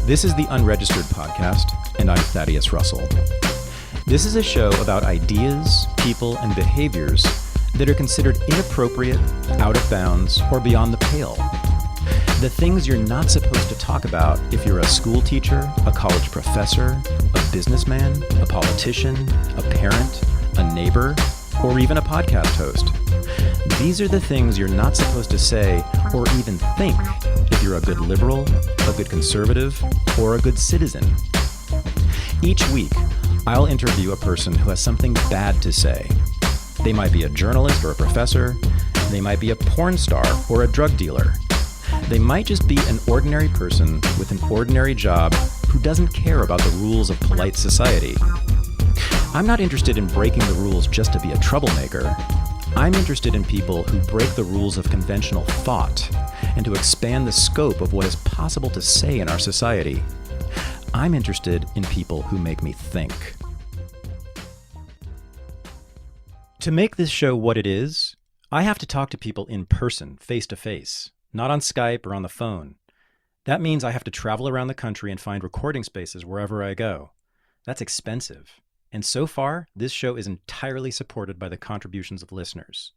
This is the Unregistered podcast, and I'm Thaddeus Russell. This is a show about ideas, people, and behaviors that are considered inappropriate, out of bounds, or beyond the pale. The things you're not supposed to talk about if you're a school teacher, a college professor, a businessman, a politician, a parent, a neighbor, or even a podcast host. These are the things you're not supposed to say or even think if you're a good liberal, a good conservative, or a good citizen. Each week, I'll interview a person who has something bad to say. They might be a journalist or a professor. They might be a porn star or a drug dealer. They might just be an ordinary person with an ordinary job who doesn't care about the rules of polite society. I'm not interested in breaking the rules just to be a troublemaker. I'm interested in people who break the rules of conventional thought and to expand the scope of what is possible to say in our society. I'm interested in people who make me think. To make this show what it is, I have to talk to people in person, face to face, not on Skype or on the phone. That means I have to travel around the country and find recording spaces wherever I go. That's expensive. And so far, this show is entirely supported by the contributions of listeners.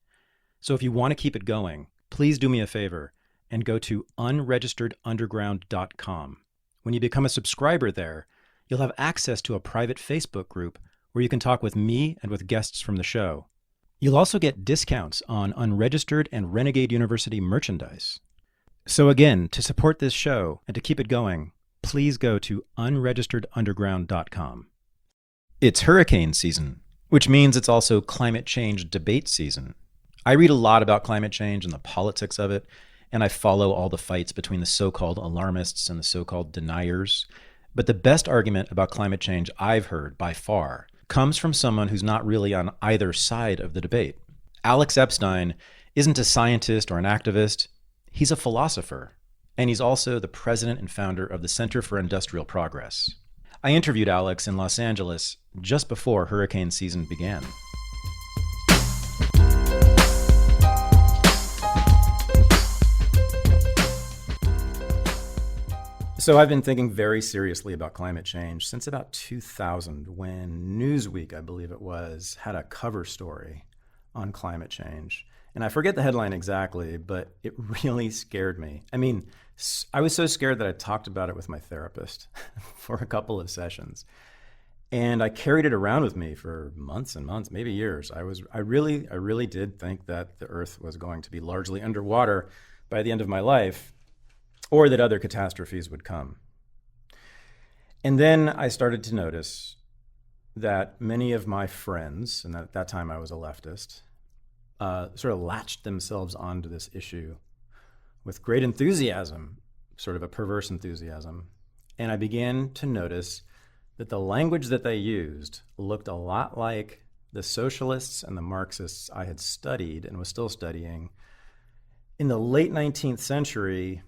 So if you want to keep it going, please do me a favor and go to unregisteredunderground.com. When you become a subscriber there, you'll have access to a private Facebook group where you can talk with me and with guests from the show. You'll also get discounts on Unregistered and Renegade University merchandise. So again, to support this show and to keep it going, please go to unregisteredunderground.com. It's hurricane season, which means it's also climate change debate season. I read a lot about climate change and the politics of it, and I follow all the fights between the so-called alarmists and the so-called deniers. But the best argument about climate change I've heard by far comes from someone who's not really on either side of the debate. Alex Epstein isn't a scientist or an activist. He's a philosopher, and he's also the president and founder of the Center for Industrial Progress. I interviewed Alex in Los Angeles just before hurricane season began. So I've been thinking very seriously about climate change since about 2000, when Newsweek, I believe it was, had a cover story on climate change. And I forget the headline exactly, but it really scared me. I mean, I was so scared that I talked about it with my therapist for a couple of sessions. And I carried it around with me for months and months, maybe years. I really did think that the Earth was going to be largely underwater by the end of my life, or that other catastrophes would come. And then I started to notice that many of my friends, and at that time I was a leftist, sort of latched themselves onto this issue with great enthusiasm, sort of a perverse enthusiasm. And I began to notice that the language that they used looked a lot like the socialists and the Marxists I had studied and was still studying in the late 19th century,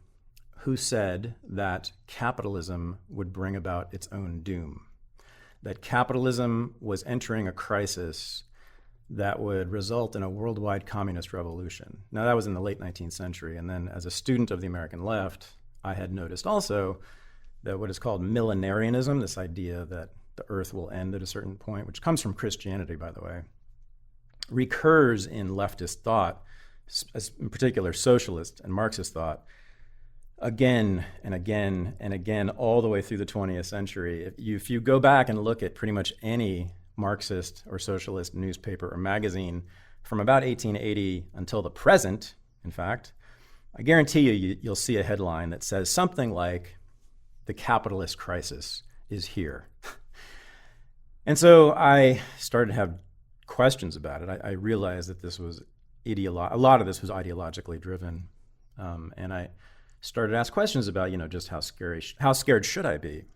who said that capitalism would bring about its own doom, that capitalism was entering a crisis that would result in a worldwide communist revolution. Now, that was in the late 19th century. And then as a student of the American left, I had noticed also that what is called millenarianism, this idea that the earth will end at a certain point, which comes from Christianity, by the way, recurs in leftist thought, in particular socialist and Marxist thought, again and again and again, all the way through the 20th century. If you go back and look at pretty much any Marxist or socialist newspaper or magazine from about 1880 until the present, in fact, I guarantee you'll see a headline that says something like, "The capitalist crisis is here." And so I started to have questions about it. I realized that this was a lot of this was ideologically driven. And I started to ask questions about, just how scared should I be?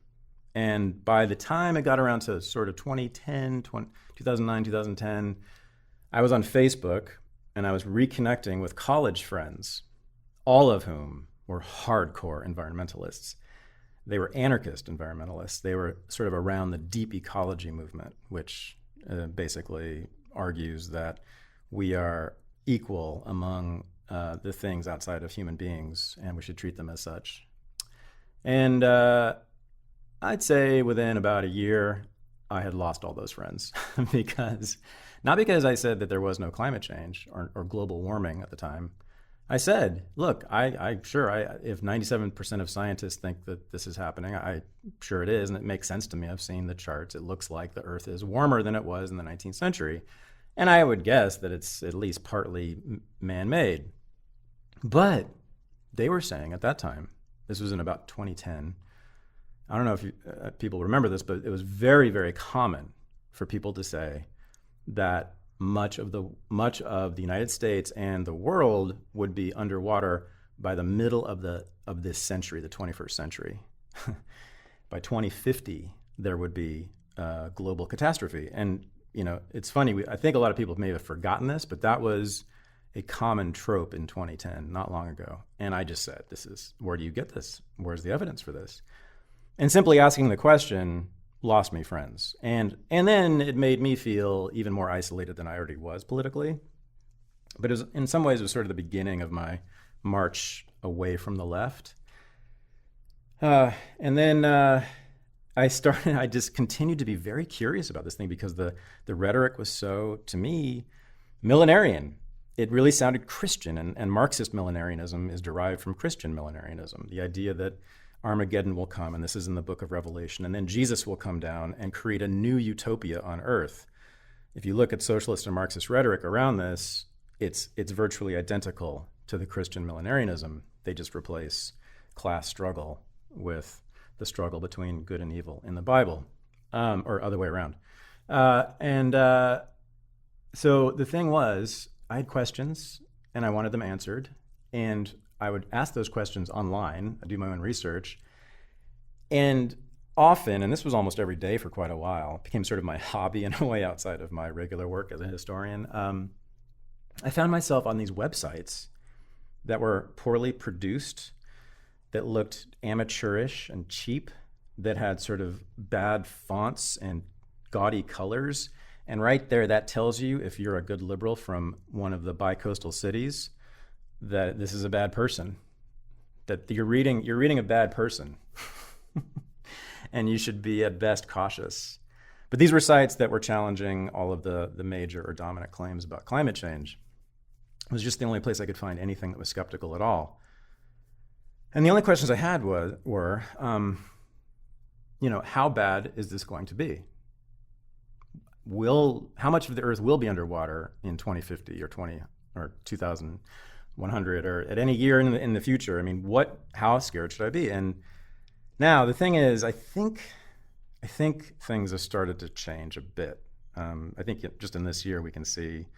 And by the time it got around to sort of 2009, 2010, I was on Facebook and I was reconnecting with college friends, all of whom were hardcore environmentalists. They were anarchist environmentalists. They were sort of around the deep ecology movement, which basically argues that we are equal among the things outside of human beings and we should treat them as such. And I'd say within about a year, I had lost all those friends because not because I said that there was no climate change or global warming at the time. I said, look, if 97% of scientists think that this is happening, I'm sure it is, and it makes sense to me. I've seen the charts. It looks like the Earth is warmer than it was in the 19th century. And I would guess that it's at least partly man-made. But they were saying at that time, this was in about 2010, I don't know if people remember this, but it was very, very common for people to say that much of the United States and the world would be underwater by the middle of this century, the 21st century. By 2050, there would be a global catastrophe. And it's funny. I think a lot of people may have forgotten this, but that was a common trope in 2010, not long ago. And I just said, where do you get this? Where's the evidence for this? And simply asking the question lost me friends. And then it made me feel even more isolated than I already was politically. But in some ways, it was sort of the beginning of my march away from the left. And then I just continued to be very curious about this thing because the rhetoric was so, to me, millenarian. It really sounded Christian, and Marxist millenarianism is derived from Christian millenarianism, the idea that Armageddon will come, and this is in the book of Revelation, and then Jesus will come down and create a new utopia on earth. If you look at socialist and Marxist rhetoric around this, it's virtually identical to the Christian millenarianism. They just replace class struggle with the struggle between good and evil in the Bible, or other way around. So the thing was, I had questions, and I wanted them answered, and I would ask those questions online. I do my own research. And often, and this was almost every day for quite a while, it became sort of my hobby in a way outside of my regular work as a historian. I found myself on these websites that were poorly produced, that looked amateurish and cheap, that had sort of bad fonts and gaudy colors. And right there, that tells you, if you're a good liberal from one of the bi-coastal cities, that this is a bad person, that you're reading a bad person, and you should be at best cautious. But these were sites that were challenging all of the major or dominant claims about climate change. It was just the only place I could find anything that was skeptical at all. And the only questions I had were, how bad is this going to be? How much of the Earth will be underwater in 2050 or 2100 or at any year in the future? I mean, how scared should I be? And now the thing is, I think things have started to change a bit. I think just in this year we can see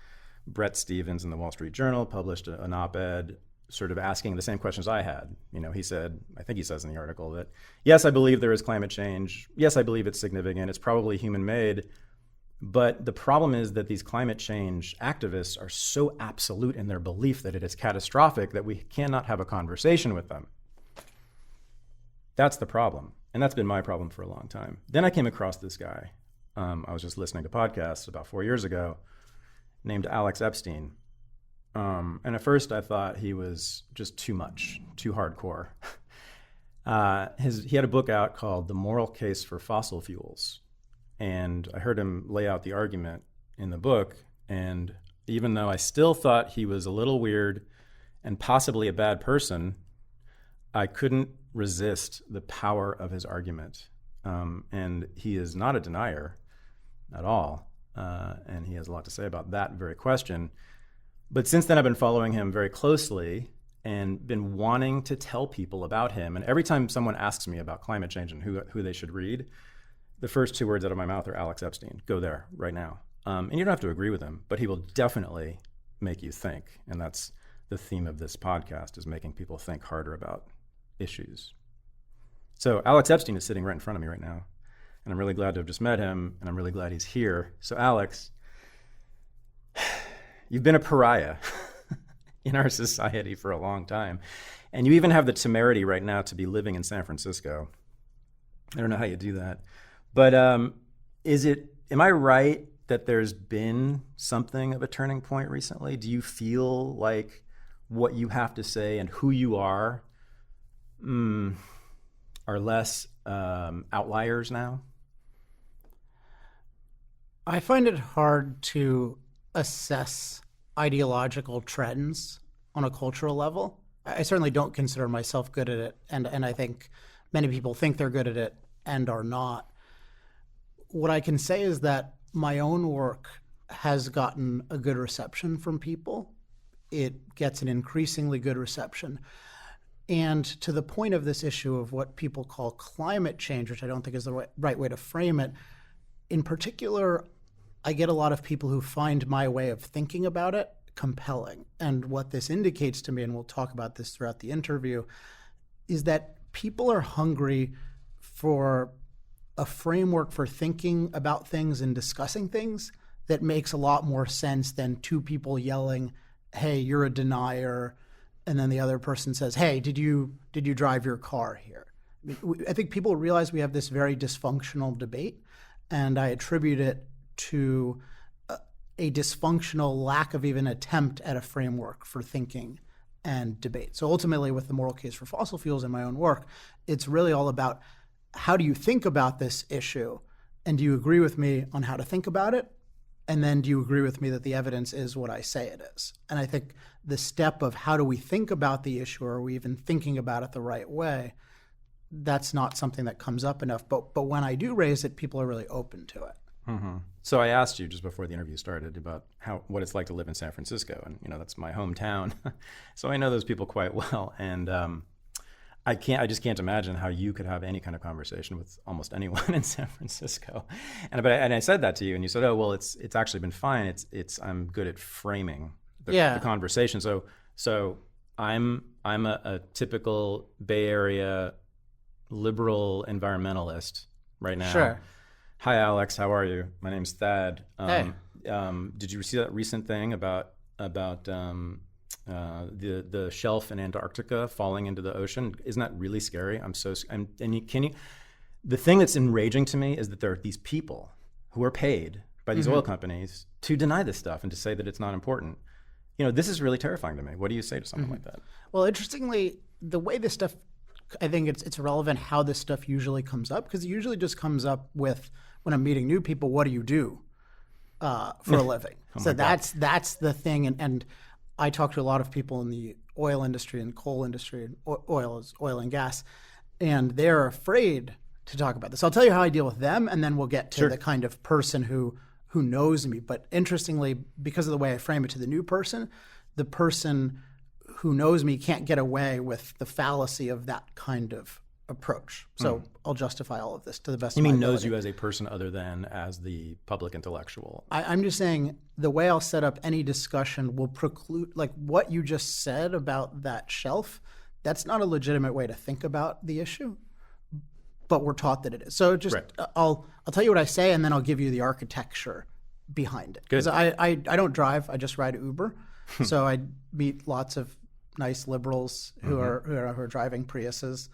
Bret Stephens in the Wall Street Journal published an op-ed sort of asking the same questions I had. He said, I think he says in the article that, yes, I believe there is climate change. Yes, I believe it's significant. It's probably human-made. But the problem is that these climate change activists are so absolute in their belief that it is catastrophic that we cannot have a conversation with them. That's the problem. And that's been my problem for a long time. Then I came across this guy. I was just listening to podcasts about 4 years ago named Alex Epstein. And at first I thought he was just too much, too hardcore. He had a book out called The Moral Case for Fossil Fuels. And I heard him lay out the argument in the book. And even though I still thought he was a little weird and possibly a bad person, I couldn't resist the power of his argument. And he is not a denier at all. And he has a lot to say about that very question. But since then, I've been following him very closely and been wanting to tell people about him. And every time someone asks me about climate change and who they should read, the first two words out of my mouth are Alex Epstein. Go there right now. And you don't have to agree with him, but he will definitely make you think. And that's the theme of this podcast, is making people think harder about issues. So Alex Epstein is sitting right in front of me right now. And I'm really glad to have just met him, and I'm really glad he's here. So Alex, you've been a pariah in our society for a long time. And you even have the temerity right now to be living in San Francisco. I don't know how you do that. But am I right that there's been something of a turning point recently? Do you feel like what you have to say and who you are are less outliers now? I find it hard to assess ideological trends on a cultural level. I certainly don't consider myself good at it, and I think many people think they're good at it and are not. What I can say is that my own work has gotten a good reception from people. It gets an increasingly good reception. And to the point of this issue of what people call climate change, which I don't think is the right way to frame it, in particular, I get a lot of people who find my way of thinking about it compelling. And what this indicates to me, and we'll talk about this throughout the interview, is that people are hungry for a framework for thinking about things and discussing things that makes a lot more sense than two people yelling, "Hey, you're a denier," and then the other person says, "Hey, did you drive your car here?" I think people realize we have this very dysfunctional debate, and I attribute it to a dysfunctional lack of even attempt at a framework for thinking and debate. So ultimately, with the moral case for fossil fuels in my own work, it's really all about how do you think about this issue, and do you agree with me on how to think about it? And then do you agree with me that the evidence is what I say it is? And I think the step of how do we think about the issue, or are we even thinking about it the right way, that's not something that comes up enough. But when I do raise it, people are really open to it. Mm-hmm. So I asked you just before the interview started about what it's like to live in San Francisco, and that's my hometown, so I know those people quite well, and I just can't imagine how you could have any kind of conversation with almost anyone in San Francisco, and I said that to you, and you said, "Oh well, it's actually been fine. It's I'm good at framing the conversation." So I'm a typical Bay Area liberal environmentalist right now. Sure. Hi, Alex. How are you? My name's Thad. Hey. Did you see that recent thing about the shelf in Antarctica falling into the ocean? Isn't that really scary? The thing that's enraging to me is that there are these people who are paid by these oil companies to deny this stuff and to say that it's not important. This is really terrifying to me. What do you say to someone like that? Well, interestingly, the way this stuff, I think it's relevant how this stuff usually comes up, because it usually just comes up with, when I'm meeting new people, what do you do for a living? So that's the thing. And I talk to a lot of people in the oil industry and coal industry, and oil is oil and gas, and they're afraid to talk about this. I'll tell you how I deal with them, and then we'll get to the kind of person who knows me. But interestingly, because of the way I frame it to the new person, the person who knows me can't get away with the fallacy of that kind of approach. So I'll justify all of this to the best of my ability. You mean knows you as a person other than as the public intellectual? I'm just saying the way I'll set up any discussion will preclude, like what you just said about that shelf, that's not a legitimate way to think about the issue, but we're taught that it is. So just I'll tell you what I say, and then I'll give you the architecture behind it. Because I don't drive, I just ride Uber. So I meet lots of nice liberals who are driving Priuses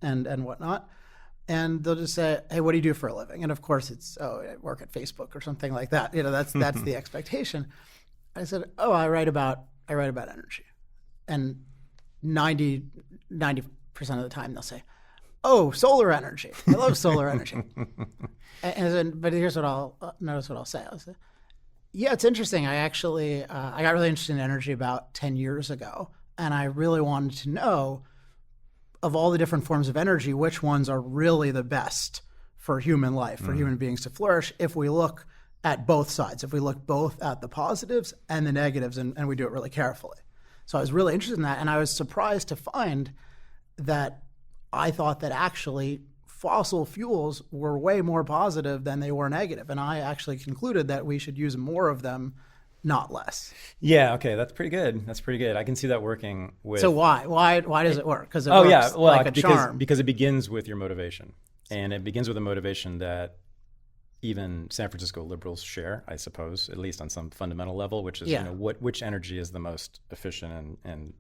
and whatnot, and they'll just say, "Hey, what do you do for a living?" And of course, it's I work at Facebook or something like that. That's the expectation. I said, "Oh, I write about energy," and 90% of the time they'll say, "Oh, solar energy. I love solar energy." But here's what notice what I'll say. I'll say, "Yeah, it's interesting. I actually I got really interested in energy about 10 years ago. And I really wanted to know, of all the different forms of energy, which ones are really the best for human life, for human beings to flourish, if we look at both sides, if we look both at the positives and the negatives, and we do it really carefully." So I was really interested in that, and I was surprised to find that I thought that actually fossil fuels were way more positive than they were negative. And I actually concluded that we should use more of them, not less. Yeah, okay, that's pretty good. I can see that working with... So why does it work? Because it works like a charm. Because it begins with your motivation. And it begins with a motivation that even San Francisco liberals share, I suppose, at least on some fundamental level, which is which energy is the most efficient and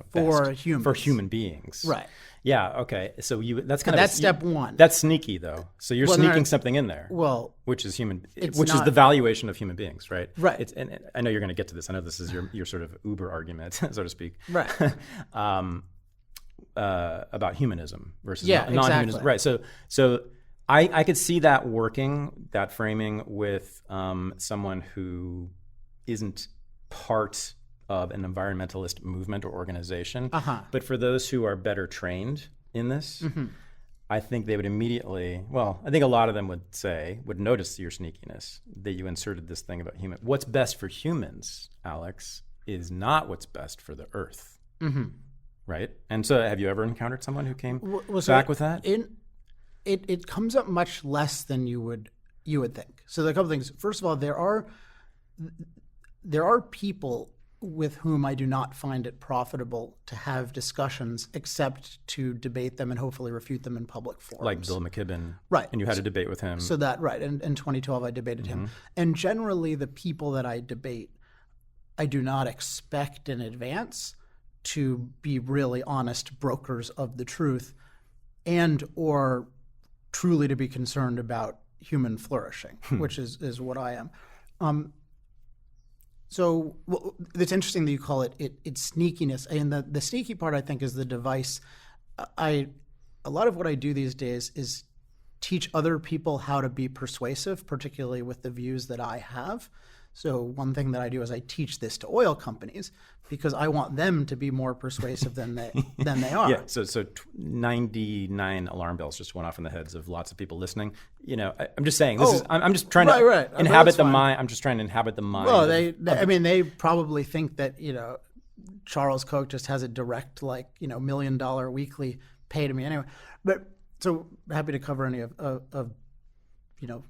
for best humans. For human beings. Right. Yeah, okay. So that's step one. That's sneaky though. So you're sneaking something in there. Well, which is is the valuation of human beings, right? Right. And I know you're going to get to this. I know this is your sort of Uber argument, so to speak. Right. about humanism versus Yeah, non-humanism. exactly. Right. So I could see that working, that framing with someone who isn't part of an environmentalist movement or organization. But for those who are better trained in this, I think they would immediately, well, I think a lot of them would notice your sneakiness, that you inserted this thing about what's best for humans, Alex, is not what's best for the earth. Right? And so have you ever encountered someone who came back with that? It comes up much less than you would think. So there are a couple things. First of all, there are people with whom I do not find it profitable to have discussions except to debate them and hopefully refute them in public forums. Like Bill McKibben. Right. And you had a debate with him. So that, right. In 2012, I debated him. And generally, the people that I debate, I do not expect in advance to be really honest brokers of the truth and or truly to be concerned about human flourishing, which is what I am. So it's interesting that you call it sneakiness. And the sneaky part, I think, is the device. A lot of what I do these days is teach other people how to be persuasive, particularly with the views that I have. So one thing that I do is I teach this to oil companies because I want them to be more persuasive than they are. Yeah. So 99 alarm bells just went off in the heads of lots of people listening. I'm just saying this is. I'm just trying to inhabit the mind. I'm just trying to inhabit the mind. Well, they probably think that Charles Koch just has a direct $1 million weekly pay to me anyway. But so happy to cover any of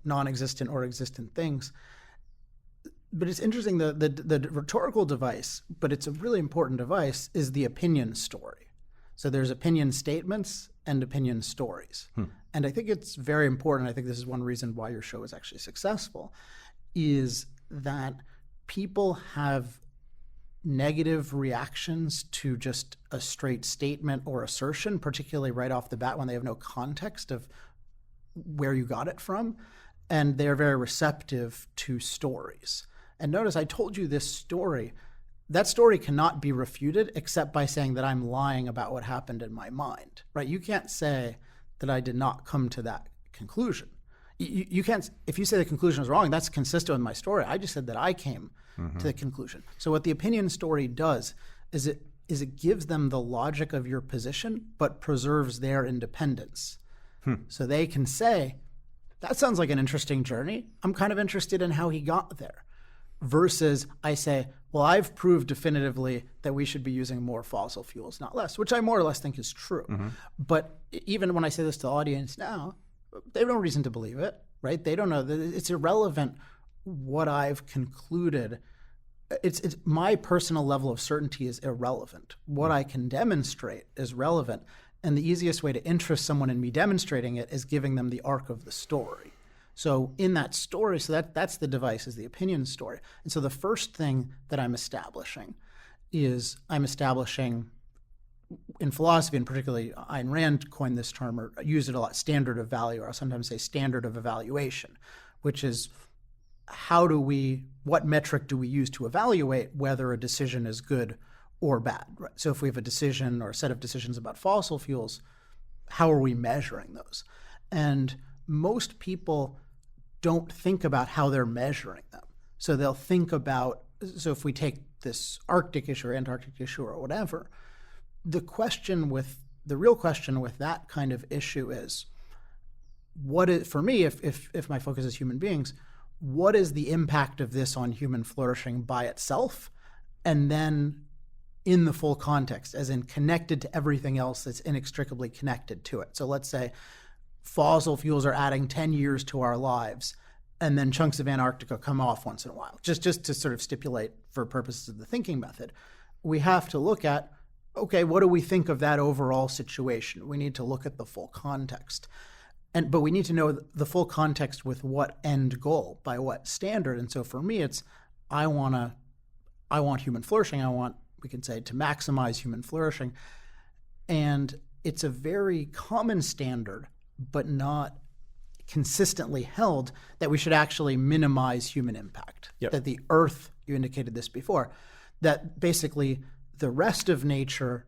non-existent or existent things. But it's interesting, the rhetorical device, but it's a really important device, is the opinion story. So there's opinion statements and opinion stories. And I think it's very important, I think this is one reason why your show is actually successful, is that people have negative reactions to just a straight statement or assertion, particularly right off the bat when they have no context of where you got it from. And they're very receptive to stories. And notice I told you this story. That story cannot be refuted except by saying that I'm lying about what happened in my mind, right? You can't say that I did not come to that conclusion. You can't, if you say the conclusion is wrong, that's consistent with my story. I just said that I came to the conclusion. So what the opinion story does is it gives them the logic of your position, but preserves their independence. So they can say, that sounds like an interesting journey. I'm kind of interested in how he got there. Versus I say, well, I've proved definitively that we should be using more fossil fuels, not less, which I more or less think is true. But even when I say this to the audience now, they have no reason to believe it, right? They don't know. It's irrelevant what I've concluded. It's my personal level of certainty is irrelevant. What I can demonstrate is relevant. And the easiest way to interest someone in me demonstrating it is giving them the arc of the story. So in that story, so that's the device, is the opinion story. And so the first thing that I'm establishing is in philosophy, and particularly Ayn Rand coined this term or used it a lot, standard of value, or I'll sometimes say standard of evaluation, which is what metric do we use to evaluate whether a decision is good or bad, right? So if we have a decision or a set of decisions about fossil fuels, how are we measuring those? And most people don't think about how they're measuring them. So they'll think about, so if we take this Arctic issue or Antarctic issue or whatever, the real question with that kind of issue is, for me, if my focus is human beings, what is the impact of this on human flourishing by itself? And then in the full context, as in connected to everything else that's inextricably connected to it. So let's say fossil fuels are adding 10 years to our lives, and then chunks of Antarctica come off once in a while. Just to sort of stipulate for purposes of the thinking method, we have to look at, okay, what do we think of that overall situation? We need to look at the full context. But we need to know the full context with what end goal, by what standard. And so for me, it's I want human flourishing. We can say, to maximize human flourishing. And it's a very common standard, but not consistently held, that we should actually minimize human impact. Yep. That the earth, you indicated this before, that basically the rest of nature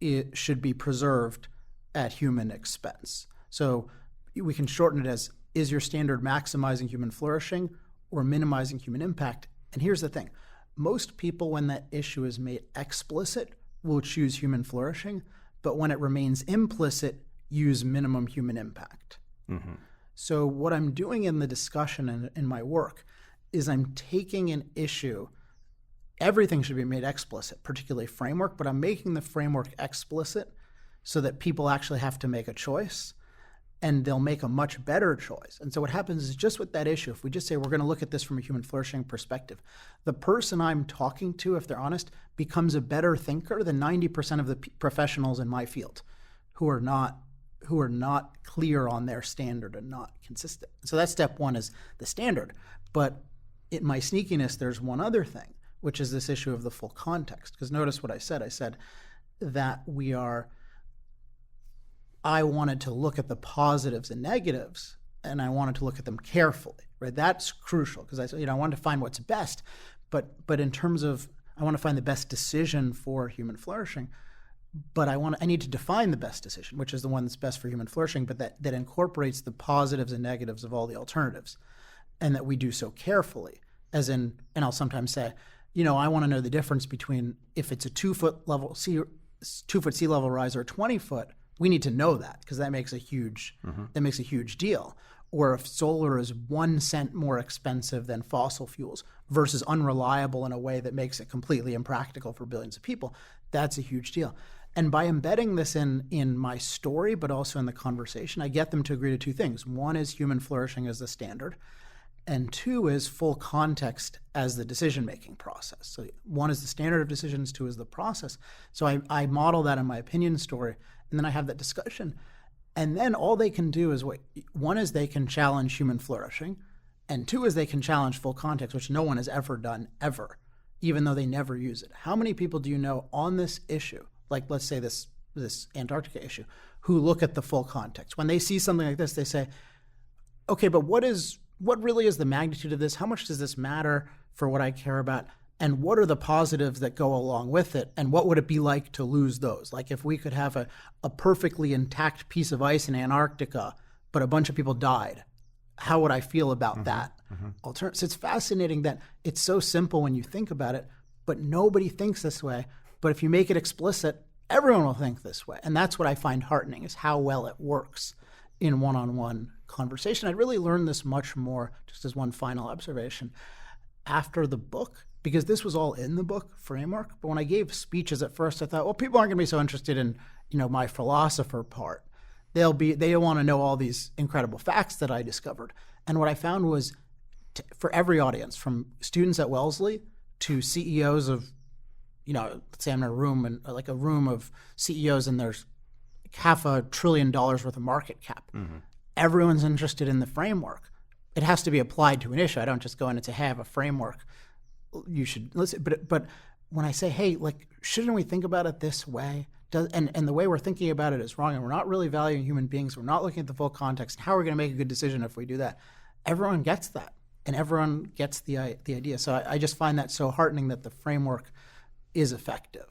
it should be preserved at human expense. So we can shorten it as, is your standard maximizing human flourishing or minimizing human impact? And here's the thing. Most people, when that issue is made explicit, will choose human flourishing, but when it remains implicit, use minimum human impact. Mm-hmm. So what I'm doing in the discussion and in my work is I'm taking an issue. Everything should be made explicit, particularly framework, but I'm making the framework explicit so that people actually have to make a choice, and they'll make a much better choice. And so what happens is, just with that issue, if we just say we're going to look at this from a human flourishing perspective, the person I'm talking to, if they're honest, becomes a better thinker than 90% of the professionals in my field who are not clear on their standard and not consistent. So that's step one, is the standard. But in my sneakiness, there's one other thing, which is this issue of the full context. Because notice what I said. I said that I wanted to look at the positives and negatives, and I wanted to look at them carefully, right? That's crucial, because I said, I wanted to find what's best, but in terms of, I want to find the best decision for human flourishing, but I need to define the best decision, which is the one that's best for human flourishing, but that incorporates the positives and negatives of all the alternatives, and that we do so carefully, as in, and I'll sometimes say, I want to know the difference between if it's a 2-foot sea level rise or a 20-foot. We need to know that, because that makes a huge deal. Or if solar is 1 cent more expensive than fossil fuels versus unreliable in a way that makes it completely impractical for billions of people, that's a huge deal. And by embedding this in my story, but also in the conversation, I get them to agree to two things. One is human flourishing as the standard, and two is full context as the decision-making process. So one is the standard of decisions, two is the process. So I model that in my opinion story, and then I have that discussion. And then all they can do is one is they can challenge human flourishing, and two is they can challenge full context, which no one has ever done, ever, even though they never use it. How many people do you know on this issue, like let's say this Antarctica issue, who look at the full context? When they see something like this, they say, okay, but what really is the magnitude of this? How much does this matter for what I care about? And what are the positives that go along with it? And what would it be like to lose those? Like if we could have a perfectly intact piece of ice in Antarctica, but a bunch of people died, how would I feel about that? So it's fascinating that it's so simple when you think about it, but nobody thinks this way. But if you make it explicit, everyone will think this way. And that's what I find heartening, is how well it works in one-on-one conversation. I really learned this much more, just as one final observation, after the book, because this was all in the book framework. But when I gave speeches at first, I thought, well, people aren't going to be so interested in, my philosopher part. They want to know all these incredible facts that I discovered. And what I found was, for every audience, from students at Wellesley to CEOs of, let's say I'm in a room, and like a room of CEOs, and there's $500 billion worth of market cap. Everyone's interested in the framework. It has to be applied to an issue. I don't just go in and say, hey, I have a framework. You should listen. But when I say, hey, shouldn't we think about it this way? And the way we're thinking about it is wrong, and we're not really valuing human beings. We're not looking at the full context. How are we going to make a good decision if we do that? Everyone gets that, and everyone gets the idea. So I just find that so heartening that the framework is effective.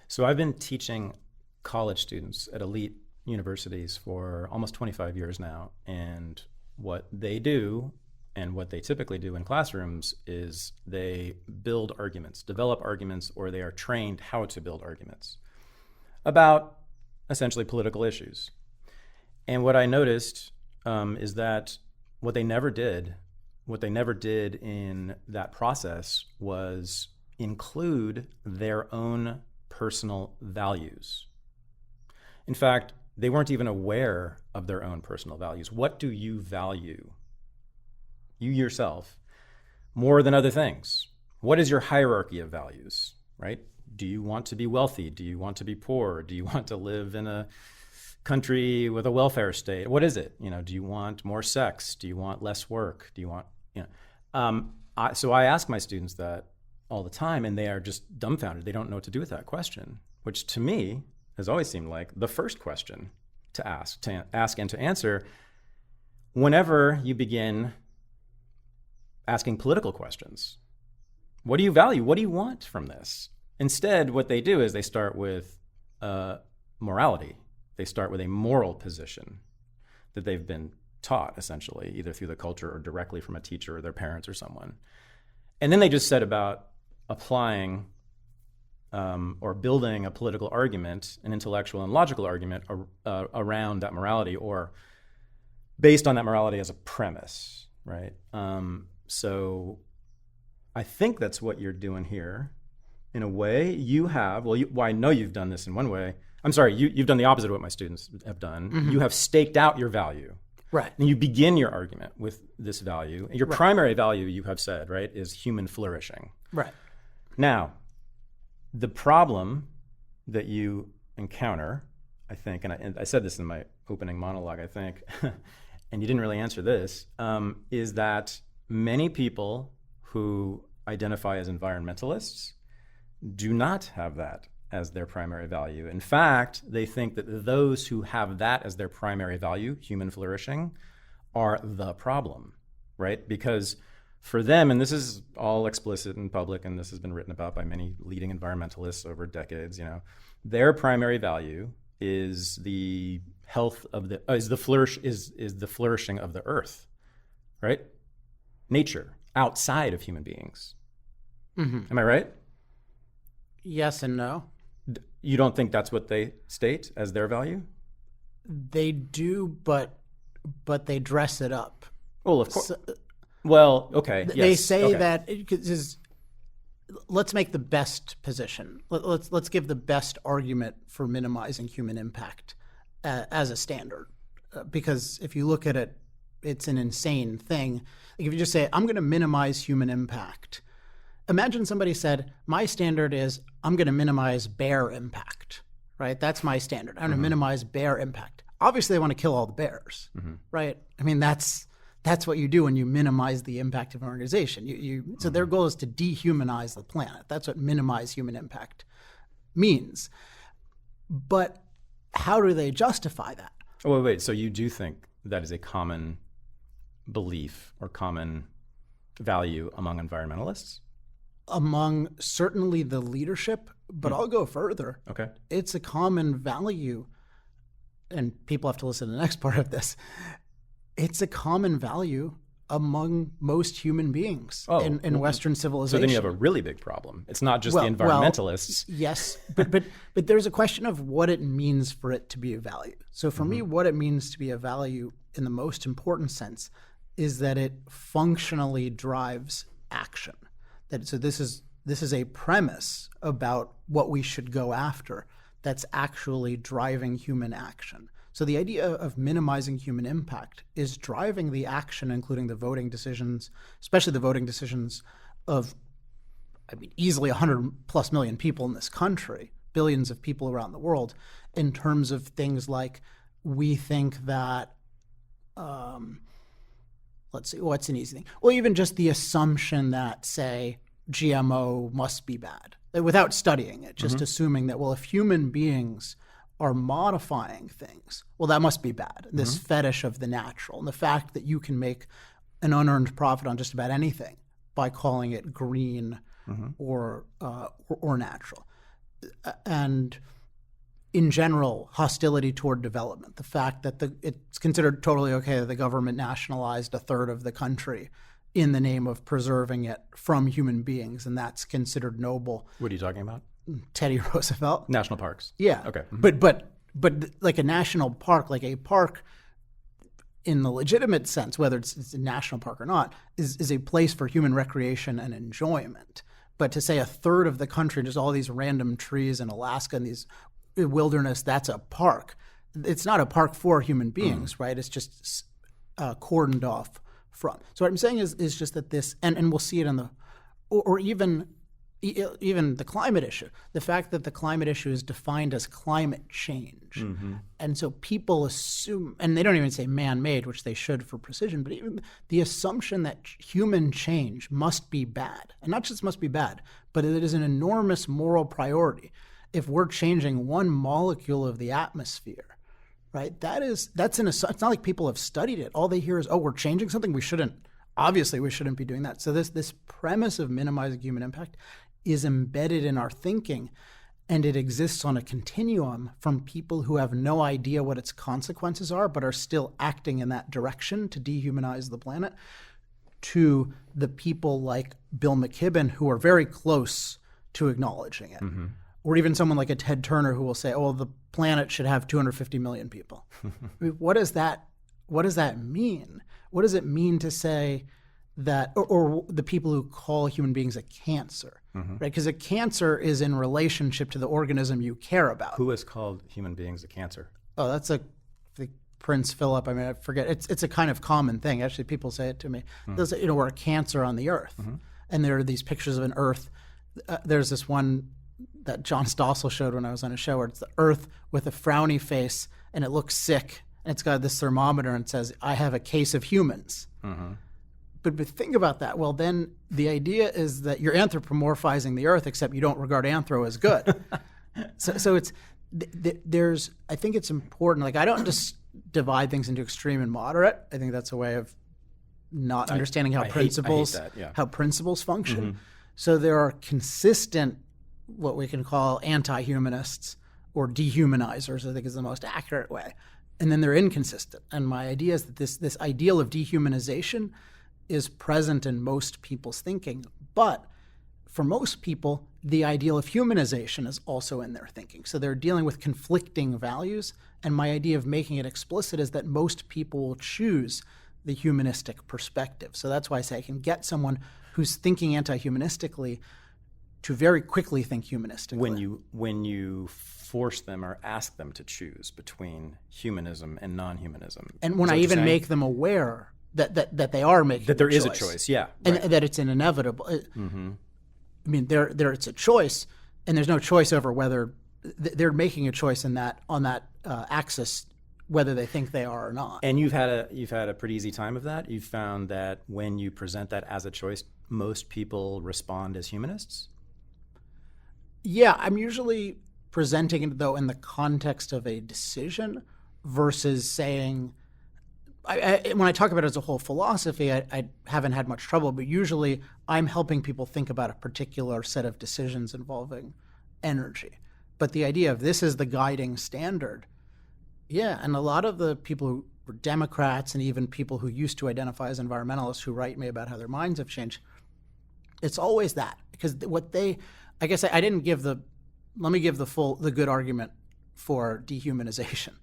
So I've been teaching college students at elite universities for almost 25 years now, and what they do and what they typically do in classrooms is they build arguments, develop arguments, or they are trained how to build arguments about essentially political issues. And what I noticed is that what they never did in that process was include their own personal values. In fact, they weren't even aware of their own personal values. What do you value, you yourself, more than other things? What is your hierarchy of values, right? Do you want to be wealthy? Do you want to be poor? Do you want to live in a country with a welfare state? What is it? Do you want more sex? Do you want less work? Do you want, so I ask my students that all the time, and they are just dumbfounded. They don't know what to do with that question, which to me has always seemed like the first question to ask and to answer whenever you begin asking political questions. What do you value? What do you want from this? Instead, what they do is they start with morality. They start with a moral position that they've been taught, essentially, either through the culture or directly from a teacher or their parents or someone. And then they just set about applying or building a political argument, an intellectual and logical argument around that morality, or based on that morality as a premise, right? So I think that's what you're doing here. In a way, you have, well, I know you've done this in one way. I'm sorry, you've done the opposite of what my students have done. Mm-hmm. You have staked out your value. Right. And you begin your argument with this value. Your right. primary value, you have said, right, is human flourishing. Right. Now, the problem that you encounter, I think, and I said this in my opening monologue, I think, and you didn't really answer this, is that many people who identify as environmentalists do not have that as their primary value. In fact, they think that those who have that as their primary value, human flourishing, are the problem, right? Because for them, and this is all explicit and public, and this has been written about by many leading environmentalists over decades, their primary value is the health of the is the flourishing of the earth, right? Nature outside of human beings. Mm-hmm. Am I right? Yes and no. You don't think that's what they state as their value? They do, but they dress it up. Well, of course. Well, okay. They yes. say okay. that let's make the best position. Let's give the best argument for minimizing human impact as a standard. Because if you look at it, it's an insane thing. Like if you just say, I'm going to minimize human impact. Imagine somebody said, my standard is I'm going to minimize bear impact, right? That's my standard. I'm going to minimize bear impact. Obviously, they want to kill all the bears, right? I mean, that's what you do when you minimize the impact of an organization. So their goal is to dehumanize the planet. That's what minimize human impact means. But how do they justify that? Oh, wait. So you do think that is a common belief or common value among environmentalists? Among certainly the leadership, but I'll go further. Okay. It's a common value, and people have to listen to the next part of this. It's a common value among most human beings in Western civilization. So then you have a really big problem. It's not just the environmentalists. Yes, but there's a question of what it means for it to be a value. So for me, what it means to be a value in the most important sense is that it functionally drives action. So this is a premise about what we should go after that's actually driving human action. So the idea of minimizing human impact is driving the action, including the voting decisions, especially the voting decisions of, easily 100+ million people in this country, billions of people around the world, in terms of things like we think that, let's see, what's an easy thing? Well, even just the assumption that, say, GMO must be bad, without studying it, just assuming that, well, if human beings are modifying things, well, that must be bad. This fetish of the natural, and the fact that you can make an unearned profit on just about anything by calling it green or natural. And in general, hostility toward development, the fact that it's considered totally okay that the government nationalized a third of the country in the name of preserving it from human beings, and that's considered noble. What are you talking about? Teddy Roosevelt. National parks. Yeah. Okay. But like a national park, like a park in the legitimate sense, whether it's a national park or not, is a place for human recreation and enjoyment. But to say a third of the country, just all these random trees in Alaska and these wilderness, that's a park. It's not a park for human beings, right? It's just cordoned off from. So what I'm saying is just that this, and we'll see it in or even the climate issue, the fact that the climate issue is defined as climate change. And so people assume, and they don't even say man-made, which they should for precision, but even the assumption that human change must be bad, and not just must be bad, but it is an enormous moral priority. If we're changing one molecule of the atmosphere, right, that's an assumption. It's not like people have studied it. All they hear is, oh, we're changing something. Obviously we shouldn't be doing that. So this premise of minimizing human impact is embedded in our thinking. And it exists on a continuum from people who have no idea what its consequences are, but are still acting in that direction to dehumanize the planet, to the people like Bill McKibben who are very close to acknowledging it. Mm-hmm. Or even someone like a Ted Turner who will say, oh, the planet should have 250 million people. I mean, what does that mean? What does it mean to say that, or the people who call human beings a cancer, mm-hmm. right? Because a cancer is in relationship to the organism you care about. Who has called human beings a cancer? Oh, that's the Prince Philip. I mean, I forget. It's a kind of common thing. Actually, people say it to me. Mm-hmm. They'll say, we're a cancer on the earth. Mm-hmm. And there are these pictures of an earth. There's this one that John Stossel showed when I was on a show where it's the earth with a frowny face and it looks sick. And it's got this thermometer and it says, I have a case of humans. Mm-hmm. But think about that. Well, then the idea is that you're anthropomorphizing the earth, except you don't regard anthro as good. so it's there's. I think it's important. Like, I don't just divide things into extreme and moderate. I think that's a way of not understanding how principles how principles function. Mm-hmm. So there are consistent, what we can call anti-humanists or dehumanizers, I think is the most accurate way. And then they're inconsistent. And my idea is that this ideal of dehumanization is present in most people's thinking. But for most people, the ideal of humanization is also in their thinking. So they're dealing with conflicting values. And my idea of making it explicit is that most people will choose the humanistic perspective. So that's why I say I can get someone who's thinking anti-humanistically to very quickly think humanistically. When you force them or ask them to choose between humanism and non-humanism. And when I even make them aware that they are making that there is a choice, yeah, right. And that it's an inevitable. Mm-hmm. I mean, it's a choice, and there's no choice over whether they're making a choice on that axis, whether they think they are or not. And you've had a pretty easy time of that. You've found that when you present that as a choice, most people respond as humanists. Yeah, I'm usually presenting it though in the context of a decision versus saying. When I talk about it as a whole philosophy, I haven't had much trouble, but usually I'm helping people think about a particular set of decisions involving energy. But the idea of this is the guiding standard, yeah, and a lot of the people who were Democrats and even people who used to identify as environmentalists who write me about how their minds have changed, it's always that. Because I guess I didn't give let me give the good argument for dehumanization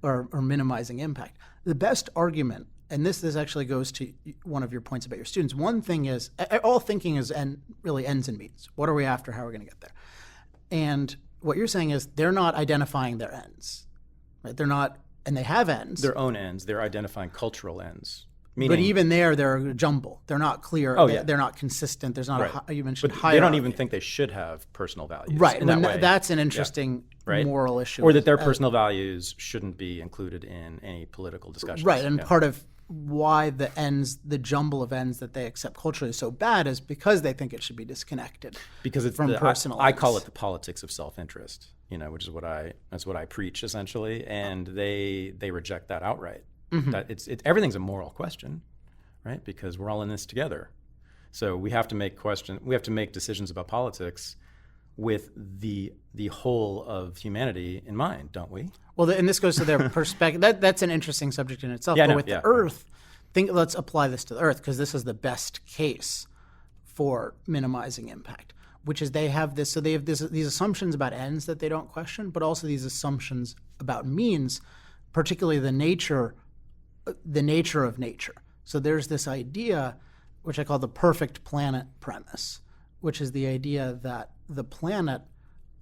or minimizing impact. The best argument, and this actually goes to one of your points about your students. One thing is, all thinking really ends and means. What are we after? How are we going to get there? And what you're saying is they're not identifying their ends, right? They're not, and they have ends. Their own ends. They're identifying cultural ends. But even there, they're a jumble. They're not clear. Oh, yeah. They're not consistent. There's not right. You mentioned but hierarchy. They don't even think they should have personal values. Right. In that way. That's an interesting moral issue. Or that their personal values shouldn't be included in any political discussions. Right. And part of why the jumble of ends that they accept culturally is so bad is because they think it should be disconnected from personal I call it the politics of self-interest, which is that's what I preach essentially. And they reject that outright. Mm-hmm. That everything's a moral question, right? Because we're all in this together. So we have to make decisions about politics with the whole of humanity in mind, don't we? Well, and this goes to their perspective. That's an interesting subject in itself. But with the Earth, let's apply this to the Earth because this is the best case for minimizing impact, which is they have these assumptions about ends that they don't question, but also these assumptions about means, particularly the nature of nature. So there's this idea, which I call the perfect planet premise, which is the idea that the planet,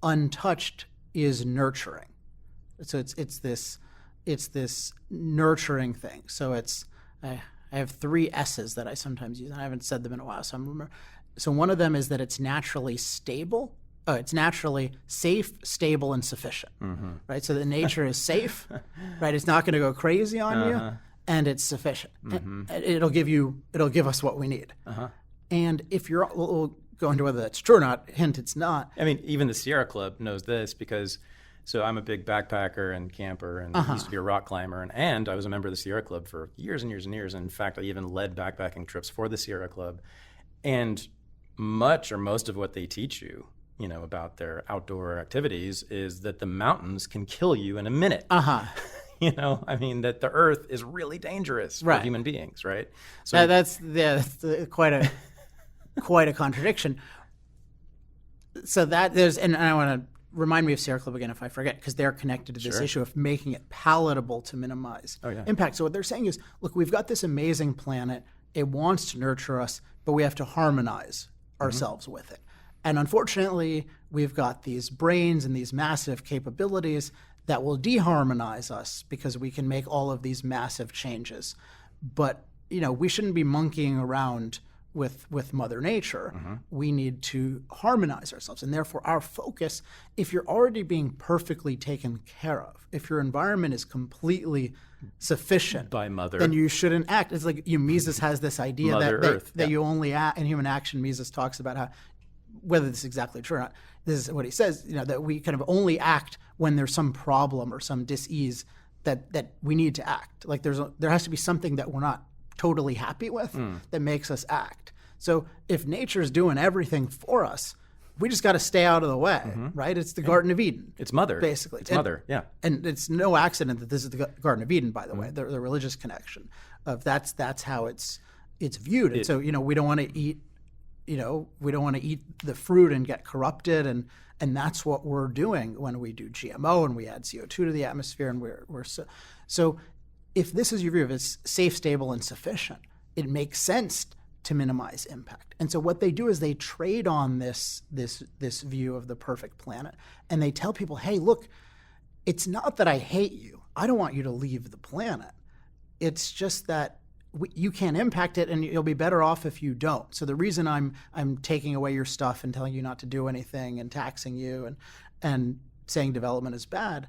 untouched, is nurturing. So it's this nurturing thing. So I have 3 S's that I sometimes use, and I haven't said them in a while. So one of them is that it's naturally stable. It's naturally safe, stable, and sufficient. Mm-hmm. Right. So the nature is safe. Right. It's not going to go crazy on you. And it's sufficient. Mm-hmm. And it'll give us what we need. Uh-huh. And if we'll go into whether that's true or not. Hint, it's not. I mean, even the Sierra Club knows this because, so I'm a big backpacker and camper and used to be a rock climber. And I was a member of the Sierra Club for years and years and years. And in fact, I even led backpacking trips for the Sierra Club. And much or most of what they teach you about their outdoor activities is that the mountains can kill you in a minute. That the earth is really dangerous for human beings, right? So that's quite a contradiction. So that and I want to remind me of Sierra Club again if I forget, because they're connected to this issue of making it palatable to minimize impact. So what they're saying is, look, we've got this amazing planet. It wants to nurture us, but we have to harmonize ourselves with it. And unfortunately, we've got these brains and these massive capabilities that will deharmonize us because we can make all of these massive changes. But, we shouldn't be monkeying around with Mother Nature. We need to harmonize ourselves. And therefore, our focus, if you're already being perfectly taken care of, if your environment is completely sufficient by Mother, then you shouldn't act. It's like Mises has this idea that you only act in human action. Mises talks about how, whether this is exactly true or not, this is what he says, that we kind of only act when there's some problem or some dis-ease that we need to act. Like there has to be something that we're not totally happy with that makes us act. So if nature's doing everything for us, we just got to stay out of the way, right? It's the Garden of Eden. It's Mother. Basically. It's Mother, yeah. And it's no accident that this is the Garden of Eden, by the way, the religious connection of that's how it's viewed. And so, we don't want to eat, we don't want to eat the fruit and get corrupted. And that's what we're doing when we do GMO and we add CO2 to the atmosphere. And we're so if this is your view of it's safe, stable, and sufficient, it makes sense to minimize impact. And so what they do is they trade on this view of the perfect planet, and they tell people, hey, look, it's not that I hate you. I don't want you to leave the planet. It's just that you can't impact it, and you'll be better off if you don't. So the reason I'm taking away your stuff and telling you not to do anything and taxing you and saying development is bad,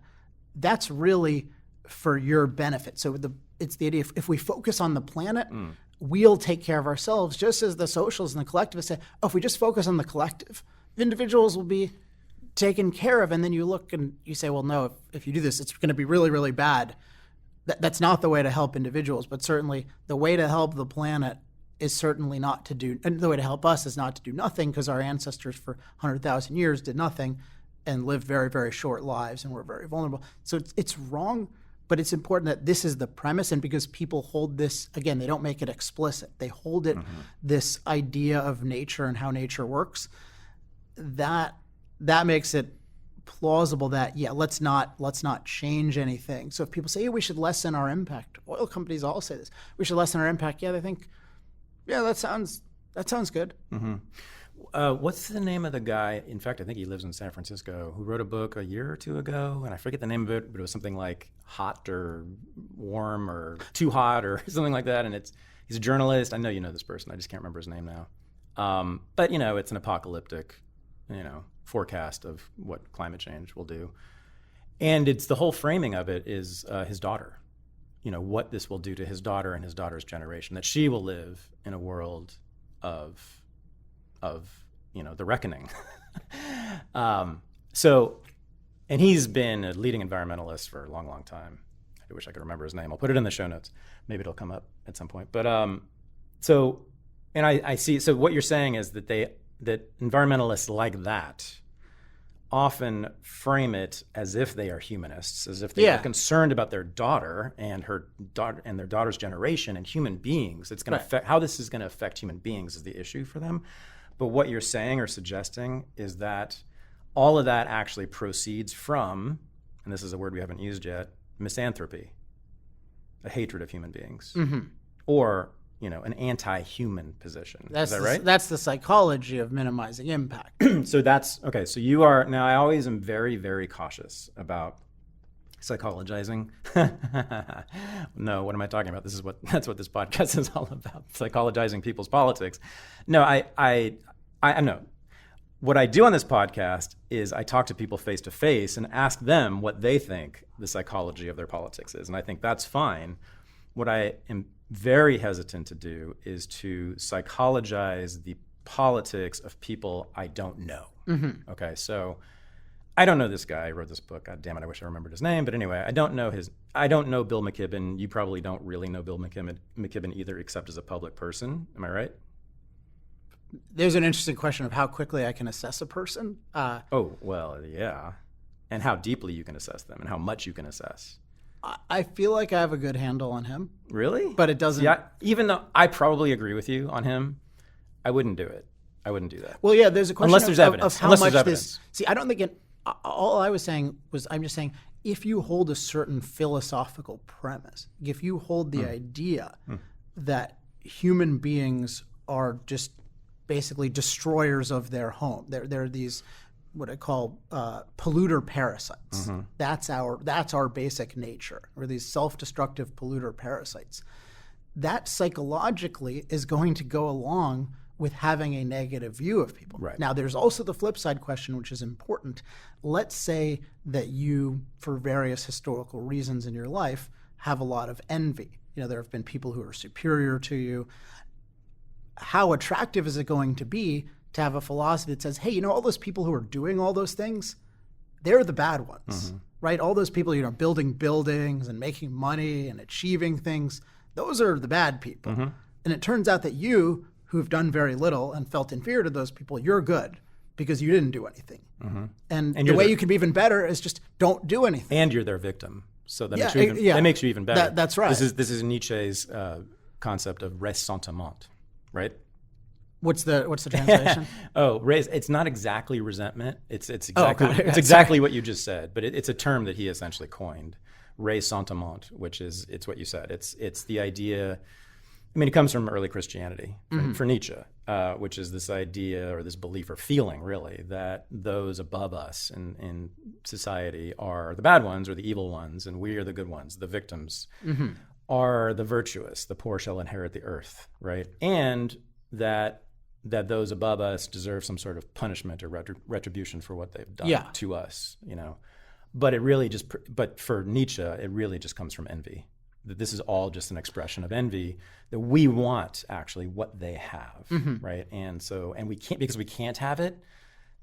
that's really for your benefit. So it's the idea, if we focus on the planet, we'll take care of ourselves, just as the socialists and the collectivists say, if we just focus on the collective, individuals will be taken care of. And then you look and you say, well, no, if you do this, it's going to be really, really bad. That's not the way to help individuals, but certainly the way to help the planet is certainly not to do, and the way to help us is not to do nothing, because our ancestors for 100,000 years did nothing and lived very, very short lives and were very vulnerable. So it's wrong. But it's important that this is the premise, and because people hold this, again, they don't make it explicit. They hold it, this idea of nature and how nature works, that makes it plausible that, let's not change anything. So if people say, we should lessen our impact, oil companies all say this, we should lessen our impact. They think, that sounds good. What's the name of the guy? In fact, I think he lives in San Francisco, who wrote a book a year or two ago, and I forget the name of it, but it was something like Hot or Warm or Too Hot or something like that. And he's a journalist. I know you know this person. I just can't remember his name now. But it's an apocalyptic, forecast of what climate change will do. And it's the whole framing of it is his daughter. What this will do to his daughter and his daughter's generation, that she will live in a world of the reckoning. And he's been a leading environmentalist for a long, long time. I wish I could remember his name. I'll put it in the show notes. Maybe it'll come up at some point. But I see. So what you're saying is that that environmentalists like that often frame it as if they are humanists, as if they are concerned about their daughter and their daughter's generation and human beings. It's going to affect how this is going to affect human beings is the issue for them. But what you're saying or suggesting is that all of that actually proceeds from, and this is a word we haven't used yet, misanthropy, a hatred of human beings, or an anti-human position. Is that right? That's the psychology of minimizing impact. So that's okay. So you are now. I always am very, very cautious about psychologizing. No, what am I talking about? That's what this podcast is all about. Psychologizing people's politics. No, I know. What I do on this podcast is I talk to people face to face and ask them what they think the psychology of their politics is, and I think that's fine. What I am very hesitant to do is to psychologize the politics of people I don't know. Okay, so I don't know this guy who wrote this book. God damn it, I wish I remembered his name. But anyway, I don't know Bill McKibben. You probably don't really know Bill McKibben either, except as a public person. Am I right? There's an interesting question of how quickly I can assess a person. Oh, well, yeah. And how deeply you can assess them and how much you can assess. I feel like I have a good handle on him. Really? But it doesn't... Yeah, even though I probably agree with you on him, I wouldn't do it. I wouldn't do that. Well, yeah, there's a question Unless there's evidence. of how Unless much there's this... evidence. See, I don't think it... All I was saying was, I'm just saying, if you hold a certain philosophical premise, if you hold the idea that human beings are just basically destroyers of their home, they're these what I call polluter parasites. That's our basic nature. We're these self-destructive polluter parasites. That psychologically is going to go along with having a negative view of people. Right. Now, there's also the flip side question, which is important. Let's say that you, for various historical reasons in your life, have a lot of envy. There have been people who are superior to you. How attractive is it going to be to have a philosophy that says, hey, all those people who are doing all those things, they're the bad ones, right? All those people, building buildings and making money and achieving things, those are the bad people. And it turns out that you, who've done very little and felt inferior to those people, you're good because you didn't do anything. And the way you can be even better is just don't do anything. And you're their victim. So that, makes you even better. That's right. This is Nietzsche's concept of ressentiment, right? What's the translation? It's not exactly resentment. It's exactly what you just said, but it's a term that he essentially coined, ressentiment, which is it's what you said. It's the idea. I mean, it comes from early Christianity for Nietzsche, which is this idea or this belief or feeling, really, that those above us in society are the bad ones or the evil ones, and we are the good ones, the victims are the virtuous. The poor shall inherit the earth, right? And that those above us deserve some sort of punishment or retribution for what they've done to us, But it really but for Nietzsche, it really just comes from envy. That this is all just an expression of envy, that we want actually what they have, right? And we can't, because we can't have it,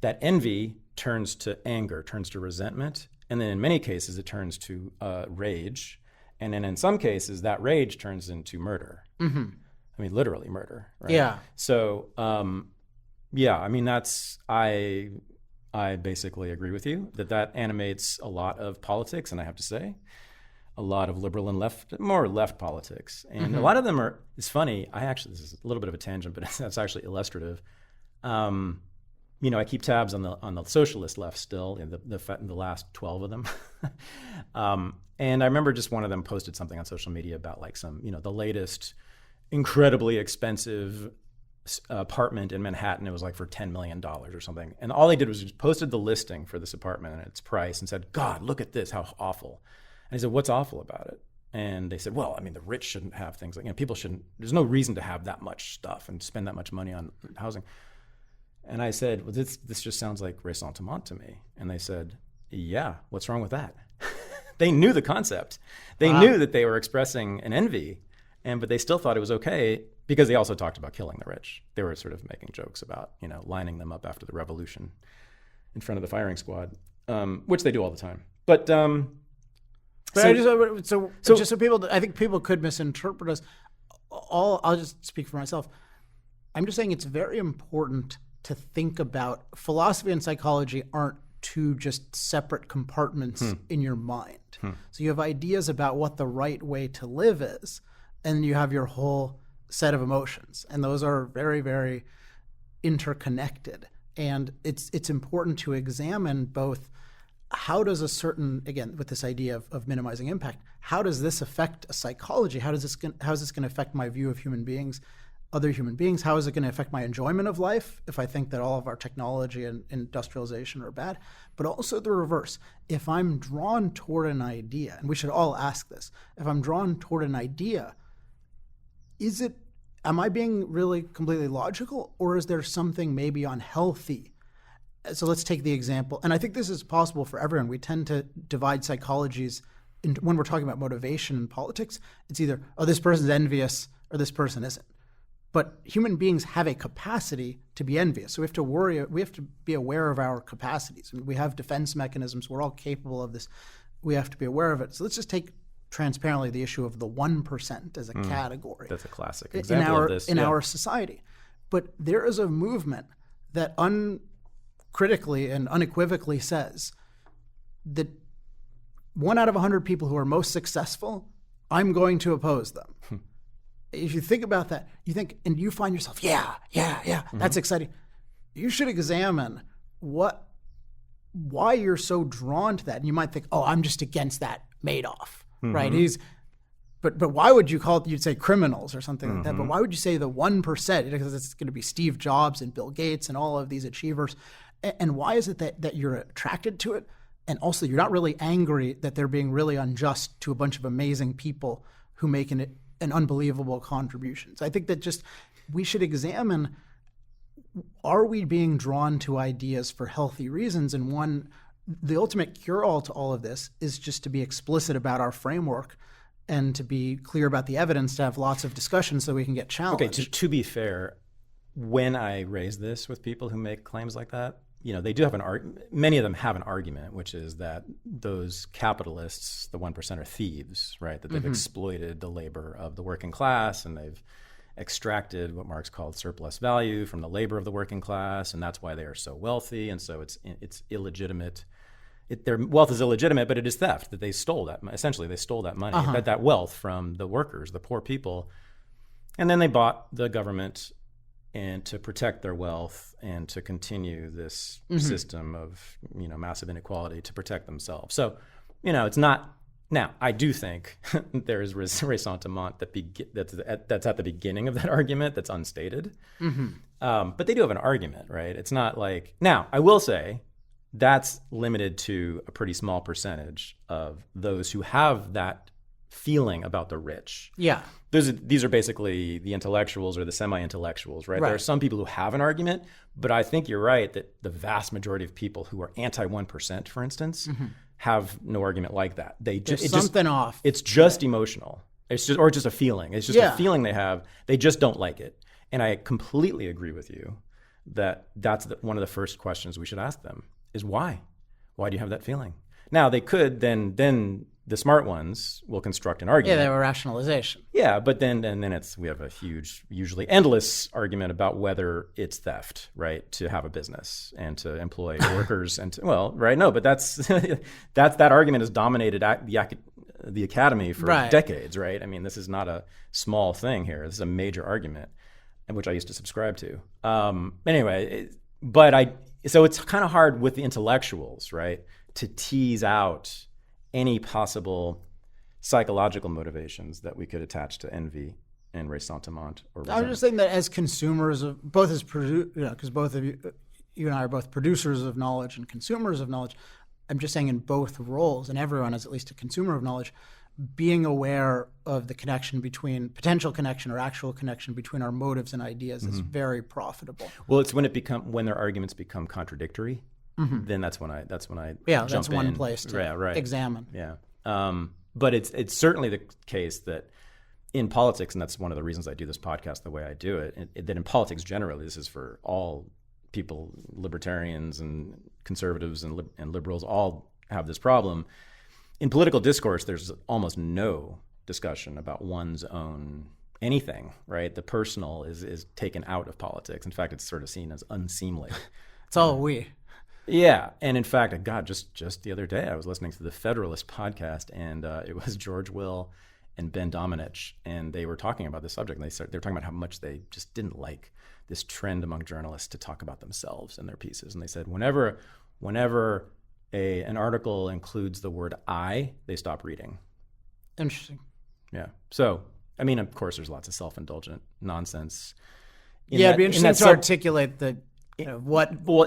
that envy turns to anger, turns to resentment, and then in many cases it turns to rage, and then in some cases that rage turns into murder. I mean, literally murder, right? Yeah. So, I mean, I basically agree with you that animates a lot of politics, and I have to say, a lot of liberal and more left politics. And a lot of them it's funny, this is a little bit of a tangent, but that's actually illustrative. I keep tabs on the socialist left still, in the last 12 of them. And I remember just one of them posted something on social media about like some, the latest incredibly expensive apartment in Manhattan. It was like for $10 million or something. And all they did was just posted the listing for this apartment and its price and said, God, look at this, how awful. And I said, what's awful about it? And they said, well, I mean, the rich shouldn't have things like, people shouldn't, there's no reason to have that much stuff and spend that much money on housing. And I said, well, this just sounds like ressentiment to me. And they said, yeah, what's wrong with that? They knew the concept. They knew that they were expressing an envy, but they still thought it was okay because they also talked about killing the rich. They were sort of making jokes about, lining them up after the revolution in front of the firing squad, which they do all the time. But just so people, I think people could misinterpret us. I'll just speak for myself. I'm just saying it's very important to think about philosophy and psychology aren't two just separate compartments in your mind. So you have ideas about what the right way to live is, and you have your whole set of emotions, and those are very, very interconnected. And it's important to examine both. How does a certain, again, with this idea of minimizing impact, how does this affect a psychology? How is this going to affect my view of human beings, other human beings? How is it going to affect my enjoyment of life if I think that all of our technology and industrialization are bad? But also the reverse. If I'm drawn toward an idea, and we should all ask this, if I'm drawn toward an idea, am I being really completely logical, or is there something maybe unhealthy? So let's take the example, and I think this is possible for everyone. We tend to divide psychologies when we're talking about motivation in politics. It's either, this person's envious or this person isn't. But human beings have a capacity to be envious. So we have to be aware of our capacities. We have defense mechanisms. We're all capable of this. We have to be aware of it. So let's just take transparently the issue of the 1% as a category. That's a classic example of this. In our society. But there is a movement that uncritically and unequivocally says that 1 out of 100 people who are most successful, I'm going to oppose them. If you think about that, you think, and you find yourself, that's exciting. You should examine why you're so drawn to that. And you might think, oh, I'm just against that Madoff, right? But why would you call it, you'd say criminals or something like that, but why would you say the 1%? Because it's going to be Steve Jobs and Bill Gates and all of these achievers. And why is it that you're attracted to it? And also you're not really angry that they're being really unjust to a bunch of amazing people who make an unbelievable contributions. I think that just we should examine, are we being drawn to ideas for healthy reasons? And the ultimate cure-all to all of this is just to be explicit about our framework and to be clear about the evidence, to have lots of discussions so we can get challenged. Okay, to be fair, when I raise this with people who make claims like that, they do have many of them have an argument, which is that those capitalists, the 1%, are thieves, right? That they've exploited the labor of the working class, and they've extracted what Marx called surplus value from the labor of the working class, and that's why they are so wealthy, and so it's illegitimate. Their wealth is illegitimate, but it is theft, that they stole that. Essentially, they stole that money, that wealth from the workers, the poor people, and then they bought the government and to protect their wealth and to continue this system of massive inequality to protect themselves. So, it's not. Now, I do think there is ressentiment that's at the beginning of that argument that's unstated. But they do have an argument, right? It's not like, now, I will say that's limited to a pretty small percentage of those who have that feeling about the rich. Yeah. These are basically the intellectuals or the semi-intellectuals, right? There are some people who have an argument, but I think you're right that the vast majority of people who are anti-1%, for instance, have no argument like that. There's something off. It's just emotional. It's just a feeling. It's just a feeling they have. They just don't like it. And I completely agree with you that that's one of the first questions we should ask them is why? Why do you have that feeling? Now, they could then the smart ones will construct an argument. Yeah, they have a rationalization. Yeah, but then we have a huge, usually endless argument about whether it's theft, right, to have a business and to employ workers and but that's that argument has dominated the academy for decades, right? I mean, this is not a small thing here. This is a major argument, which I used to subscribe to. So it's kind of hard with the intellectuals, right, to tease out any possible psychological motivations that we could attach to envy and ressentiment or resentment. I was just saying that as consumers of because both of you and I are both producers of knowledge and consumers of knowledge. I'm just saying in both roles, and everyone is at least a consumer of knowledge, being aware of the potential connection or actual connection between our motives and ideas is very profitable. Well, it's when their arguments become contradictory. Then that's when I jump that's one in. place to examine. Yeah, but it's certainly the case that in politics, and that's one of the reasons I do this podcast the way I do it, that in politics generally, this is for all people, libertarians and conservatives and liberals all have this problem. In political discourse, there's almost no discussion about one's own anything, right? The personal is taken out of politics. In fact, it's sort of seen as unseemly. It's all we. Yeah, and in fact, just the other day, I was listening to the Federalist podcast, and it was George Will and Ben Domenech, and they were talking about this subject. And they were talking about how much they just didn't like this trend among journalists to talk about themselves in their pieces. And they said whenever an article includes the word "I," they stop reading. Interesting. Yeah. So, I mean, of course, there's lots of self-indulgent nonsense. It'd be interesting to articulate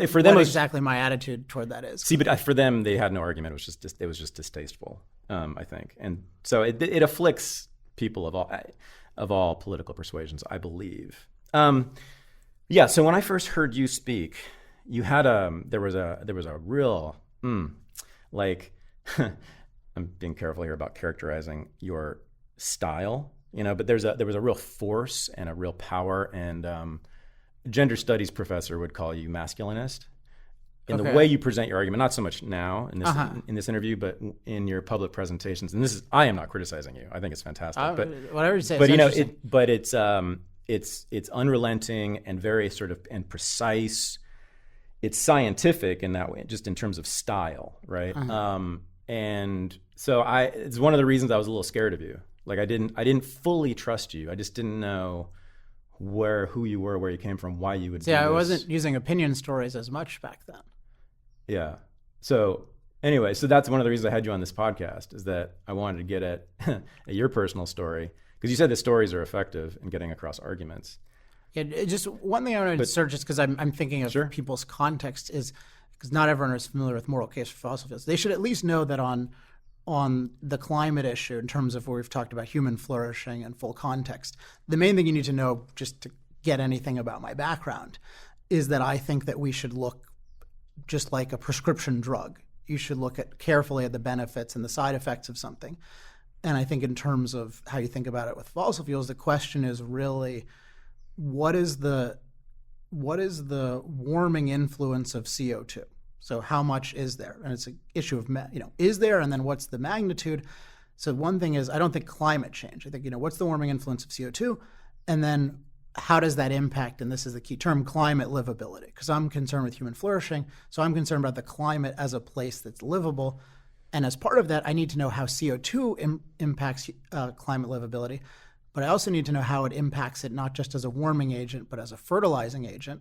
for them, exactly my attitude toward that is. See, but for them, they had no argument. It was just distasteful, I think, and so it afflicts people of all political persuasions, I believe. So when I first heard you speak, you had there was a real I'm being careful here about characterizing your style, but there was a real force and a real power, and gender studies professor would call you masculinist in the way you present your argument, not so much now in this interview, but in your public presentations. And I am not criticizing you. I think it's fantastic. Whatever you say. But it's unrelenting and very sort of and precise. It's scientific in that way, just in terms of style, right? And so it's one of the reasons I was a little scared of you. Like I didn't fully trust you. I just didn't know who you were, where you came from, why you would do this. I wasn't using opinion stories as much back then. Yeah. So anyway, so that's one of the reasons I had you on this podcast, is that I wanted to get at your personal story, because you said the stories are effective in getting across arguments. Yeah, just one thing I want to insert, just because I'm thinking of people's context, is because not everyone is familiar with moral case for fossil fuels. They should at least know that on the climate issue, in terms of where we've talked about human flourishing and full context, the main thing you need to know, just to get anything about my background, is that I think that we should look just like a prescription drug. You should look carefully at the benefits and the side effects of something. And I think in terms of how you think about it with fossil fuels, the question is really, what is the warming influence of CO2? So how much is there? And it's an issue of, is there, and then what's the magnitude? So one thing is, I don't think climate change. I think, what's the warming influence of CO2? And then how does that impact, and this is the key term, climate livability? Because I'm concerned with human flourishing, so I'm concerned about the climate as a place that's livable. And as part of that, I need to know how CO2 impacts climate livability, but I also need to know how it impacts it not just as a warming agent, but as a fertilizing agent.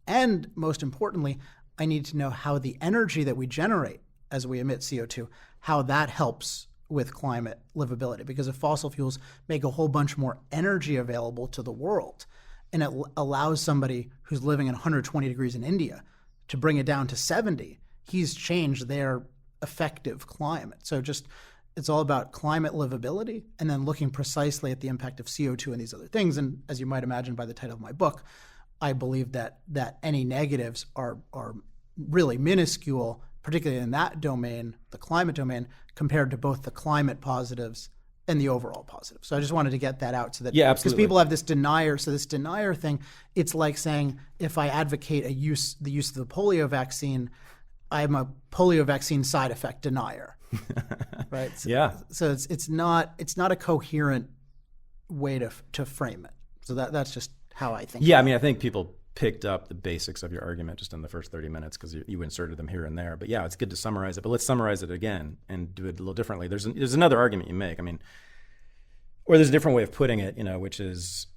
And most importantly, I need to know how the energy that we generate as we emit CO2, how that helps with climate livability. Because if fossil fuels make a whole bunch more energy available to the world, and it allows somebody who's living at 120 degrees in India to bring it down to 70, he's changed their effective climate. So it's all about climate livability, and then looking precisely at the impact of CO2 and these other things. And as you might imagine by the title of my book, I believe that any negatives are really minuscule, particularly in that domain, the climate domain, compared to both the climate positives and the overall positives. So I just wanted to get that out, so that, because people have this denier. So this denier thing, it's like saying, if I advocate the use of the polio vaccine, I'm a polio vaccine side effect denier, right? So it's not a coherent way to frame it. So that's just how I think. Yeah, I mean, I think people picked up the basics of your argument just in the first 30 minutes, because you inserted them here and there. But yeah, it's good to summarize it. But let's summarize it again and do it a little differently. There's another argument you make. I mean, or there's a different way of putting it, which is,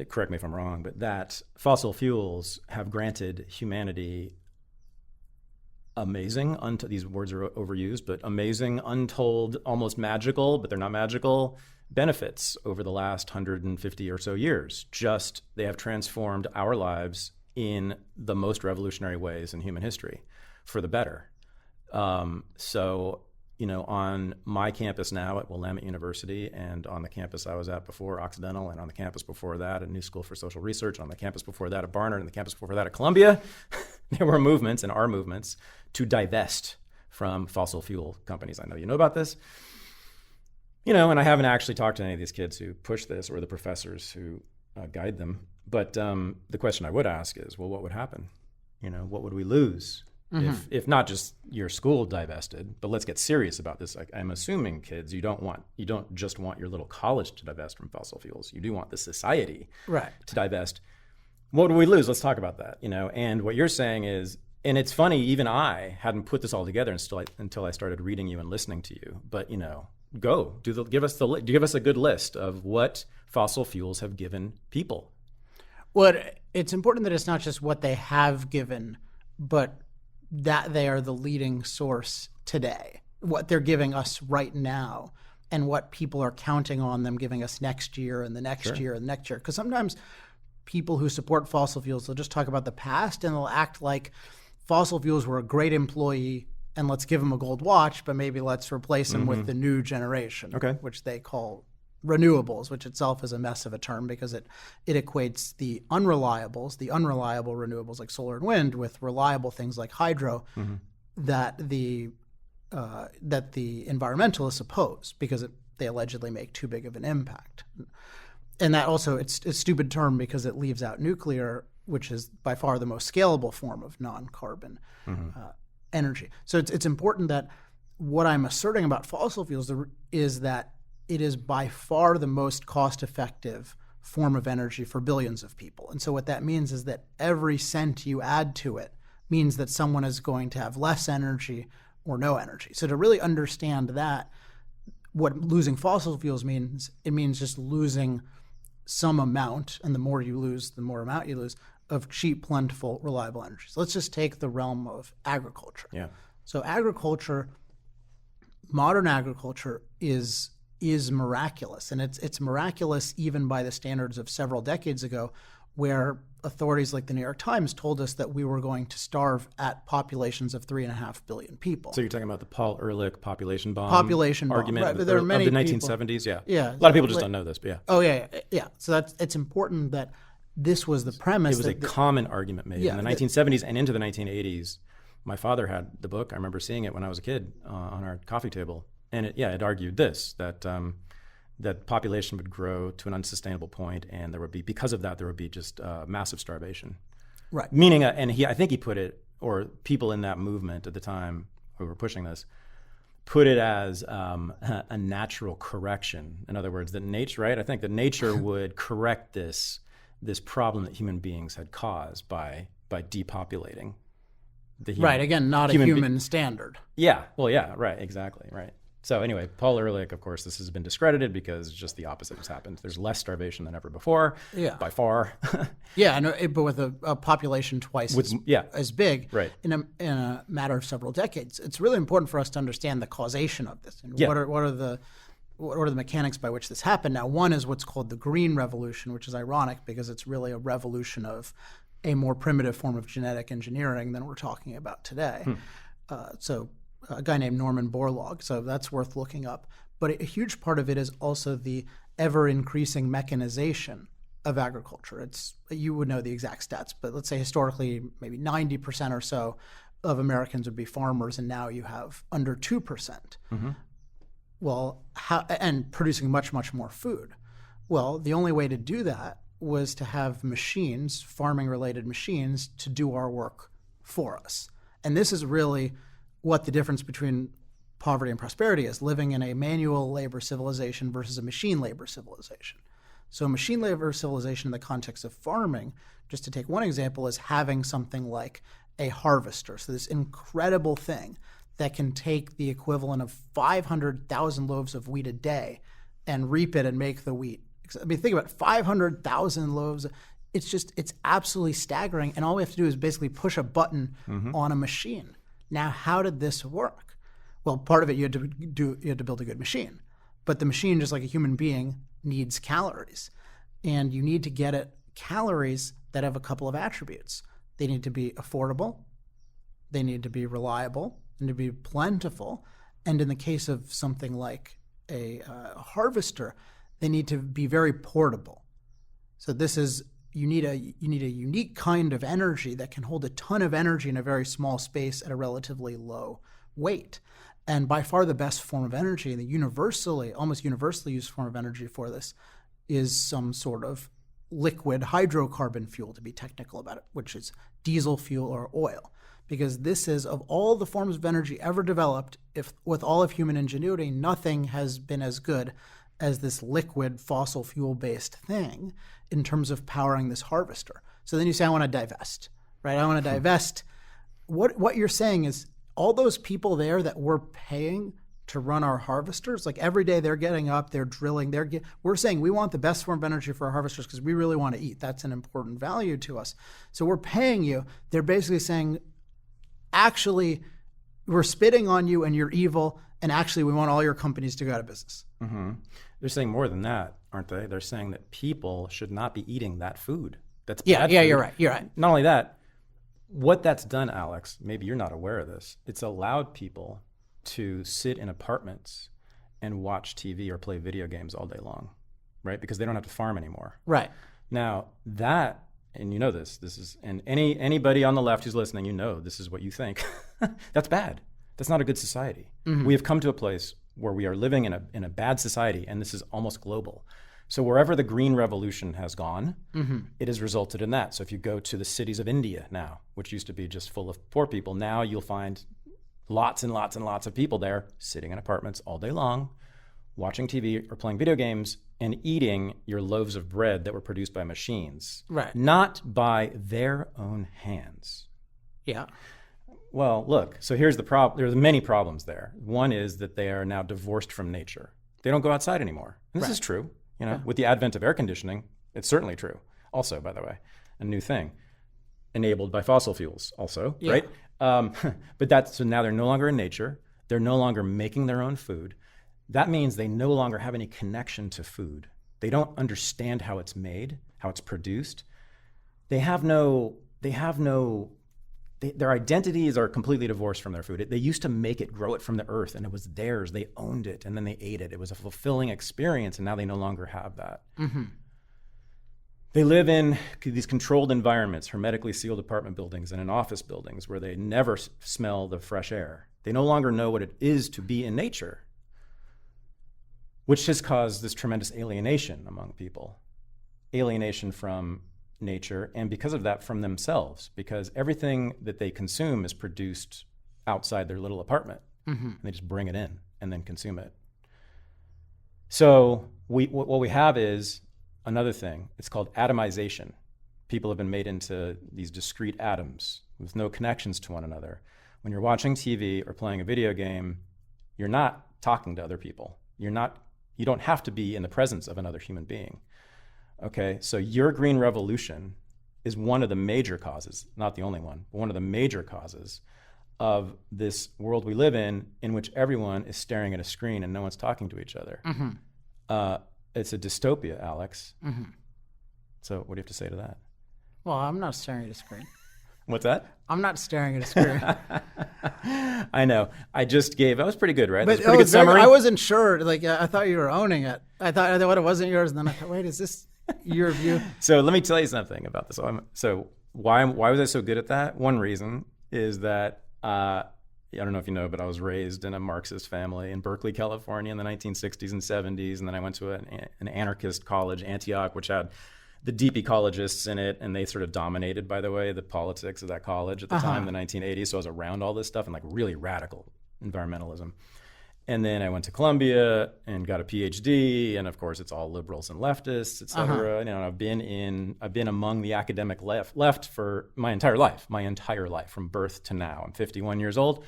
correct me if I'm wrong, but that fossil fuels have granted humanity amazing, these words are overused, but amazing, untold, almost magical, but they're not magical, benefits over the last 150 or so years. Just, they have transformed our lives in the most revolutionary ways in human history for the better. So, on my campus now at Willamette University, and on the campus I was at before, Occidental, and on the campus before that at New School for Social Research, on the campus before that at Barnard, and the campus before that at Columbia, there were movements, and are movements, to divest from fossil fuel companies. I know you know about this. And I haven't actually talked to any of these kids who push this, or the professors who guide them. But the question I would ask is, well, what would happen? What would we lose? Mm-hmm. If not just your school divested, but let's get serious about this. I'm assuming, kids, you don't just want your little college to divest from fossil fuels. You do want the society to divest. What do we lose? Let's talk about that. And what you're saying is, and it's funny, even I hadn't put this all together until I started reading you and listening to you. But give us a good list of what fossil fuels have given people. Well, it's important that it's not just what they have given, but that they are the leading source today, what they're giving us right now, and what people are counting on them giving us next year and the next year and the next year. Because sometimes people who support fossil fuels, they'll just talk about the past, and they'll act like fossil fuels were a great employee and let's give them a gold watch, but maybe let's replace them with the new generation, which they call renewables, which itself is a mess of a term, because it equates the unreliable renewables like solar and wind with reliable things like hydro that the environmentalists oppose, because they allegedly make too big of an impact. And that also, it's a stupid term because it leaves out nuclear, which is by far the most scalable form of non-carbon energy. So it's important that what I'm asserting about fossil fuels is that it is by far the most cost-effective form of energy for billions of people. And so what that means is that every cent you add to it means that someone is going to have less energy or no energy. So to really understand that, what losing fossil fuels means, it means just losing some amount, and the more you lose, the more amount you lose, of cheap, plentiful, reliable energy. So let's just take the realm of agriculture. Yeah. So agriculture, modern agriculture is miraculous, and it's miraculous even by the standards of several decades ago, where authorities like the New York Times told us that we were going to starve at populations of 3.5 billion people. So you're talking about the Paul Ehrlich population bomb argument right, but there are many of the people, 1970s? Yeah. Yeah. A lot of people just don't know this, but yeah. Oh, yeah. So it's important that this was the premise. It was a common argument made in the 1970s and into the 1980s. My father had the book. I remember seeing it when I was a kid on our coffee table. And it argued this, that population would grow to an unsustainable point, and because of that, there would be just massive starvation. Right. Meaning, I think he put it, or people in that movement at the time who were pushing this, put it as a natural correction. In other words, that nature, right? I think that nature would correct this problem that human beings had caused by depopulating. Right. Again, not a human standard. Yeah. Well, yeah. Right. Exactly. Right. So anyway, Paul Ehrlich, of course, this has been discredited because just the opposite has happened. There's less starvation than ever before, by far. Yeah, but with a population twice as big in a matter of several decades. It's really important for us to understand the causation of this and what are the mechanics by which this happened. Now, one is what's called the Green Revolution, which is ironic because it's really a revolution of a more primitive form of genetic engineering than we're talking about today. So a guy named Norman Borlaug, so that's worth looking up. But a huge part of it is also the ever-increasing mechanization of agriculture. You would know the exact stats, but let's say historically maybe 90% or so of Americans would be farmers, and now you have under 2%. Mm-hmm. Well, and producing much, much more food. Well, the only way to do that was to have machines, farming-related machines, to do our work for us. And this is really what the difference between poverty and prosperity is, living in a manual labor civilization versus a machine labor civilization. So machine labor civilization in the context of farming, just to take one example, is having something like a harvester. So this incredible thing that can take the equivalent of 500,000 loaves of wheat a day and reap it and make the wheat. I mean, think about 500,000 loaves. It's absolutely staggering. And all we have to do is basically push a button on a machine. Now, how did this work? Well, part of it you had to build a good machine, but the machine, just like a human being, needs calories, and you need to get it calories that have a couple of attributes. They need to be affordable, they need to be reliable, and to be plentiful. And in the case of something like a harvester, they need to be very portable. So you need a unique kind of energy that can hold a ton of energy in a very small space at a relatively low weight. And by far the best form of energy, the almost universally used form of energy for this, is some sort of liquid hydrocarbon fuel, to be technical about it, which is diesel fuel or oil. Because this is, of all the forms of energy ever developed, with all of human ingenuity, nothing has been as good as this liquid fossil fuel-based thing in terms of powering this harvester. So then you say, I want to divest, right? I want to divest. What you're saying is all those people there that we're paying to run our harvesters, like every day they're getting up, they're drilling, we're saying we want the best form of energy for our harvesters because we really want to eat. That's an important value to us. So we're paying you. They're basically saying, actually, we're spitting on you and you're evil, and actually we want all your companies to go out of business. Mm-hmm. They're saying more than that, aren't they? They're saying that people should not be eating that food. That's bad food. You're right. Not only that, what that's done, Alex, maybe you're not aware of this, it's allowed people to sit in apartments and watch TV or play video games all day long, right? Because they don't have to farm anymore. Right. Now that, and you know this is, and anybody on the left who's listening, you know this is what you think. That's bad. That's not a good society. Mm-hmm. We have come to a place where we are living in a bad society, and this is almost global. So wherever the Green Revolution has gone, it has resulted in that. So if you go to the cities of India now, which used to be just full of poor people, now you'll find lots and lots and lots of people there sitting in apartments all day long, watching TV or playing video games and eating your loaves of bread that were produced by machines, Right. not by their own hands. Yeah. Well, look, so here's the problem. There's many problems there. One is that they are now divorced from nature. They don't go outside anymore. And this is true. With the advent of air conditioning, it's certainly true. Also, by the way, a new thing enabled by fossil fuels also, right? So now they're no longer in nature. They're no longer making their own food. That means they no longer have any connection to food. They don't understand how it's made, how it's produced. Their identities are completely divorced from their food. They used to make it, grow it from the earth, and it was theirs. They owned it, and then they ate it. It was a fulfilling experience, and now they no longer have that. Mm-hmm. They live in these controlled environments, hermetically sealed apartment buildings and in office buildings where they never smell the fresh air. They no longer know what it is to be in nature, which has caused this tremendous alienation among people. Alienation from nature, and because of that, from themselves, because everything that they consume is produced outside their little apartment. Mm-hmm. And they just bring it in and then consume it. So what we have is another thing. It's called atomization. People have been made into these discrete atoms with no connections to one another. When you're watching TV or playing a video game, you're not talking to other people. You don't have to be in the presence of another human being. Okay, so your green revolution is one of the major causes, not the only one, but one of the major causes of this world we live in which everyone is staring at a screen and no one's talking to each other. Mm-hmm. It's a dystopia, Alex. Mm-hmm. So what do you have to say to that? Well, I'm not staring at a screen. What's that? I'm not staring at a screen. I know. I was pretty good, right? But That was a pretty good summary. I wasn't sure. Like, I thought you were owning it. I thought it wasn't yours, and then I thought, wait, is this your view? So let me tell you something about this. So why was I so good at that? One reason is that I don't know if you know, but I was raised in a Marxist family in Berkeley, California in the 1960s and 70s, and then I went to an anarchist college, Antioch, which had the deep ecologists in it, and they sort of dominated, by the way, the politics of that college at the time, the 1980s. So I was around all this stuff and like really radical environmentalism. And then I went to Columbia and got a PhD, and of course it's all liberals and leftists, et cetera. And I've been among the academic left for my entire life, from birth to now. I'm 51 years old.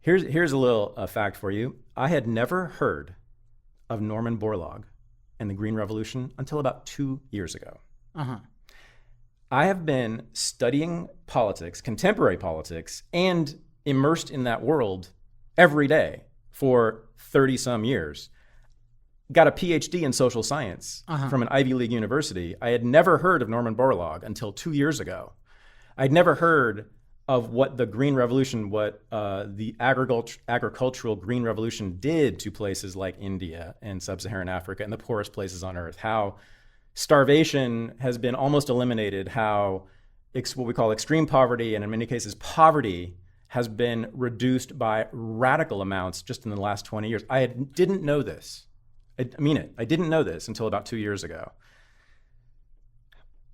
Here's a little fact for you. I had never heard of Norman Borlaug and the Green Revolution until about 2 years ago. I have been studying politics, contemporary politics, and immersed in that world every day for 30 some years. Got a PhD in social science from an Ivy League university. I had never heard of Norman Borlaug until 2 years ago. I'd never heard of what the Green Revolution, the agricultural Green Revolution did to places like India and sub-Saharan Africa and the poorest places on earth, how starvation has been almost eliminated, how what we call extreme poverty, and in many cases poverty, has been reduced by radical amounts just in the last 20 years. I didn't know this. I mean it. I didn't know this until about 2 years ago.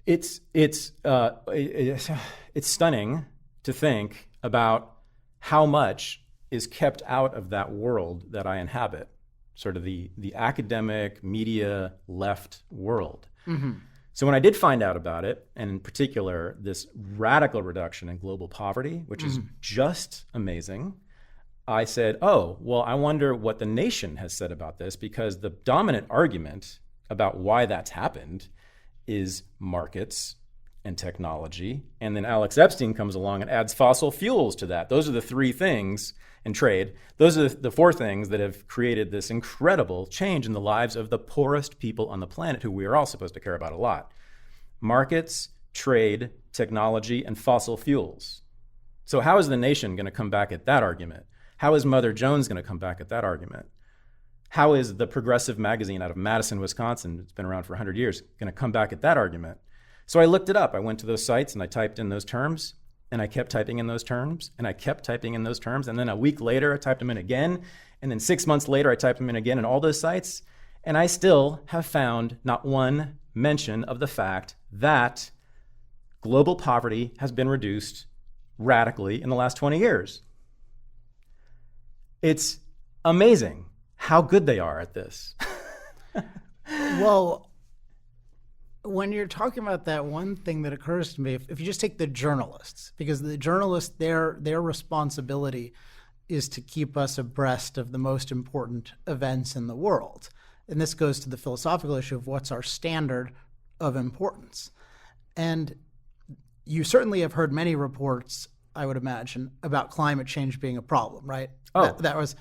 It's stunning to think about how much is kept out of that world that I inhabit, sort of the academic, media, left world. Mm-hmm. So when I did find out about it, and in particular, this radical reduction in global poverty, which is just amazing, I said, oh, well, I wonder what the nation has said about this, because the dominant argument about why that's happened is markets and technology. And then Alex Epstein comes along and adds fossil fuels to that. Those are the three things, and trade. Those are the four things that have created this incredible change in the lives of the poorest people on the planet, who we are all supposed to care about a lot. Markets, trade, technology, and fossil fuels. So how is the nation going to come back at that argument? How is Mother Jones going to come back at that argument? How is the Progressive magazine out of Madison, Wisconsin, it's been around for 100 years, going to come back at that argument? So I looked it up. I went to those sites and I typed in those terms, and I kept typing in those terms, and I kept typing in those terms, and then a week later I typed them in again, and then 6 months later I typed them in again in all those sites, and I still have found not one mention of the fact that global poverty has been reduced radically in the last 20 years. It's amazing how good they are at this. Well, when you're talking about that, one thing that occurs to me, if you just take the journalists, because the journalists, their responsibility is to keep us abreast of the most important events in the world. And this goes to the philosophical issue of what's our standard of importance. And you certainly have heard many reports, I would imagine, about climate change being a problem, right? Oh. There's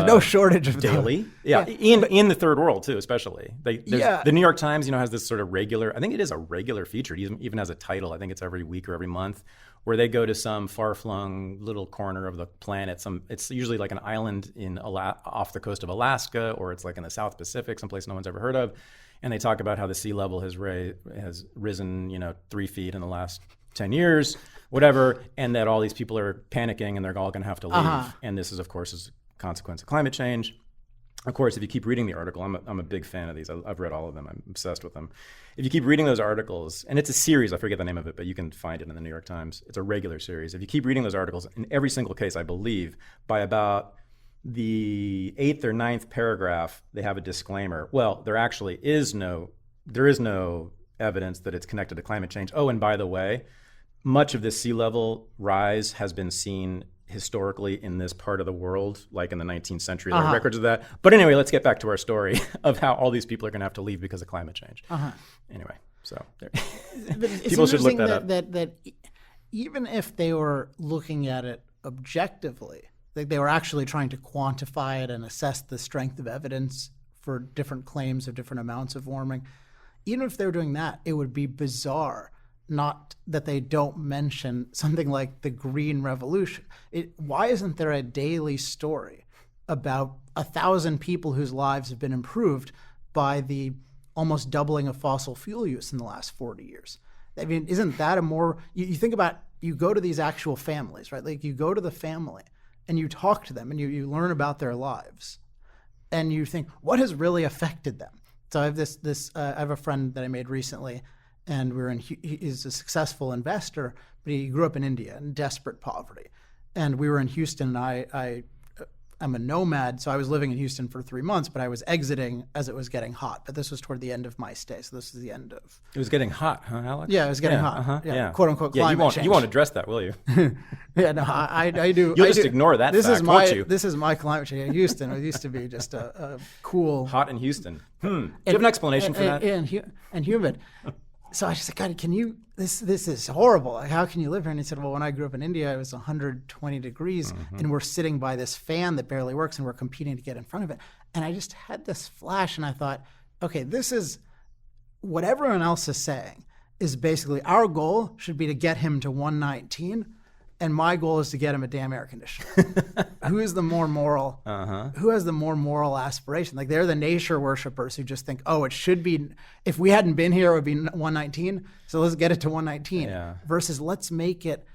no shortage of daily. them. Yeah. In the third world too, especially. The New York Times, has this sort of regular, I think it is a regular feature, even as a title. I think it's every week or every month, where they go to some far-flung little corner of the planet. It's usually like an island off the coast of Alaska, or it's like in the South Pacific, someplace no one's ever heard of. And they talk about how the sea level has risen, 3 feet in the last 10 years, whatever, and that all these people are panicking and they're all going to have to leave. And this is, of course, is a consequence of climate change. Of course, if you keep reading the article, I'm a big fan of these. I've read all of them. I'm obsessed with them. If you keep reading those articles, and it's a series, I forget the name of it, but you can find it in the New York Times. It's a regular series. If you keep reading those articles, in every single case, I believe, by about the 8th or 9th paragraph, they have a disclaimer. Well, there is no evidence that it's connected to climate change. Oh, and by the way, much of this sea level rise has been seen historically in this part of the world, like in the 19th century. There are records of that. But anyway, let's get back to our story of how all these people are going to have to leave because of climate change. Anyway, so people should look that up. That even if they were looking at it objectively, like they were actually trying to quantify it and assess the strength of evidence for different claims of different amounts of warming, even if they were doing that, it would be bizarre not that they don't mention something like the Green Revolution. Why isn't there a daily story about 1,000 people whose lives have been improved by the almost doubling of fossil fuel use in the last 40 years? I mean, isn't that a more, you think about, you go to these actual families, right? Like you go to the family and you talk to them and you learn about their lives and you think, what has really affected them? So I have I have a friend that I made recently, and he's a successful investor, but he grew up in India in desperate poverty. And we were in Houston, and I'm a nomad, so I was living in Houston for 3 months, but I was exiting as it was getting hot. But this was toward the end of my stay, so this is the end of... It was getting hot, huh, Alex? Yeah, it was getting hot. Yeah. Quote unquote climate change. You won't address that, will you? Yeah, no, I do. You'll just ignore that fact, won't you? This is my climate change in Houston. It used to be just a cool... Hot in Houston. Do you have an explanation for that? And humid. So I just said, God, this is horrible. Like, how can you live here? And he said, well, when I grew up in India, it was 120 degrees and we're sitting by this fan that barely works and we're competing to get in front of it. And I just had this flash and I thought, okay, this is what everyone else is saying is basically our goal should be to get him to 119. And my goal is to get him a damn air conditioner. Who is the more moral? Who has the more moral aspiration? Like they're the nature worshipers who just think, oh, it should be, if we hadn't been here, it would be 119. So let's get it to 119 versus let's make it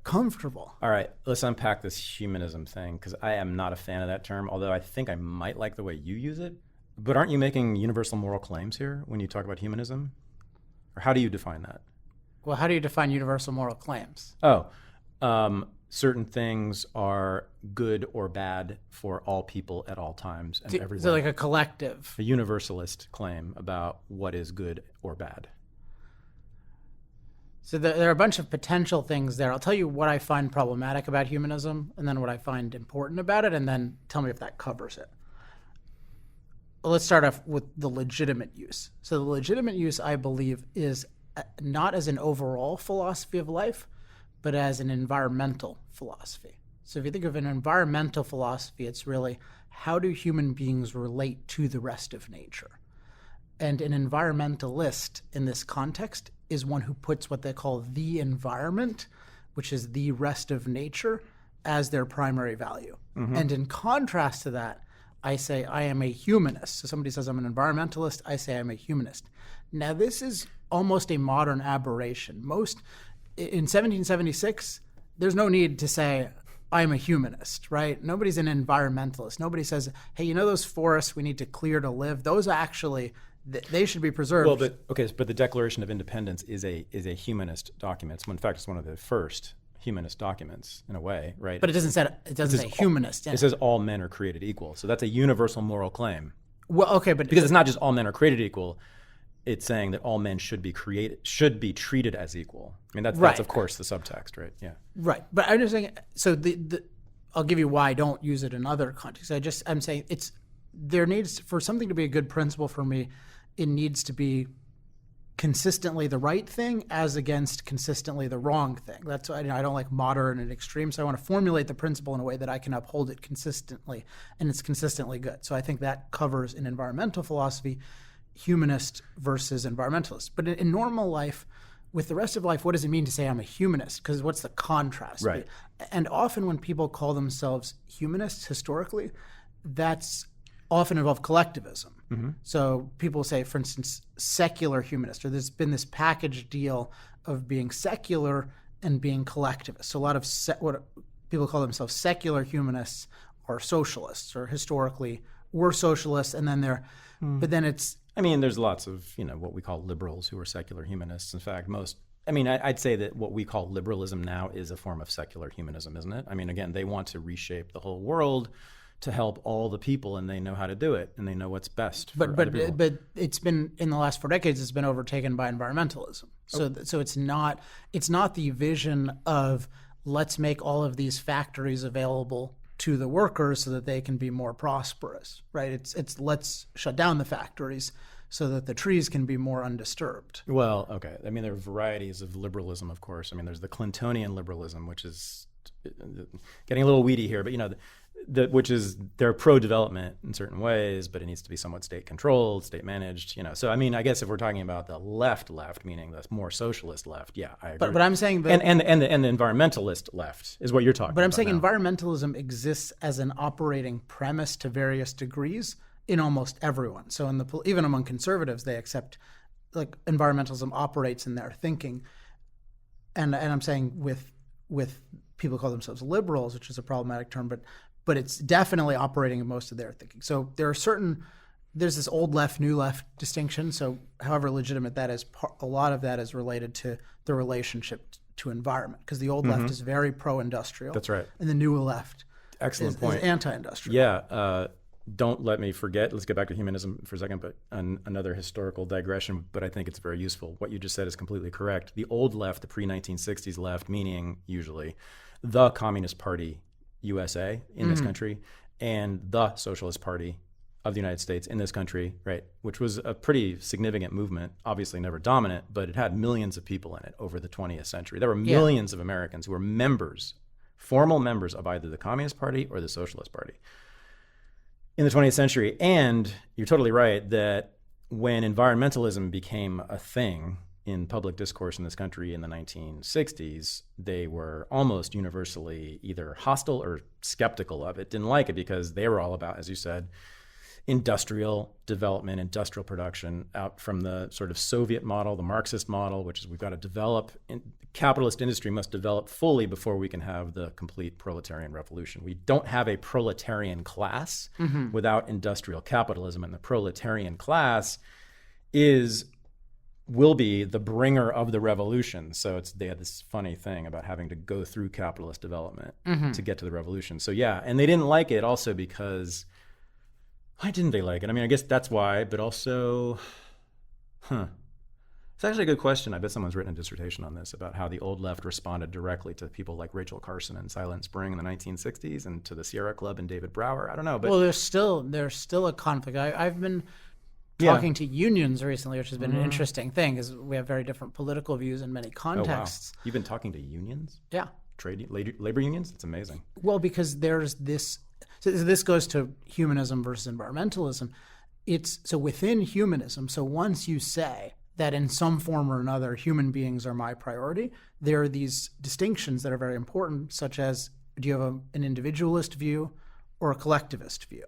comfortable. All right, let's unpack this humanism thing because I am not a fan of that term, although I think I might like the way you use it. But aren't you making universal moral claims here when you talk about humanism? Or how do you define that? Well, how do you define universal moral claims? Certain things are good or bad for all people at all times and everywhere. So like a collective. A universalist claim about what is good or bad. So there are a bunch of potential things there. I'll tell you what I find problematic about humanism and then what I find important about it, and then tell me if that covers it. Well, let's start off with the legitimate use. So the legitimate use, I believe, is not as an overall philosophy of life, but as an environmental philosophy. So if you think of an environmental philosophy, it's really how do human beings relate to the rest of nature? And an environmentalist in this context is one who puts what they call the environment, which is the rest of nature, as their primary value. And in contrast to that, I say I am a humanist. So somebody says I'm an environmentalist, I say I'm a humanist. Now this is almost a modern aberration. In 1776, there's no need to say, I'm a humanist, right? Nobody's an environmentalist. Nobody says, hey, those forests we need to clear to live, those actually, they should be preserved. Well, but the Declaration of Independence is a humanist document. In fact, it's one of the first humanist documents in a way, right? But it doesn't say humanist. It says all men are created equal. So that's a universal moral claim. Well, okay, but Because it's not just all men are created equal. It's saying that all men should be treated as equal. I mean, that's of course the subtext, right? Yeah. Right, but I'm just saying. So I'll give you why I don't use it in other contexts. I'm saying there needs, for something to be a good principle for me, it needs to be consistently the right thing as against consistently the wrong thing. That's why I don't like moderate and extreme. So I want to formulate the principle in a way that I can uphold it consistently, and it's consistently good. So I think that covers in environmental philosophy, humanist versus environmentalist. But in normal life, with the rest of life, what does it mean to say I'm a humanist? Because what's the contrast? Right. And often when people call themselves humanists historically, that's often involved collectivism. Mm-hmm. So people say, for instance, secular humanist, or there's been this package deal of being secular and being collectivist. So a lot of what people call themselves secular humanists are socialists, or historically were socialists, and then but then it's... I mean, there's lots of, what we call liberals who are secular humanists. In fact, I'd say that what we call liberalism now is a form of secular humanism, isn't it? I mean, again, they want to reshape the whole world to help all the people, and they know how to do it, and they know what's best for other people. But it's been, in the last 4 decades, it's been overtaken by environmentalism. So it's not the vision of let's make all of these factories available to the workers so that they can be more prosperous, right? It's let's shut down the factories so that the trees can be more undisturbed. Well, okay. I mean, there are varieties of liberalism, of course. I mean, there's the Clintonian liberalism, which is getting a little weedy here, but which is they're pro-development in certain ways, but it needs to be somewhat state-controlled, state-managed. So I mean, I guess if we're talking about the left, meaning the more socialist left, yeah, I agree. But I'm saying that, and the environmentalist left is what you're talking about. But I'm saying now. Environmentalism exists as an operating premise to various degrees in almost everyone. So even among conservatives, they accept like environmentalism operates in their thinking, and I'm saying with people call themselves liberals, which is a problematic term, but it's definitely operating in most of their thinking. So there's this old left, new left distinction. So however legitimate that is, a lot of that is related to the relationship to environment, because the old left is very pro-industrial. That's right. And the new left Excellent point. is anti-industrial. Yeah. Don't let me forget, let's get back to humanism for a second, but another historical digression, but I think it's very useful. What you just said is completely correct. The old left, the pre-1960s left, meaning usually the Communist Party USA in this country and the Socialist Party of the United States in this country, right, which was a pretty significant movement, obviously never dominant, but it had millions of people in it over the 20th century. There were millions of Americans who were formal members of either the Communist Party or the Socialist Party in the 20th century. And you're totally right that when environmentalism became a thing in public discourse in this country in the 1960s, they were almost universally either hostile or skeptical of it, didn't like it because they were all about, as you said, industrial development, industrial production, out from the sort of Soviet model, the Marxist model, which is we've got to develop, capitalist industry must develop fully before we can have the complete proletarian revolution. We don't have a proletarian class without industrial capitalism, and the proletarian class will be the bringer of the revolution. So they had this funny thing about having to go through capitalist development to get to the revolution. So yeah, and they didn't like it also because, why didn't they like it? I mean, I guess that's why, but also, it's actually a good question. I bet someone's written a dissertation on this about how the old left responded directly to people like Rachel Carson and Silent Spring in the 1960s and to the Sierra Club and David Brower. I don't know. But well, there's still a conflict. I've been talking to unions recently, which has been an interesting thing because we have very different political views in many contexts. Oh, wow. You've been talking to unions? Yeah. Labor unions? It's amazing. Well, because there's this, so this goes to humanism versus environmentalism. So within humanism, so once you say that in some form or another, human beings are my priority, there are these distinctions that are very important, such as, do you have an individualist view or a collectivist view?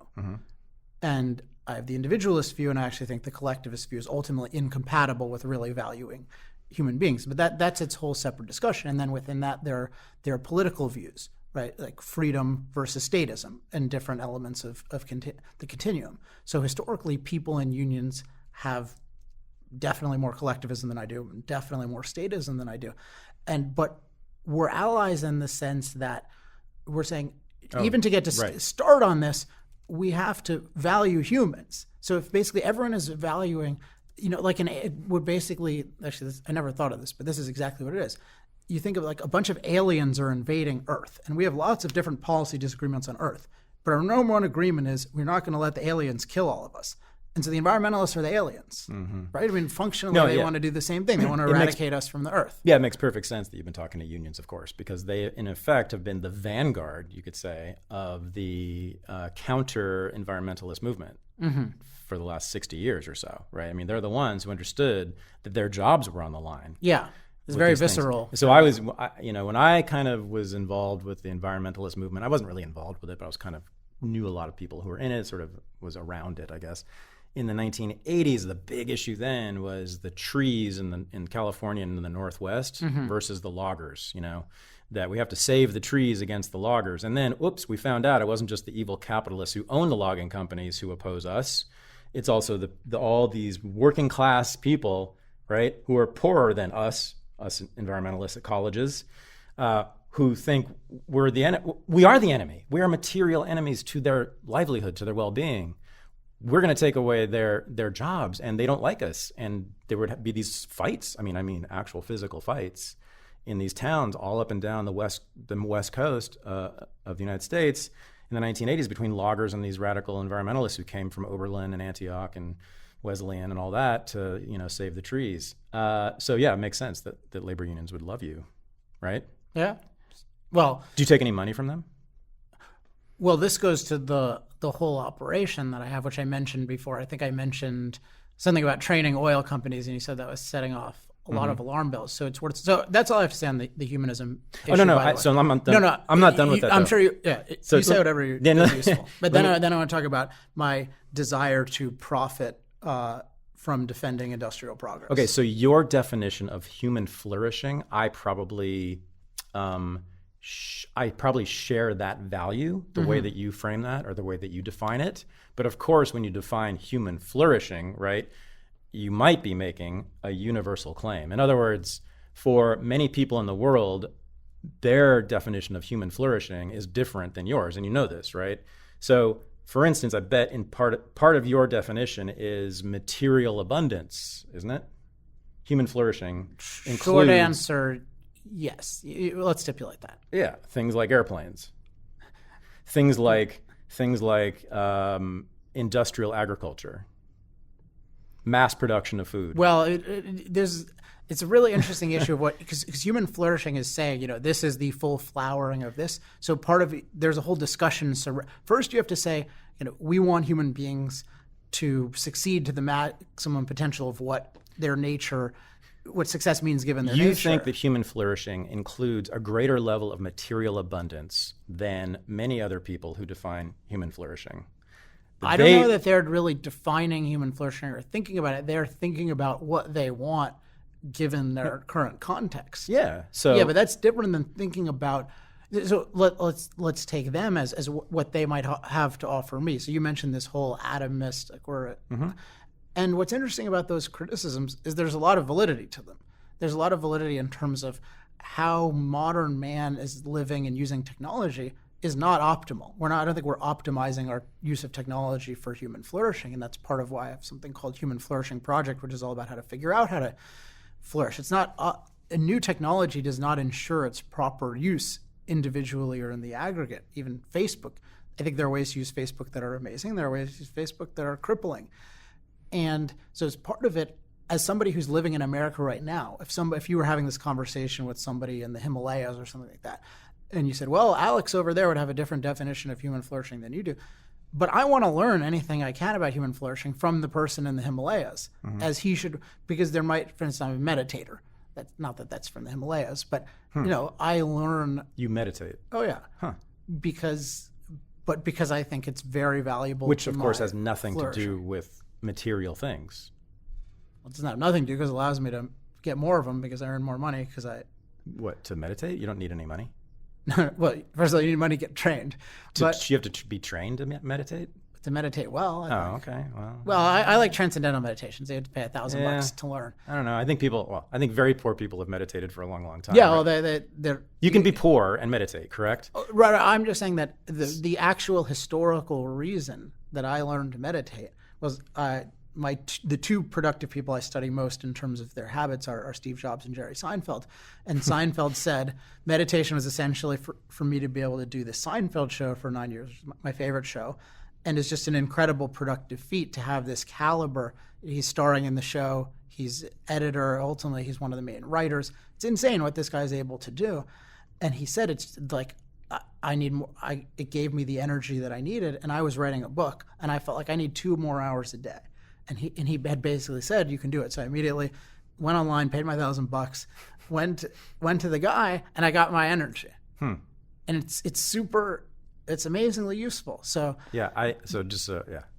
And I have the individualist view, and I actually think the collectivist view is ultimately incompatible with really valuing human beings. But that's its whole separate discussion. And then within that, there are political views, right? Like freedom versus statism and different elements of the continuum. So historically, people in unions have definitely more collectivism than I do, and definitely more statism than I do. But we're allies in the sense that we're saying, Oh, even to get to right. start on this, we have to value humans. So if basically everyone is valuing, like it would basically, actually, I never thought of this, but this is exactly what it is. You think of like a bunch of aliens are invading Earth, and we have lots of different policy disagreements on Earth. But our number one agreement is we're not going to let the aliens kill all of us. And so the environmentalists are the aliens, right? I mean, functionally, they want to do the same thing. They want to eradicate us from the Earth. Yeah, it makes perfect sense that you've been talking to unions, of course, because they, in effect, have been the vanguard, you could say, of the counter-environmentalist movement for the last 60 years or so, right? I mean, they're the ones who understood that their jobs were on the line. Yeah, it's very visceral. So I was, when I kind of was involved with the environmentalist movement, I wasn't really involved with it, but I was kind of knew a lot of people who were in it, sort of was around it, I guess. In the 1980s, the big issue then was the trees in California and in the Northwest versus the loggers, that we have to save the trees against the loggers. And then, oops, we found out it wasn't just the evil capitalists who own the logging companies who oppose us. It's also all these working class people, right, who are poorer than us environmentalists at colleges, who think we are the enemy. We are material enemies to their livelihood, to their well-being. We're going to take away their jobs, and they don't like us. And there would be these fights. I mean, actual physical fights in these towns all up and down the west coast of the United States in the 1980s between loggers and these radical environmentalists who came from Oberlin and Antioch and Wesleyan and all that to save the trees. So yeah, it makes sense that labor unions would love you, right? Yeah. Well, do you take any money from them? Well, this goes to the whole operation that I have, which I mentioned before. I think I mentioned something about training oil companies, and you said that was setting off a lot of alarm bells. So it's worth. So that's all I have to say on the humanism issue. Oh no, so I'm not done. No, I'm not done with that. I'm though. sure you. Yeah, so, you say whatever is useful. But then I want to talk about my desire to profit from defending industrial progress. Okay, so your definition of human flourishing, I probably share that value, the way that you frame that or the way that you define it. But of course, when you define human flourishing, right, you might be making a universal claim. In other words, for many people in the world, their definition of human flourishing is different than yours, and you know this, right? So, for instance, I bet in part of your definition is material abundance, isn't it? Human flourishing includes... Short answer, yes. Let's stipulate that. Yeah, things like airplanes, things like industrial agriculture, mass production of food. Well, it's a really interesting issue of what, because human flourishing is saying, this is the full flowering of this. So there's a whole discussion. So first you have to say, we want human beings to succeed to the maximum potential of what their nature, what success means given their nature. You think that human flourishing includes a greater level of material abundance than many other people who define human flourishing. I don't know that they're really defining human flourishing or thinking about it. They're thinking about what they want given their current context. Yeah. Yeah, but that's different than thinking about. So let's take them as what they might have to offer me. So you mentioned this whole atomist, and what's interesting about those criticisms is there's a lot of validity to them. There's a lot of validity in terms of how modern man is living and using technology is not optimal. I don't think we're optimizing our use of technology for human flourishing, and that's part of why I have something called Human Flourishing Project, which is all about how to figure out how to flourish. It's not a new technology does not ensure its proper use individually or in the aggregate. Even Facebook, I think there are ways to use Facebook that are amazing. There are ways to use Facebook that are crippling. And so as part of it, as somebody who's living in America right now, if you were having this conversation with somebody in the Himalayas or something like that, and you said, well, Alex over there would have a different definition of human flourishing than you do, but I want to learn anything I can about human flourishing from the person in the Himalayas, as he should, because there might, for instance, I'm a meditator. Not that that's from the Himalayas, but I learn. You meditate. Oh yeah. Huh. Because I think it's very valuable. Which of course has nothing to do with material things. Well, it doesn't have nothing to do because it allows me to get more of them because I earn more money because I. What, to meditate? You don't need any money. Well, first of all, you need money to get trained. You have to be trained to meditate? to meditate well. I think. Okay. Well, I like transcendental meditations. They have to pay $1,000 to learn. I don't know. I think I think very poor people have meditated for a long, long time. Yeah, right? well, they're You can be poor and meditate, correct? right. I'm just saying that the actual historical reason that I learned to meditate was the two productive people I study most in terms of their habits are Steve Jobs and Jerry Seinfeld. And Seinfeld said meditation was essentially for me to be able to do the Seinfeld show for 9 years, my favorite show, and it's just an incredible productive feat to have this caliber. He's starring in the show. He's editor. Ultimately, he's one of the main writers. It's insane what this guy's able to do. And he said it's like I need more. It gave me the energy that I needed, and I was writing a book, and I felt like I need 2 more hours a day. And he had basically said you can do it. So I immediately went online, paid my $1,000, went to the guy, and I got my energy. And it's amazingly useful. So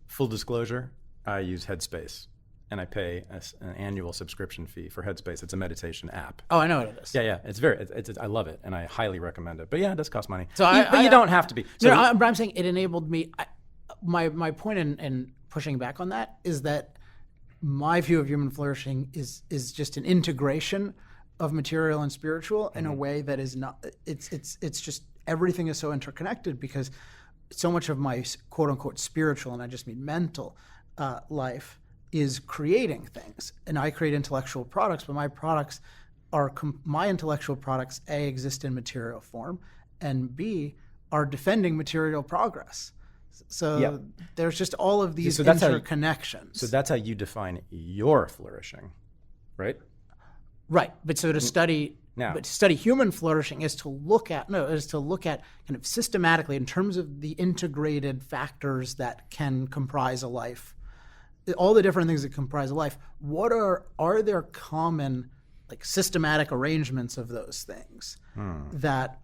full disclosure, I use Headspace, and I pay an annual subscription fee for Headspace. It's a meditation app. Oh, I know what it is. Yeah. It's I love it, and I highly recommend it. But yeah, it does cost money. So you don't have to be. So but I'm saying it enabled me. My point in pushing back on that is that my view of human flourishing is just an integration of material and spiritual in a way that is not. It's just everything is so interconnected because so much of my quote unquote spiritual, and I just mean mental, life is creating things, and I create intellectual products, but my products are my intellectual products A, exist in material form, and B, are defending material progress. So there's just all of these interconnections. So that's how you define your flourishing, right? Right, but so to study human flourishing is to look at kind of systematically in terms of the integrated factors that can comprise a life, all the different things that comprise a life. What are there common like systematic arrangements of those things that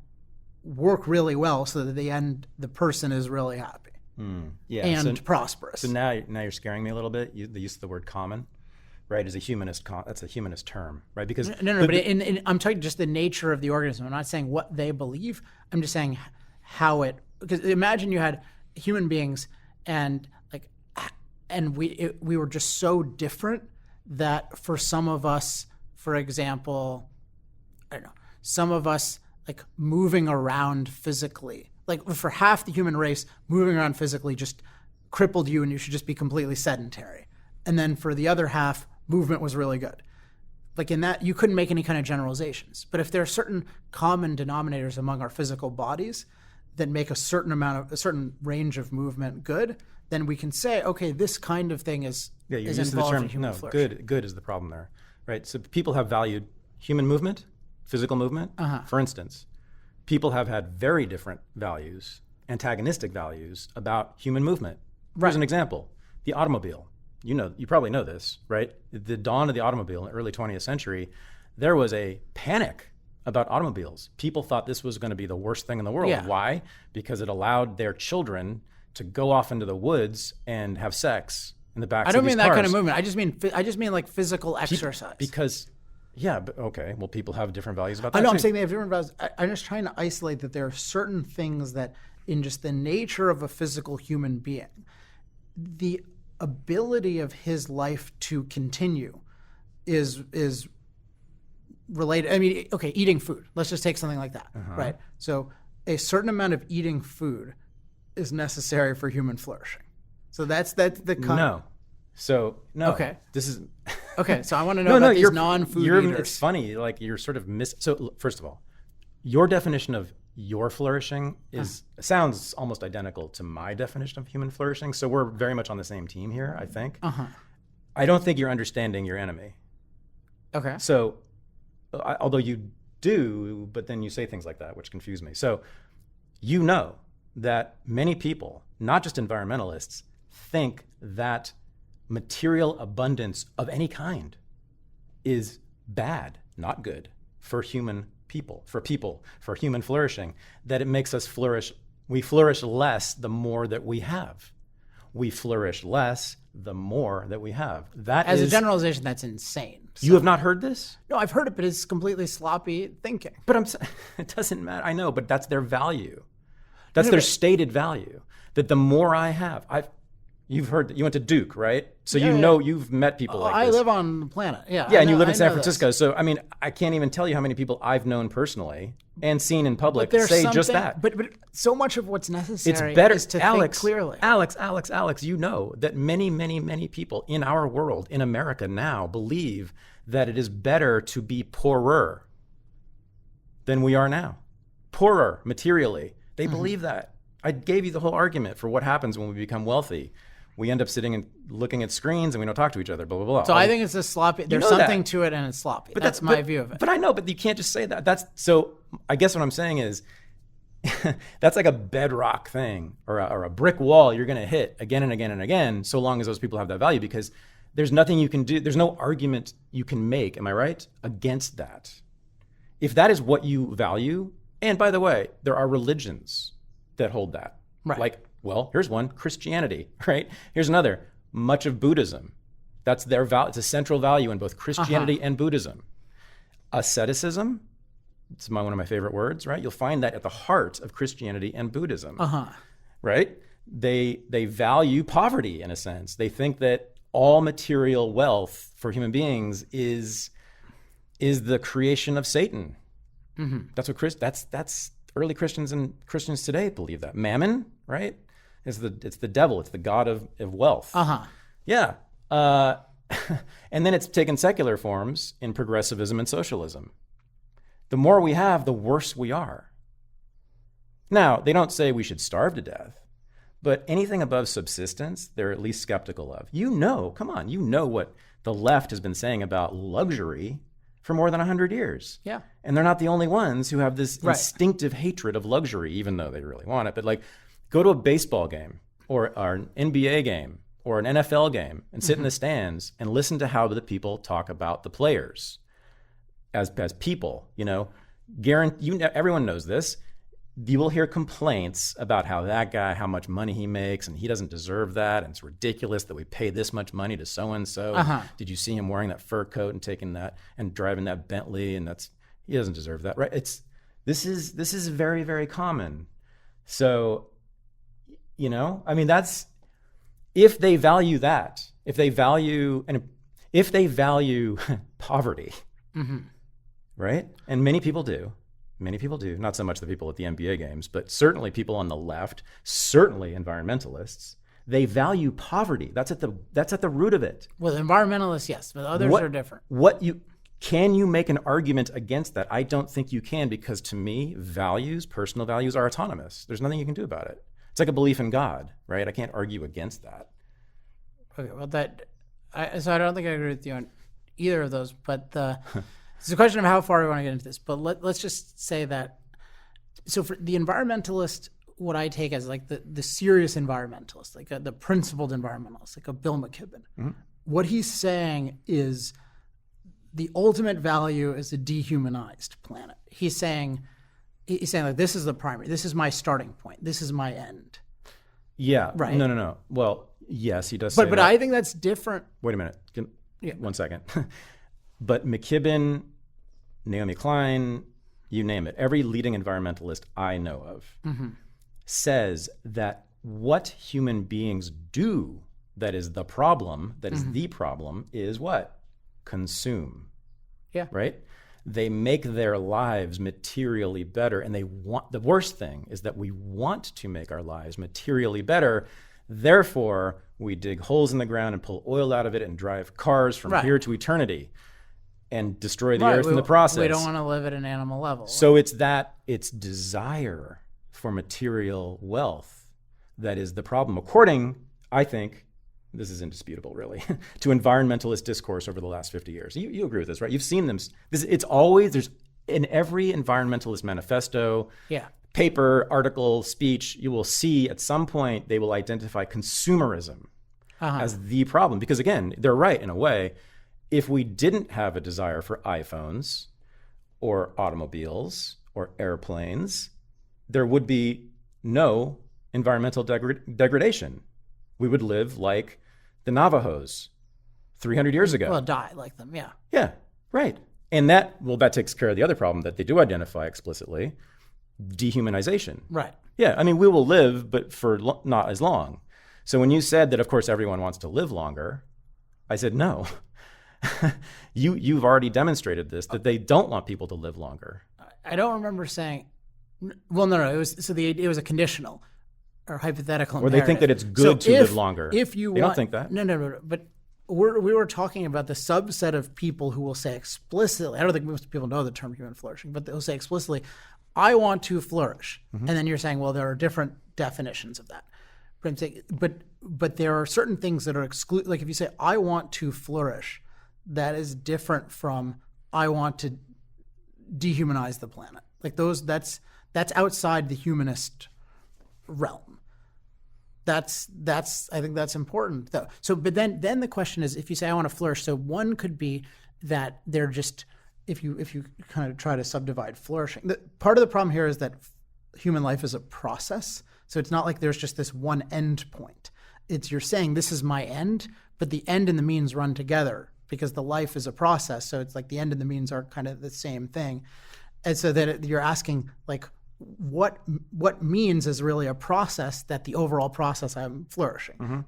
work really well so that at the end the person is really happy and prosperous? So now you're scaring me a little bit. The use of the word common. Right, as a humanist, that's a humanist term, right? Because but I'm talking just the nature of the organism. I'm not saying what they believe. I'm just saying how it. Because imagine you had human beings, and we were just so different that for some of us, for example, I don't know, some of us like moving around physically, like for half the human race, moving around physically just crippled you, and you should just be completely sedentary. And then for the other half, movement was really good. Like in that, you couldn't make any kind of generalizations. But if there are certain common denominators among our physical bodies that make a certain range of movement good, then we can say, okay, this kind of thing is involved in human flourishing. Good is the problem there, right? So people have valued human movement, physical movement. For instance, people have had very different values, antagonistic values about human movement. Here's an example: the automobile. You probably know this, right? The dawn of the automobile in the early 20th century, there was a panic about automobiles. People thought this was going to be the worst thing in the world. Yeah. Why? Because it allowed their children to go off into the woods and have sex in the back. I don't mean that kind of movement. I just mean like physical exercise. Well, people have different values about that. I know. too. I'm saying they have different values. I'm just trying to isolate that there are certain things that, in just the nature of a physical human being, the ability of his life to continue is related. I mean, okay, eating food. Let's just take something like that, right? So a certain amount of eating food is necessary for human flourishing. So that's the No. So no. Okay. This is okay. So I want to know about these non-food eaters. It's funny, like you're sort of So first of all, your definition of your flourishing sounds almost identical to my definition of human flourishing. So we're very much on the same team here, I think. I don't think you're understanding your enemy. Okay. So although you do, but then you say things like that, which confuse me. So you know that many people, not just environmentalists, think that material abundance of any kind is bad, not good, for human for human flourishing, that it makes us flourish. We flourish less the more that we have. We flourish less the more that we have. As a generalization, that's insane. So. You have not heard this? No, I've heard it, but it's completely sloppy thinking. But it doesn't matter. I know, but that's their value. That's their stated value. That the more I have, You've heard, you went to Duke, right? So Yeah, you've met people like I this. live on the planet. Yeah. Yeah, I and you know- live I in San know this. Francisco. So, I mean, I can't even tell you how many people I've known personally and seen in public There's say just something- that. But so much of what's necessary It's better, is to Alex, think clearly. Alex, you know that many, many, many people in our world, in America now, believe that it is better to be poorer than we are now. Poorer materially. They believe that. I gave you the whole argument for what happens when we become wealthy. We end up sitting and looking at screens and we don't talk to each other, blah, blah, blah. So I think it's a sloppy. There's know something that. to it, and it's sloppy. But That's my view of it. But I know, but you can't just say that. So I guess what I'm saying is that's like a bedrock thing or a brick wall you're going to hit again and again and again, so long as those people have that value, because there's nothing you can do. There's no argument you can make, am I right, against that. If that is what you value, and by the way, there are religions that hold that. Right. Like, well, here's one, Christianity, right? Here's another, much of Buddhism. That's their value. It's a central value in both Christianity and Buddhism. Asceticism, it's one of my favorite words, right? You'll find that at the heart of Christianity and Buddhism, right? They value poverty in a sense. They think that all material wealth for human beings is the creation of Satan. That's what that's early Christians and Christians today believe that. Mammon, right? It's the devil. It's the god of wealth. Yeah. And then it's taken secular forms in progressivism and socialism. The more we have, the worse we are. Now, they don't say we should starve to death, but anything above subsistence, they're at least skeptical of. Come on, you know what the left has been saying about luxury for more than 100 years. Yeah. And they're not the only ones who have this instinctive hatred of luxury, even though they really want it. But like, go to a baseball game or an NBA game or an NFL game and sit in the stands and listen to how the people talk about the players as people, everyone knows this. You will hear complaints about how that guy, how much money he makes, and he doesn't deserve that, and it's ridiculous that we pay this much money to so-and-so. Did you see him wearing that fur coat and taking that and driving that Bentley? And he doesn't deserve that, right? This is very, very common. So, that's, if they value that, if they value poverty, right? And many people do, not so much the people at the NBA games, but certainly people on the left, certainly environmentalists, they value poverty. That's at the root of it. Well, environmentalists, yes, but others are different. Can you make an argument against that? I don't think you can, because to me, personal values are autonomous. There's nothing you can do about it. It's like a belief in God, right? I can't argue against that. Okay, well, so I don't think I agree with you on either of those, but it's a question of how far we want to get into this. But let's just say that, so for the environmentalist, what I take as like the serious environmentalist, like the principled environmentalist, like a Bill McKibben, what he's saying is the ultimate value is a dehumanized planet. He's saying like, this is the primary, this is my starting point, this is my end. Yeah. Right. No. Well, yes, he does say But that. I think that's different. Wait a minute. 1 second. But McKibben, Naomi Klein, you name it, every leading environmentalist I know of says that what human beings do that is the problem, is what? Consume. Yeah. Right? They make their lives materially better, and the worst thing is that we want to make our lives materially better. Therefore, we dig holes in the ground and pull oil out of it and drive cars from here to eternity and destroy the earth in the process. We don't want to live at an animal level. So it's desire for material wealth that is the problem, according, I think, this is indisputable, really, to environmentalist discourse over the last 50 years. You agree with this, right? You've seen them. There's in every environmentalist manifesto, paper, article, speech, you will see at some point they will identify consumerism as the problem. Because again, they're right in a way. If we didn't have a desire for iPhones or automobiles or airplanes, there would be no environmental degradation. We would live like the Navajos 300 years ago. Well, die like them, yeah. Yeah, right. And that takes care of the other problem that they do identify explicitly, dehumanization. Right. Yeah, I mean, we will live, but for not as long. So when you said that, of course, everyone wants to live longer, I said, no. You've already demonstrated this, that they don't want people to live longer. I don't remember saying, well, no. It was a conditional or hypothetical Or imperative. they think that it's good to live longer. If you they don't think that. No. But we were talking about the subset of people who will say explicitly, I don't think most people know the term human flourishing, but they'll say explicitly, I want to flourish. And then you're saying, well, there are different definitions of that. But there are certain things that are excluded. Like if you say, I want to flourish, that is different from I want to dehumanize the planet. Like that's outside the humanist realm. That's I think that's important though. So but then the question is, if you say I want to flourish, so one could be that they're just, if you kind of try to subdivide flourishing, part of the problem here is that human life is a process. So it's not like there's just this one end point. It's you're saying this is my end, but the end and the means run together because the life is a process. So it's like the end and the means are kind of the same thing. And so that you're asking like, what means is really a process that the overall process I'm flourishing.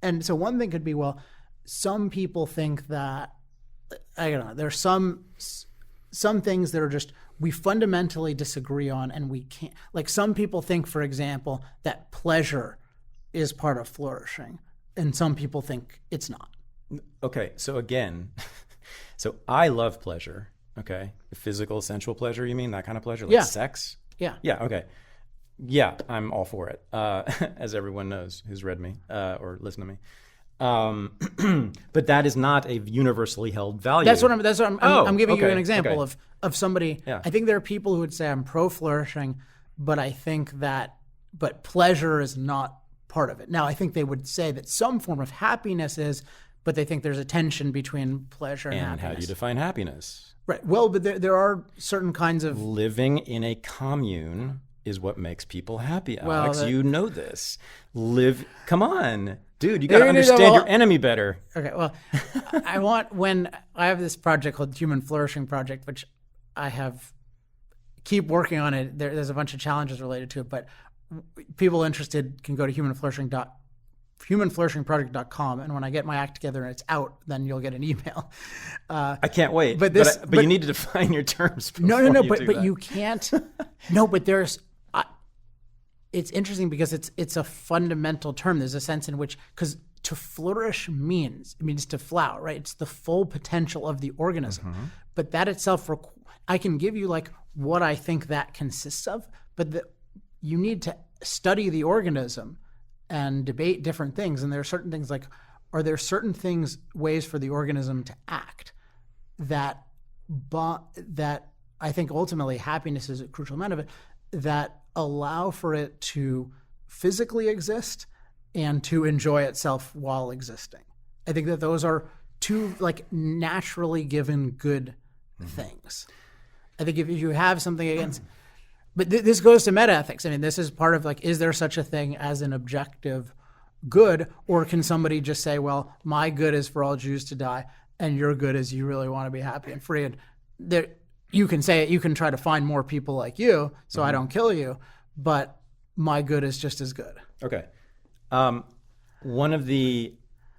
And so one thing could be, well, some people think that, I don't know, there's some things that are just, we fundamentally disagree on and we can't, like some people think, for example, that pleasure is part of flourishing and some people think it's not. Okay, so again, so I love pleasure, okay? Physical, sensual pleasure, you mean? That kind of pleasure? Like sex? Yeah. Yeah, okay. Yeah, I'm all for it, as everyone knows who's read me or listened to me. But that is not a universally held value. That's what I'm giving you an example of somebody. Yeah. I think there are people who would say I'm pro-flourishing, but I think that, but pleasure is not part of it. Now, I think they would say that some form of happiness is, but they think there's a tension between pleasure and happiness. And how do you define happiness? Right. Well, but there are certain kinds of... Living in a commune is what makes people happy, Alex. You know this. Come on. Dude, you got to understand your enemy better. Okay, well, I have this project called Human Flourishing Project, which keep working on it. There's a bunch of challenges related to it, but people interested can go to humanflourishingproject.com, and when I get my act together and it's out, then you'll get an email. I can't wait. But you need to define your terms. But you can't. No, but it's interesting because it's a fundamental term. There's a sense in which, because to flourish means to flower, right? It's the full potential of the organism. But that itself, I can give you like what I think that consists of, but you need to study the organism and debate different things. And there are certain things like, are there certain ways for the organism to act that I think ultimately happiness is a crucial amount of it, that allow for it to physically exist and to enjoy itself while existing. I think that those are two like naturally given good things. I think if you have something against, but this goes to metaethics. I mean, this is part of like, is there such a thing as an objective good, or can somebody just say, well, my good is for all Jews to die, and your good is you really want to be happy and free, and there. You can say it, you can try to find more people like you so I don't kill you, but my good is just as good. Okay. One of the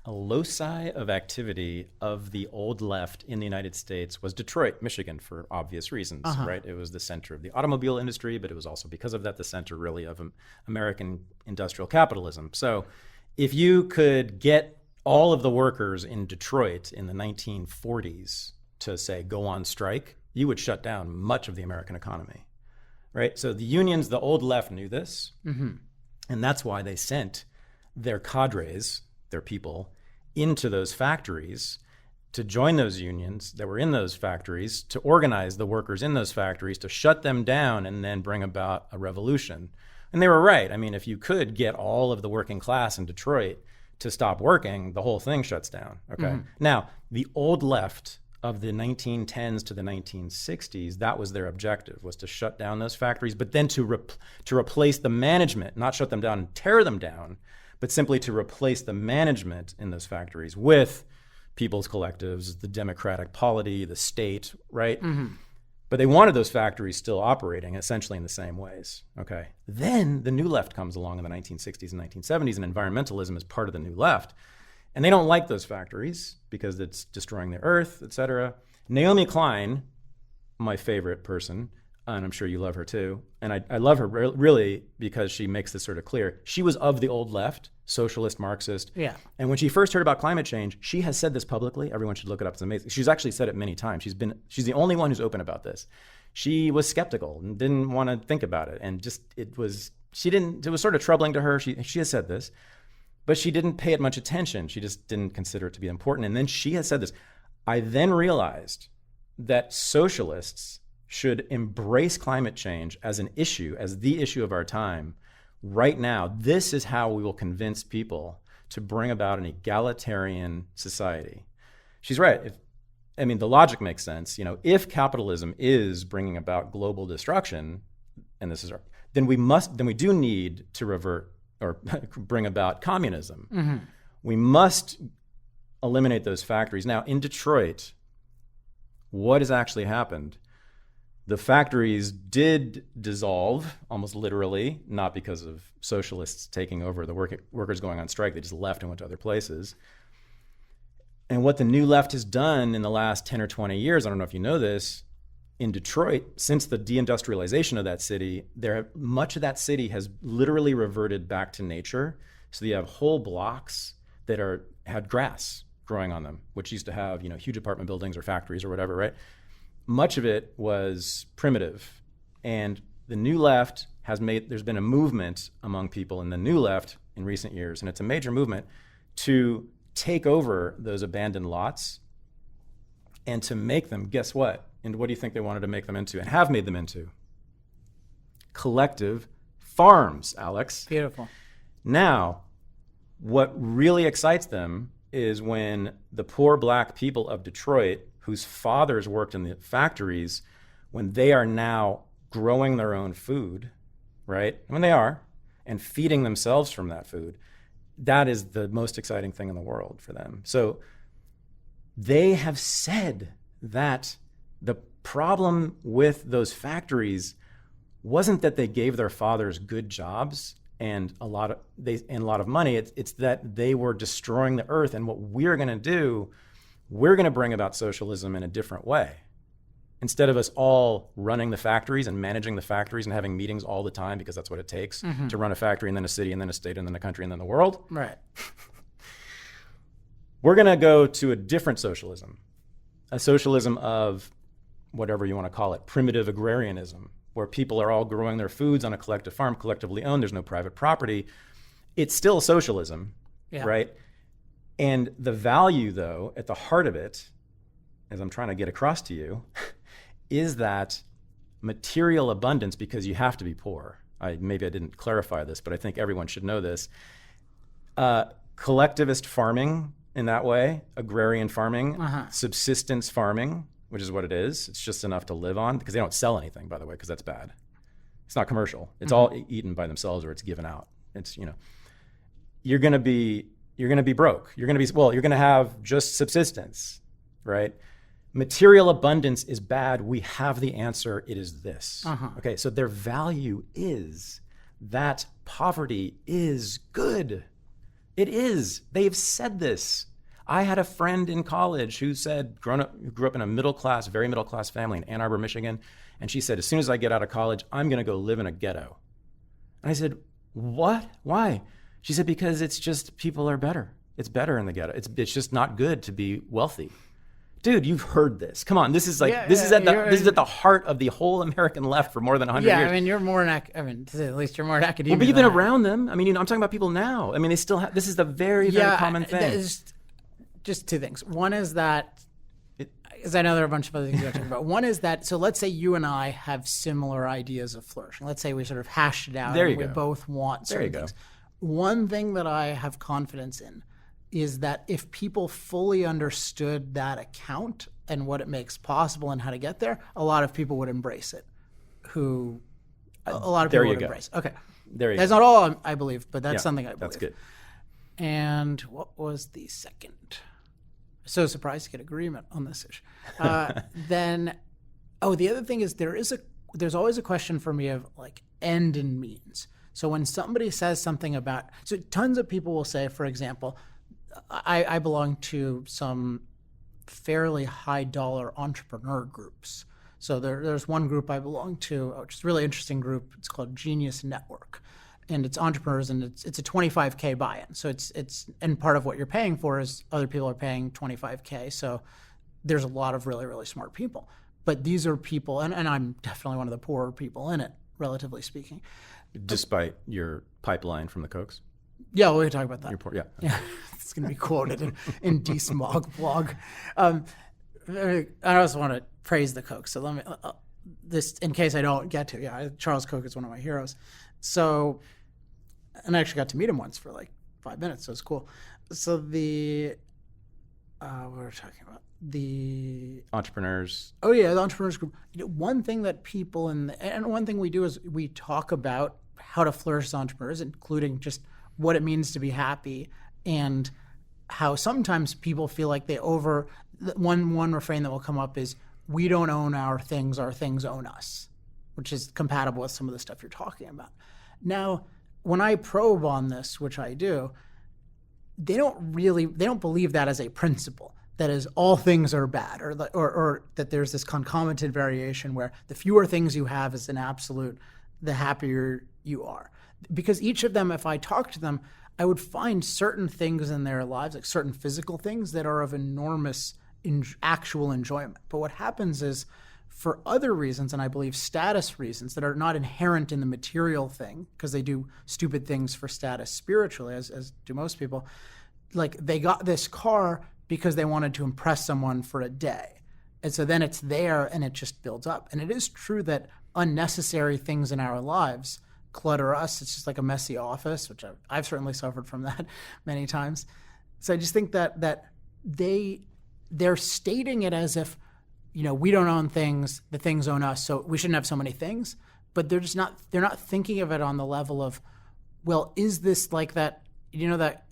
loci of activity of the old left in the United States was Detroit, Michigan, for obvious reasons, right? It was the center of the automobile industry, but it was also because of that the center really of American industrial capitalism. So if you could get all of the workers in Detroit in the 1940s to say, go on strike, you would shut down much of the American economy, right? So the unions, the old left knew this, and that's why they sent their cadres, their people, into those factories to join those unions that were in those factories, to organize the workers in those factories, to shut them down and then bring about a revolution. And they were right. I mean, if you could get all of the working class in Detroit to stop working, the whole thing shuts down, okay? Now, the old left of the 1910s to the 1960s, that was their objective, was to shut down those factories, but then to replace the management, not shut them down and tear them down, but simply to replace the management in those factories with people's collectives, the democratic polity, the state, right? But they wanted those factories still operating essentially in the same ways. Okay. Then the new left comes along in the 1960s and 1970s, and environmentalism is part of the new left. And they don't like those factories because it's destroying the earth, et cetera. Naomi Klein, my favorite person, and I'm sure you love her too. And I love her really because she makes this sort of clear. She was of the old left, socialist, Marxist. Yeah. And when she first heard about climate change, she has said this publicly. Everyone should look it up. It's amazing. She's actually said it many times. She's the only one who's open about this. She was skeptical and didn't want to think about it. And it was sort of troubling to her. She has said this, but she didn't pay it much attention. She just didn't consider it to be important. And then she has said this. I then realized that socialists should embrace climate change as an issue, as the issue of our time. Right now, this is how we will convince people to bring about an egalitarian society. She's right. The logic makes sense. If capitalism is bringing about global destruction, and then we do need to revert or bring about communism. Mm-hmm. We must eliminate those factories. Now, in Detroit, what has actually happened? The factories did dissolve, almost literally, not because of socialists taking over, the workers going on strike. They just left and went to other places. And what the new left has done in the last 10 or 20 years, I don't know if you know this, in Detroit, since the deindustrialization of that city, much of that city has literally reverted back to nature. So you have whole blocks that had grass growing on them, which used to have huge apartment buildings or factories or whatever, right? Much of it was primitive. And the new left there's been a movement among people in the new left in recent years, and it's a major movement, to take over those abandoned lots and to make them, guess what? And what do you think they wanted to make them into and have made them into? Collective farms, Alex. Beautiful. Now, what really excites them is when the poor black people of Detroit, whose fathers worked in the factories, when they are now growing their own food, right? When they are, and feeding themselves from that food, that is the most exciting thing in the world for them. So they have said that the problem with those factories wasn't that they gave their fathers good jobs and a lot of money. It's that they were destroying the earth. And what we're going to do, we're going to bring about socialism in a different way. Instead of us all running the factories and managing the factories and having meetings all the time, because that's what it takes to run a factory and then a city and then a state and then a country and then the world. Right. We're going to go to a different socialism, a socialism of whatever you want to call it, primitive agrarianism, where people are all growing their foods on a collective farm, collectively owned. There's no private property. It's still socialism, right? And the value, though, at the heart of it, as I'm trying to get across to you, is that material abundance, because you have to be poor. Maybe I didn't clarify this, but I think everyone should know this. Collectivist farming in that way, agrarian farming, subsistence farming, which is what it is. It's just enough to live on, because they don't sell anything, by the way, because that's bad. It's not commercial. It's all eaten by themselves or it's given out. It's, you're going to be broke. You're going to have just subsistence, right? Material abundance is bad. We have the answer. It is this. Okay, so their value is that poverty is good. It is. They've said this. I had a friend in college who grew up in a very middle class family in Ann Arbor, Michigan, and she said, as soon as I get out of college, I'm going to go live in a ghetto. And I said, what? Why? She said, because it's just people are better. It's better in the ghetto. It's just not good to be wealthy. Dude, you've heard this. Come on, this is at the heart of the whole American left for more than 100 years. Yeah, I mean, you're more at least you're more an academic. Well, but you've been around them. I mean, I'm talking about people now. I mean, they still have. This is the very, very common thing. Just two things. One is that, because I know there are a bunch of other things you're talking about. One is that, so let's say you and I have similar ideas of flourishing. Let's say we sort of hashed it out. We both want certain things. One thing that I have confidence in is that if people fully understood that account and what it makes possible and how to get there, a lot of people would embrace it. A lot of people would embrace it. Okay. There you That's go. not all I believe, but that's something I believe. That's good. And what was the second? So surprised to get agreement on this issue. Then Oh, the other thing is there's always a question for me of like end and means. So when somebody says something about, so tons of people will say, for example, I belong to some fairly high dollar entrepreneur groups. So there's one group I belong to, which is a really interesting group. It's called Genius Network, and it's entrepreneurs, and it's a 25K buy-in. So it's and part of what you're paying for is other people are paying 25K. So there's a lot of really, really smart people. But these are people, and I'm definitely one of the poorer people in it, relatively speaking. Despite your pipeline from the Cokes? Yeah, we can talk about that. Your poor, yeah. Yeah, it's going to be quoted in D-Smog blog. I also want to praise the Koch. So let me, this in case I don't get to. Yeah, Charles Koch is one of my heroes. So, and I actually got to meet him once for like 5 minutes. So it's cool. So what were we talking about? The entrepreneurs. Oh yeah, the entrepreneurs group. One thing that people and one thing we do is we talk about how to flourish as entrepreneurs, including just what it means to be happy, and how sometimes people feel like they one refrain that will come up is, we don't own our things own us, which is compatible with some of the stuff you're talking about. Now, when I probe on this, which I do, they don't believe that as a principle, that is all things are bad, or that there's this concomitant variation where the fewer things you have is an absolute, the happier you are. Because each of them, if I talk to them, I would find certain things in their lives, like certain physical things that are of enormous actual enjoyment. But what happens is, for other reasons, and I believe status reasons that are not inherent in the material thing, because they do stupid things for status spiritually, as do most people, like they got this car because they wanted to impress someone for a day. And so then it's there and it just builds up. And it is true that unnecessary things in our lives clutter us. It's just like a messy office, which I've certainly suffered from that many times. So I just think that they're stating it as if, we don't own things, the things own us, so we shouldn't have so many things. But they're not thinking of it on the level of, well, is this like that, that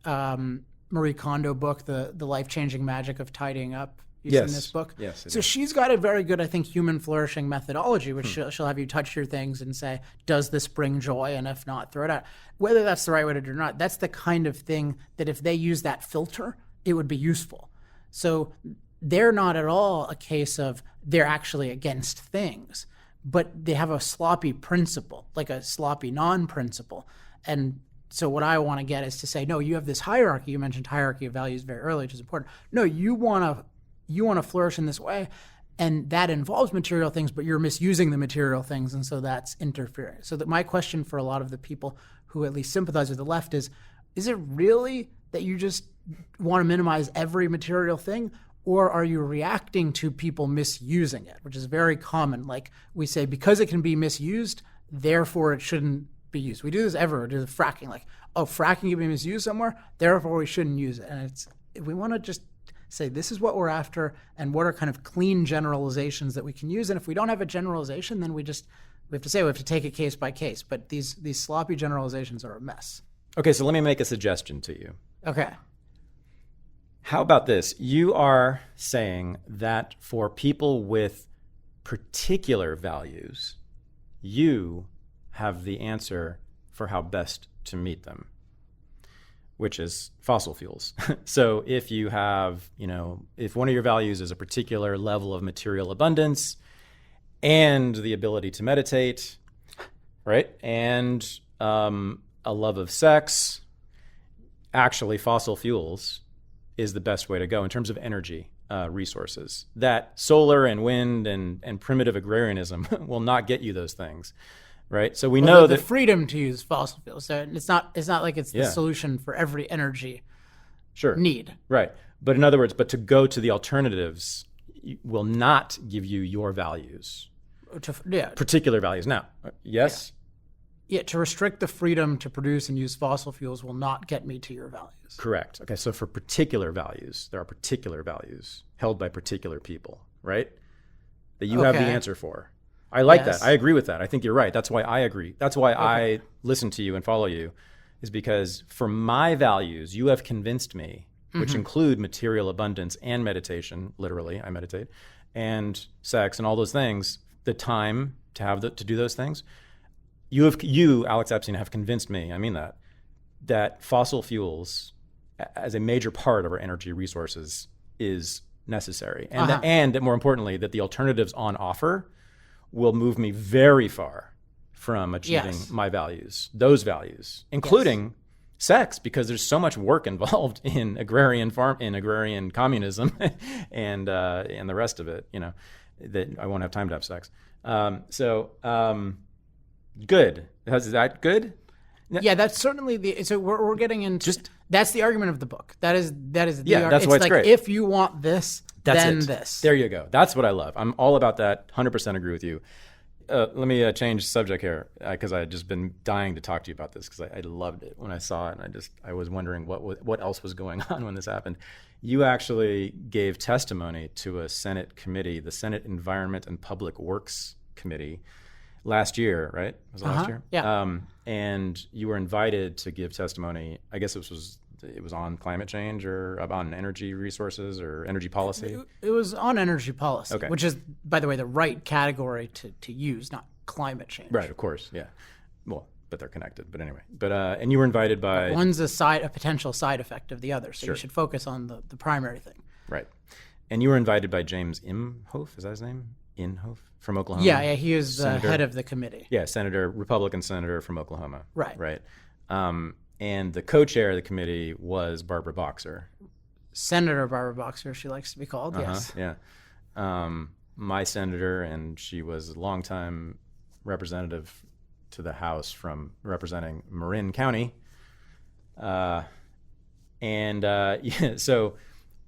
Marie Kondo book, the life-changing magic of tidying up? You've seen this book? Yes. So she's got a very good, I think, human flourishing methodology, which she'll have you touch your things and say, does this bring joy? And if not, throw it out. Whether that's the right way to do it or not, that's the kind of thing that if they use that filter, it would be useful. So they're not at all a case of they're actually against things, but they have a sloppy principle, like a sloppy non-principle. And so what I want to get is to say, no, you have this hierarchy. You mentioned hierarchy of values very early, which is important. No, you want to flourish in this way, and that involves material things, but you're misusing the material things, and so that's interfering. So that my question for a lot of the people who at least sympathize with the left is it really that you just want to minimize every material thing, or are you reacting to people misusing it, which is very common. Like we say, because it can be misused, therefore it shouldn't be used. We do this everywhere. We do the fracking, like, oh, fracking can be misused somewhere, therefore we shouldn't use it. And we want to just say, this is what we're after, and what are kind of clean generalizations that we can use. And if we don't have a generalization, then we have to take it case by case. But these sloppy generalizations are a mess. Okay, so let me make a suggestion to you. Okay. How about this? You are saying that for people with particular values, you have the answer for how best to meet them, which is fossil fuels. So if you have, if one of your values is a particular level of material abundance and the ability to meditate, right, and a love of sex, actually fossil fuels is the best way to go in terms of energy resources. That solar and wind and primitive agrarianism will not get you those things. Right, so we know that the freedom to use fossil fuels. So it's not like it's the solution for every energy need. Right, but in other words, to go to the alternatives will not give you your values, particular values. Now, yes. Yeah, to restrict the freedom to produce and use fossil fuels will not get me to your values. Correct. Okay, so for particular values, there are particular values held by particular people, right? That you have the answer for. I like that. I agree with that. I think you're right. That's why I agree. That's why I listen to you and follow you, is because for my values, you have convinced me which include material abundance and meditation, literally, I meditate, and sex and all those things, the time to do those things, you, Alex Epstein, have convinced me, I mean that fossil fuels as a major part of our energy resources is necessary. And that more importantly, that the alternatives on offer will move me very far from achieving my values, those values, including sex, because there's so much work involved in agrarian communism and the rest of it, that I won't have time to have sex. Good. Is that good? Yeah, that's certainly so we're getting into that's the argument of the book. That's why it's great. If you want this, then this. There you go. That's what I love. I'm all about that. 100% agree with you. Let me change subject here because I had just been dying to talk to you about this because I loved it when I saw it, and I was wondering what else was going on when this happened. You actually gave testimony to a Senate committee, the Senate Environment and Public Works Committee, last year, right? Was it last year? Yeah. And you were invited to give testimony. I guess it was on climate change or on energy resources or energy policy. It was on energy policy, okay. Which is, by the way, the right category to use, not climate change. Right, of course, yeah. Well, but they're connected. But anyway, and you were invited by. One's a potential side effect of the other, so you should focus on the primary thing. Right, and you were invited by James Inhofe. Is that his name? Inhofe from Oklahoma. Yeah, he is the head of the committee. Yeah, Republican senator from Oklahoma. Right. And the co-chair of the committee was Barbara Boxer. Senator Barbara Boxer, she likes to be called. Yes. Yeah. My senator, and she was a longtime representative to the House from representing Marin County. So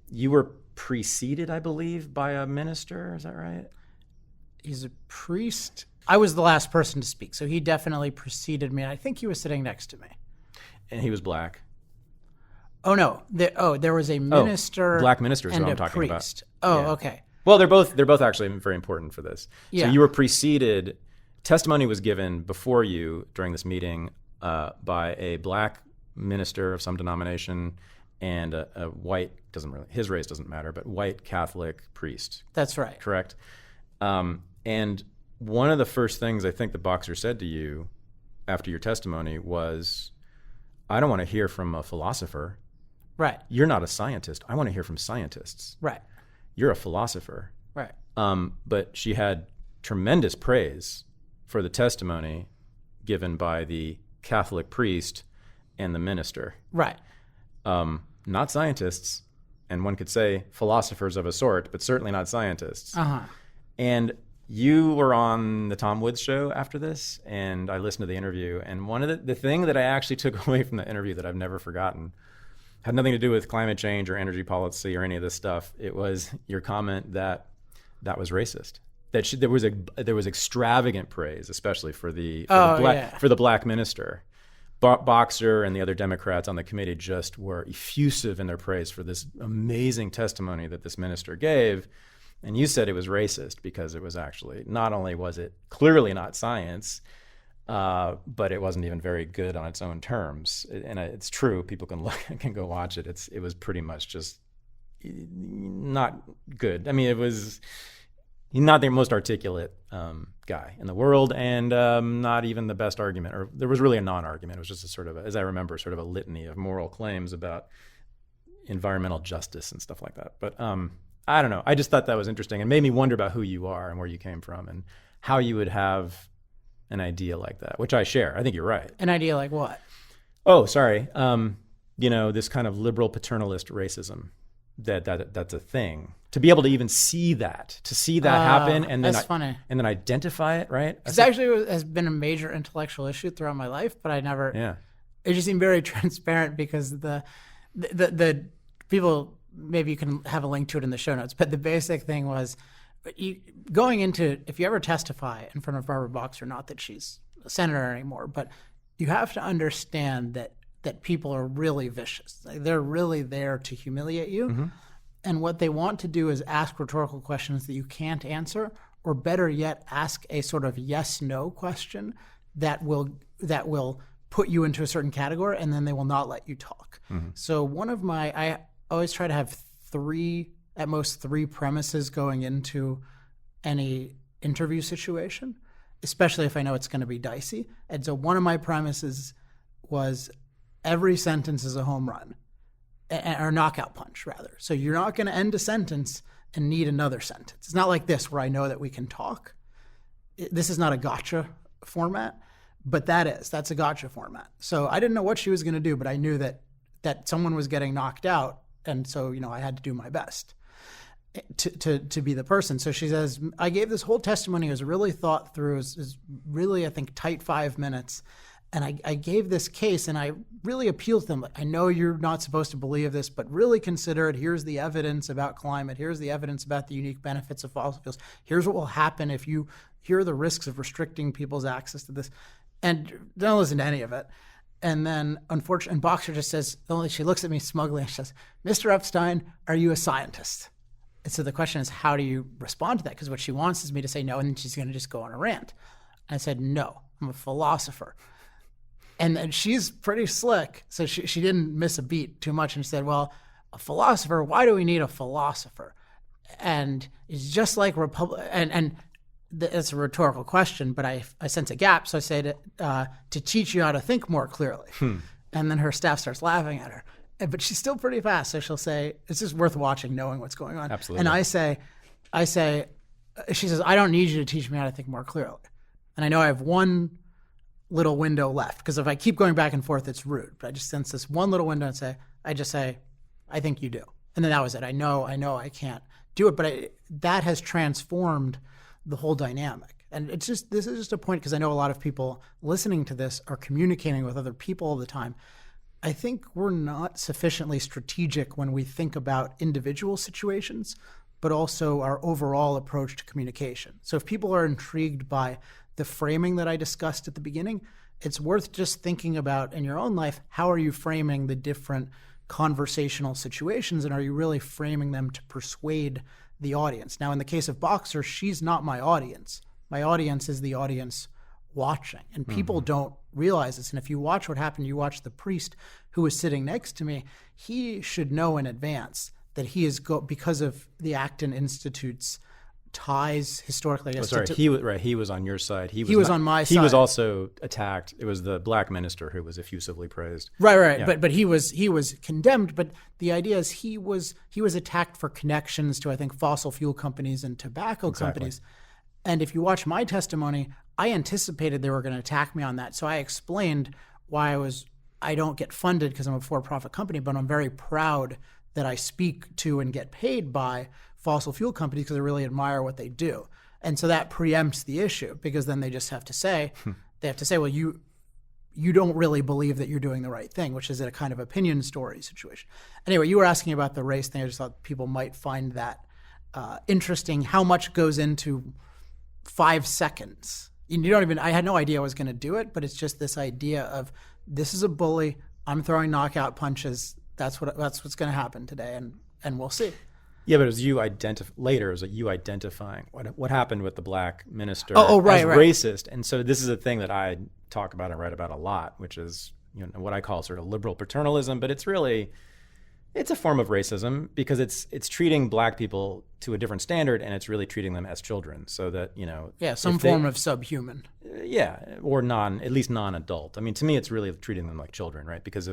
you were preceded, I believe, by a minister. Is that right? He's a priest. I was the last person to speak, so he definitely preceded me. I think he was sitting next to me. And he was black. Oh no! There was a minister, black minister is and what I'm a talking priest. about. Oh, okay. Well, they're both actually very important for this. Yeah. So you were preceded. Testimony was given before you during this meeting by a black minister of some denomination and a white, his race doesn't matter, but white Catholic priest. That's right. Correct. And one of the first things I think the Boxer said to you after your testimony was, I don't want to hear from a philosopher. Right. You're not a scientist. I want to hear from scientists. Right. You're a philosopher. Right. But she had tremendous praise for the testimony given by the Catholic priest and the minister. Right. Not scientists, and one could say philosophers of a sort, but certainly not scientists. And you were on the Tom Woods show after this, and I listened to the interview. And one of the thing that I actually took away from the interview that I've never forgotten had nothing to do with climate change or energy policy or any of this stuff. It was your comment that was racist. That there was extravagant praise, especially for the black minister. Boxer and the other Democrats on the committee just were effusive in their praise for this amazing testimony that this minister gave. And you said it was racist because it was actually, not only was it clearly not science, but it wasn't even very good on its own terms. And it's true, people can go watch it. It was pretty much just not good. I mean, it was not the most articulate guy in the world, and not even the best argument. Or there was really a non-argument. It was just a sort of, as I remember, sort of a litany of moral claims about environmental justice and stuff like that. But I don't know. I just thought that was interesting and made me wonder about who you are and where you came from and how you would have an idea like that, which I share. I think you're right. An idea like what? Oh, sorry. This kind of liberal paternalist racism that's a thing. To be able to even see that, happen, and then funny. And then identify it, right? It actually has been a major intellectual issue throughout my life, but I never. Yeah. It just seemed very transparent because the people. Maybe you can have a link to it in the show notes, but the basic thing was going into, if you ever testify in front of Barbara Boxer, not that she's a senator anymore, but you have to understand that people are really vicious. Like, they're really there to humiliate you. Mm-hmm. And what they want to do is ask rhetorical questions that you can't answer, or better yet, ask a sort of yes/no question that will put you into a certain category, and then they will not let you talk. Mm-hmm. So one of my, always try to have at most three premises going into any interview situation, especially if I know it's going to be dicey. And so one of my premises was every sentence is a home run, or knockout punch, rather. So you're not going to end a sentence and need another sentence. It's not like this where I know that we can talk. This is not a gotcha format, but that's a gotcha format. So I didn't know what she was going to do, but I knew that someone was getting knocked out. And so, I had to do my best to be the person. So she says, I gave this whole testimony. It was really thought through. It was really, I think, tight 5 minutes. And I gave this case and I really appealed to them. Like, I know you're not supposed to believe this, but really consider it. Here's the evidence about climate. Here's the evidence about the unique benefits of fossil fuels. Here's what will happen here are the risks of restricting people's access to this. And don't listen to any of it. And then, unfortunately, Boxer just says, she looks at me smugly and she says, Mr. Epstein, are you a scientist? And so the question is, how do you respond to that? Because what she wants is me to say no, and then she's going to just go on a rant. And I said, no, I'm a philosopher. And then she's pretty slick, so she didn't miss a beat too much. And she said, well, a philosopher, why do we need a philosopher? And it's just like and it's a rhetorical question, but I sense a gap. So I say to teach you how to think more clearly. And then her staff starts laughing at her. But she's still pretty fast. So she'll say, it's just worth watching, knowing what's going on. Absolutely. And I say, she says, I don't need you to teach me how to think more clearly. And I know I have one little window left, because if I keep going back and forth, it's rude. But I just sense this one little window and I just say, I think you do. And then that was it. I know I can't do it, but that has transformed the whole dynamic. And this is just a point, because I know a lot of people listening to this are communicating with other people all the time. I think we're not sufficiently strategic when we think about individual situations, but also our overall approach to communication. So if people are intrigued by the framing that I discussed at the beginning, it's worth just thinking about in your own life, how are you framing the different conversational situations, and are you really framing them to persuade the audience? Now, in the case of Boxer, she's not my audience. My audience is the audience watching, and people don't realize this. And if you watch what happened, you watch the priest who was sitting next to me, he should know in advance that he is because of the Acton Institute's ties historically. He was on your side. He was on my side. He was also attacked. It was the black minister who was effusively praised. Right. Yeah. But he was condemned. But the idea is he was attacked for connections to, I think, fossil fuel companies and tobacco companies. And if you watch my testimony, I anticipated they were going to attack me on that. So I explained why I don't get funded because I'm a for-profit company, but I'm very proud that I speak to and get paid by fossil fuel companies because I really admire what they do. And so that preempts the issue, because then they just have to say, well, you don't really believe that you're doing the right thing, which is a kind of opinion story situation. Anyway, you were asking about the race thing. I just thought people might find that interesting, how much goes into 5 seconds. I had no idea I was going to do it, but it's just this idea of, this is a bully, I'm throwing knockout punches, that's what's going to happen today, and we'll see. Yeah, but it was you identifying what happened with the black minister right, as racist. And so this is a thing that I talk about and write about a lot, which is what I call sort of liberal paternalism, but it's a form of racism, because it's treating black people to a different standard, and it's really treating them as children, so that some form of subhuman. Or at least non-adult. I mean, to me, it's really treating them like children, right? Because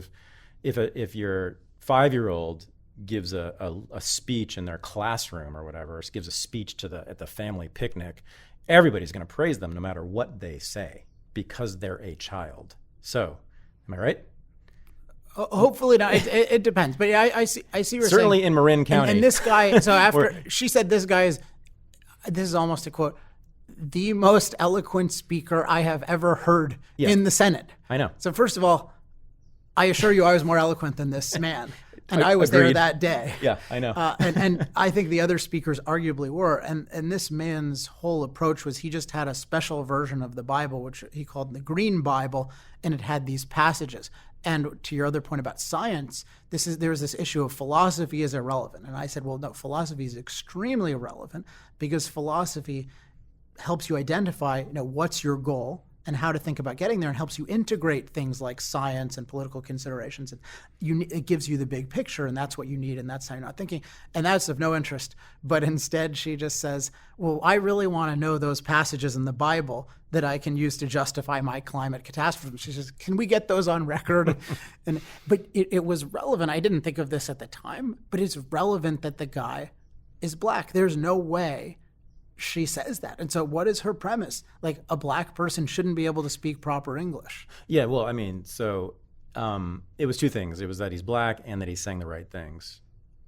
if your 5-year-old gives a speech in their classroom or whatever, or gives a speech at the family picnic, everybody's going to praise them no matter what they say, because they're a child. So, am I right? Hopefully not. It depends. But yeah, I see what you're certainly saying. In Marin County. And this guy, so after she said this is almost a quote, the most eloquent speaker I have ever heard in the Senate. I know. So first of all, I assure you I was more eloquent than this man. And I was there that day. Yeah, I know. And I think the other speakers arguably were. And this man's whole approach was, he just had a special version of the Bible, which he called the Green Bible, and it had these passages. And to your other point about science, there's this issue of philosophy is irrelevant. And I said, well, no, philosophy is extremely irrelevant, because philosophy helps you identify, what's your goal, and how to think about getting there, and helps you integrate things like science and political considerations. And it gives you the big picture, and that's what you need, and that's how you're not thinking. And that's of no interest. But instead, she just says, well, I really want to know those passages in the Bible that I can use to justify my climate catastrophe. She says, can we get those on record? But it was relevant. I didn't think of this at the time, but it's relevant that the guy is black. There's no way she says that. And so what is her premise? Like, a black person shouldn't be able to speak proper English. Yeah, well, I mean, so it was two things. It was that he's black and that he's saying the right things,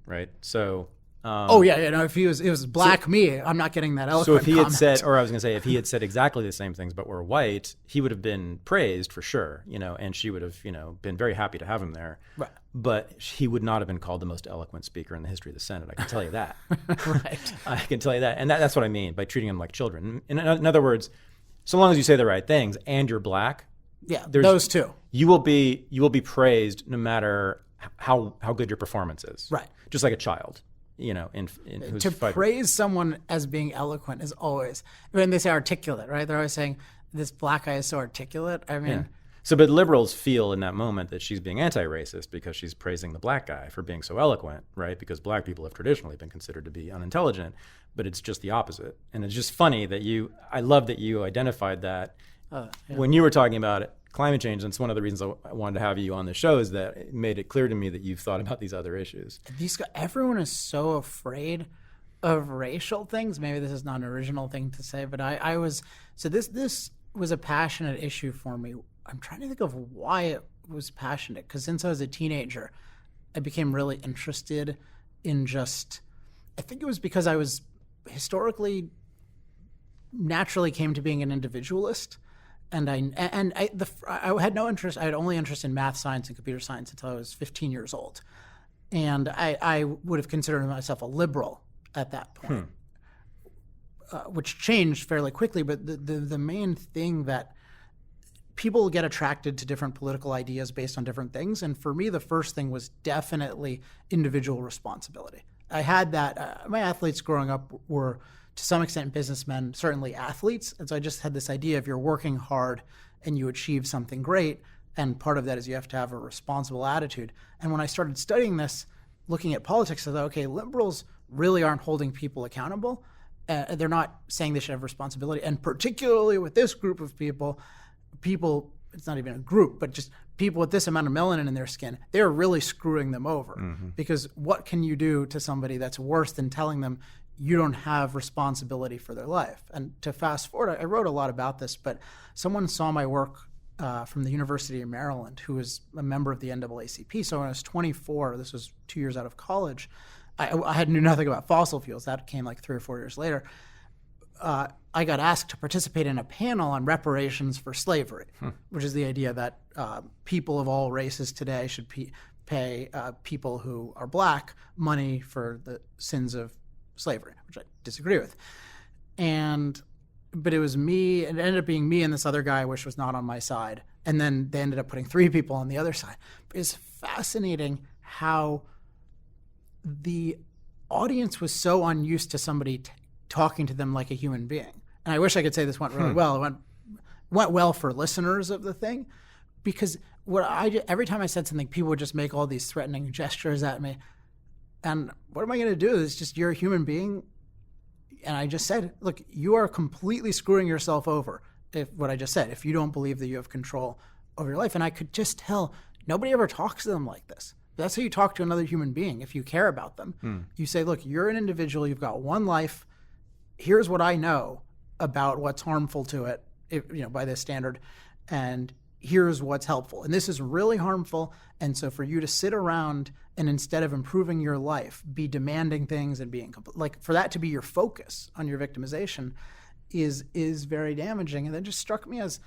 right? So if it was black me, I'm not getting that eloquent So if he comment. had said, or I was going to say, if he had said exactly the same things but were white, he would have been praised for sure, and she would have, been very happy to have him there. Right. But he would not have been called the most eloquent speaker in the history of the Senate. I can tell you that. Right. I can tell you that. And that's what I mean by treating them like children. In other words, so long as you say the right things and you're black, those two. You will be praised no matter how good your performance is. Right. Just like a child. Who's to praise someone as being eloquent is always, when they say articulate, right? They're always saying this black guy is so articulate. I mean, yeah. So, but liberals feel in that moment that she's being anti-racist because she's praising the black guy for being so eloquent, right? Because black people have traditionally been considered to be unintelligent, but it's just the opposite. And it's just funny that I love that you identified that when you were talking about it. Climate change, and it's one of the reasons I wanted to have you on the show, is that it made it clear to me that you've thought about these other issues. Everyone is so afraid of racial things. Maybe this is not an original thing to say, but this was a passionate issue for me. I'm trying to think of why it was passionate, because since I was a teenager, I became really interested in I think it was because I was historically naturally came to being an individualist. And I had no interest. I had only interest in math, science, and computer science until I was 15 years old, and I would have considered myself a liberal at that point, which changed fairly quickly. But the main thing that people get attracted to different political ideas based on different things, and for me, the first thing was definitely individual responsibility. I had that. My athletes growing up were, to some extent, businessmen, certainly athletes. And so I just had this idea, if you're working hard and you achieve something great, and part of that is you have to have a responsible attitude. And when I started studying this, looking at politics, I thought, okay, liberals really aren't holding people accountable. They're not saying they should have responsibility. And particularly with this group of people, it's not even a group, but just people with this amount of melanin in their skin, they're really screwing them over. Mm-hmm. Because what can you do to somebody that's worse than telling them you don't have responsibility for their life? And to fast forward, I wrote a lot about this, but someone saw my work from the University of Maryland, who was a member of the NAACP. So when I was 24, this was 2 years out of college, I knew nothing about fossil fuels. That came like 3 or 4 years later. I got asked to participate in a panel on reparations for slavery, which is the idea that people of all races today should pay people who are black money for the sins of slavery, which I disagree with. But it was me, it ended up being me and this other guy, which was not on my side. And then they ended up putting 3 people on the other side. But it's fascinating how the audience was so unused to somebody talking to them like a human being. And I wish I could say this went really well. It went well for listeners of the thing, because every time I said something, people would just make all these threatening gestures at me. And what am I going to do? It's just, you're a human being. And I just said, look, you are completely screwing yourself over, what I just said, if you don't believe that you have control over your life. And I could just tell nobody ever talks to them like this. That's how you talk to another human being. If you care about them, you say, look, you're an individual. You've got one life. Here's what I know about what's harmful to it, by this standard. And here's what's helpful. And this is really harmful. And so for you to sit around and instead of improving your life, be demanding things and being for that to be your focus on your victimization is very damaging. And it just struck me as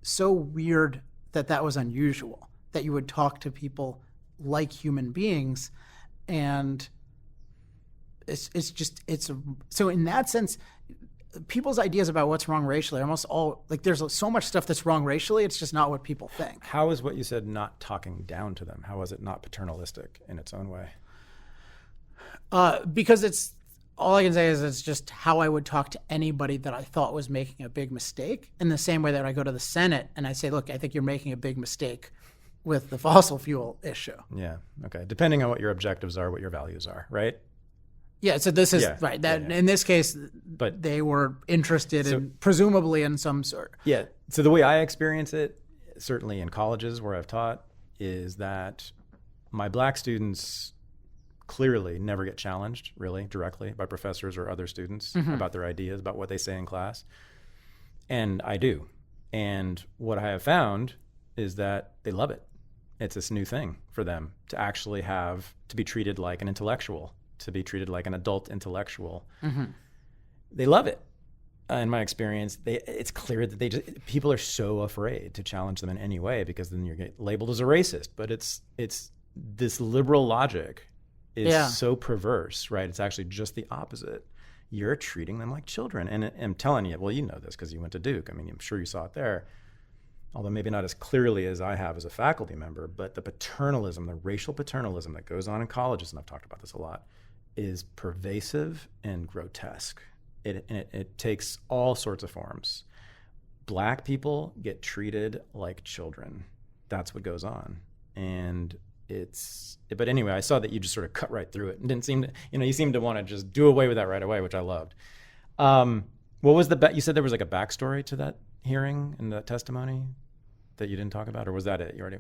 so weird that was unusual, that you would talk to people like human beings. And so in that sense, people's ideas about what's wrong racially, almost all, there's so much stuff that's wrong racially, it's just not what people think. How is what you said not talking down to them? How is it not paternalistic in its own way? Because it's all I can say is it's just how I would talk to anybody that I thought was making a big mistake, in the same way that I go to the Senate and I say, look, I think you're making a big mistake with the fossil fuel issue. Yeah. Okay. Depending on what your objectives are, what your values are, right? Yeah. So this is right. That in this case, but they were interested in presumably in some sort. Yeah. So the way I experience it, certainly in colleges where I've taught, is that my black students clearly never get challenged really directly by professors or other students about their ideas, about what they say in class. And I do. And what I have found is that they love it. It's this new thing for them to actually to be treated like an intellectual, to be treated like an adult intellectual. They love it. In my experience, it's clear that people are so afraid to challenge them in any way, because then you get labeled as a racist. But it's this liberal logic is so perverse, right? It's actually just the opposite. You're treating them like children. And I'm telling you, well, you know this because you went to Duke. I mean, I'm sure you saw it there. Although maybe not as clearly as I have as a faculty member, but the paternalism, the racial paternalism that goes on in colleges, and I've talked about this a lot, is pervasive and grotesque. It takes all sorts of forms. Black people get treated like children. That's what goes on. And but anyway, I saw that you just sort of cut right through it and didn't seem to, you seemed to want to just do away with that right away, which I loved. What was you said there was like a backstory to that hearing and that testimony that you didn't talk about, or was that it? You already.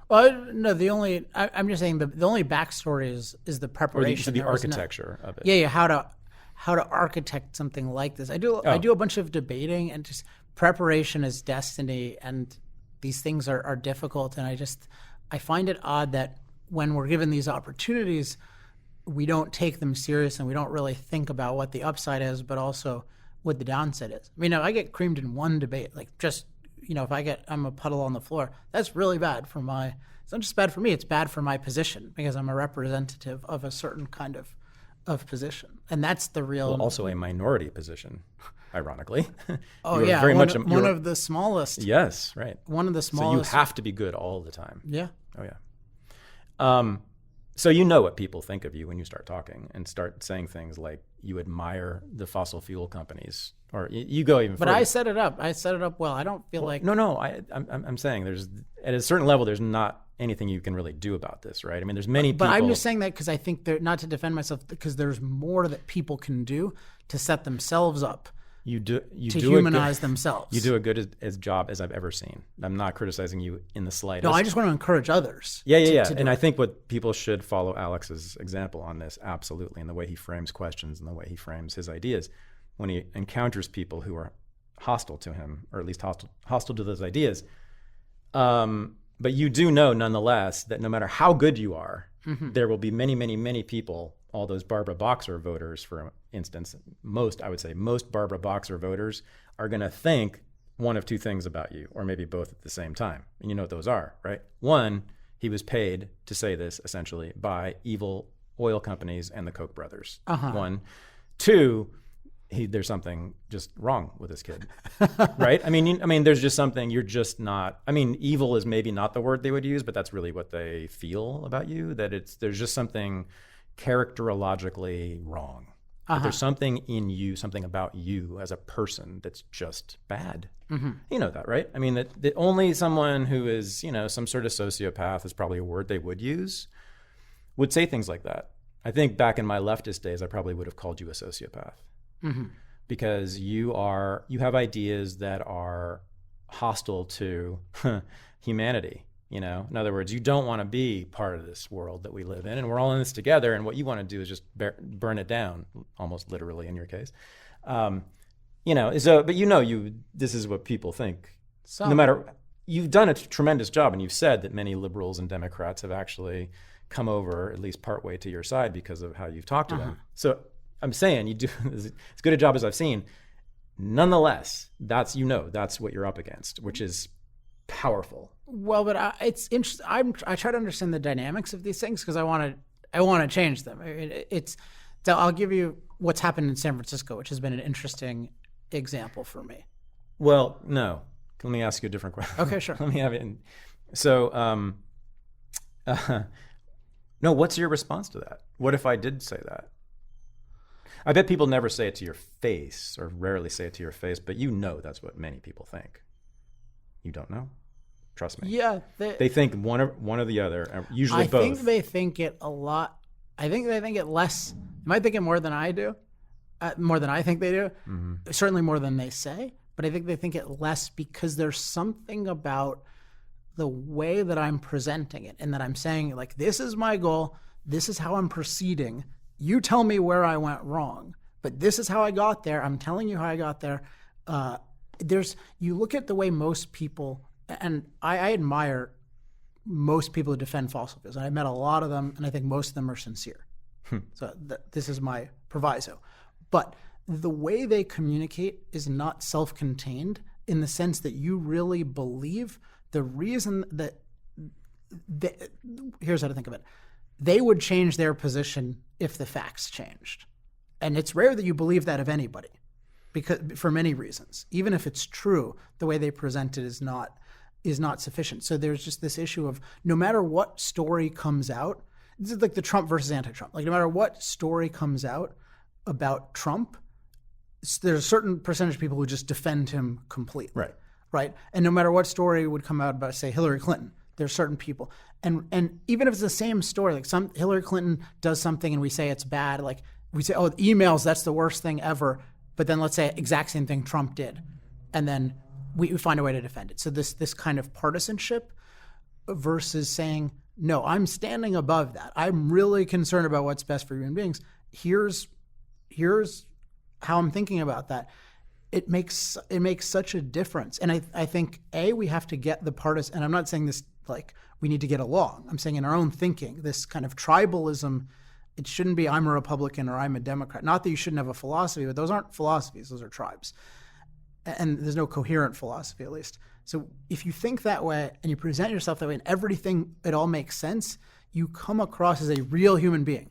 Well, no. I'm just saying the only backstory is the preparation. Or the architecture of it. Yeah. How to architect something like this. I do a bunch of debating, and just preparation is destiny, and these things are difficult. And I find it odd that when we're given these opportunities, we don't take them serious, and we don't really think about what the upside is, but also what the downside is. I mean, if I get creamed in one debate, like just, if I'm a puddle on the floor, that's really bad it's not just bad for me, it's bad for my position, because I'm a representative of a certain kind of position. And that's the real... Well, also a minority position, ironically. Oh, yeah. One of the smallest. Yes, right. One of the smallest. So you have to be good all the time. Yeah. Oh, yeah. So you know what people think of you when you start talking and start saying things like you admire the fossil fuel companies, or you go even further. But I set it up well. I don't feel like... No. I'm saying there's, at a certain level, there's not anything you can really do about this, right? I mean, there's many people... But I'm just saying that because I think not to defend myself, because there's more that people can do to set themselves up. To humanize themselves. You do a good as job as I've ever seen. I'm not criticizing you in the slightest. No, I just want to encourage others. Yeah. And I think what people should follow Alex's example on this, absolutely, and the way he frames questions and the way he frames his ideas. When he encounters people who are hostile to him, or at least hostile to those ideas. But you do know, nonetheless, that no matter how good you are, there will be many, many, many people, all those Barbara Boxer voters, for instance, most Barbara Boxer voters are going to think one of two things about you, or maybe both at the same time. And you know what those are, right? One, he was paid to say this, essentially, by evil oil companies and the Koch brothers. One. Two, there's something just wrong with this kid, right? I mean, there's just something you're just not. I mean, evil is maybe not the word they would use, but that's really what they feel about you. There's just something characterologically wrong. There's something in you, something about you as a person that's just bad. You know that, right? I mean, that only someone who is, some sort of sociopath is probably a word they would use, would say things like that. I think back in my leftist days, I probably would have called you a sociopath. Because you have ideas that are hostile to humanity. In other words, you don't want to be part of this world that we live in, and we're all in this together. And what you want to do is just burn it down, almost literally in your case. But this is what people think. No matter, you've done a tremendous job, and you've said that many liberals and Democrats have actually come over at least partway to your side because of how you've talked to them. So I'm saying you do as good a job as I've seen. Nonetheless, that's what you're up against, which is powerful. Well, but it's interesting. I try to understand the dynamics of these things because I want to change them. I'll give you what's happened in San Francisco, which has been an interesting example for me. Well, no. Let me ask you a different question. Okay, sure. Let me have it. So, no. What's your response to that? What if I did say that? I bet people never say it to your face, or rarely say it to your face, but you know that's what many people think. You don't know? Trust me. Yeah. They think one or the other, usually both. I think they think it a lot. I think they think it less. They might think it more than I do, more than I think they do. Mm-hmm. Certainly more than they say. But I think they think it less because there's something about the way that I'm presenting it and that I'm saying, like, this is my goal. This is how I'm proceeding. You tell me where I went wrong, but this is how I got there. I'm telling you how I got there. You look at the way most people, and I admire most people who defend fossil fuels. And I met a lot of them, and I think most of them are sincere. So this is my proviso. But the way they communicate is not self-contained in the sense that you really believe the reason that here's how to think of it. They would change their position if the facts changed. And it's rare that you believe that of anybody, because for many reasons. Even if it's true, the way they present it is not sufficient. So there's just this issue of no matter what story comes out, this is like the Trump versus anti-Trump. Like no matter what story comes out about Trump, there's a certain percentage of people who just defend him completely. Right. And no matter what story would come out about, say, Hillary Clinton, there's certain people. And even if it's the same story, like Hillary Clinton does something and we say it's bad, like we say, oh, emails, that's the worst thing ever. But then let's say exact same thing Trump did. And then we find a way to defend it. So this kind of partisanship versus saying, no, I'm standing above that. I'm really concerned about what's best for human beings. Here's how I'm thinking about that. It makes such a difference. And I think, we have to get the partisan, and I'm not saying this like we need to get along. I'm saying in our own thinking, this kind of tribalism, it shouldn't be I'm a Republican or I'm a Democrat. Not that you shouldn't have a philosophy, but those aren't philosophies, those are tribes. And there's no coherent philosophy, at least. So if you think that way and you present yourself that way and everything, it all makes sense, you come across as a real human being,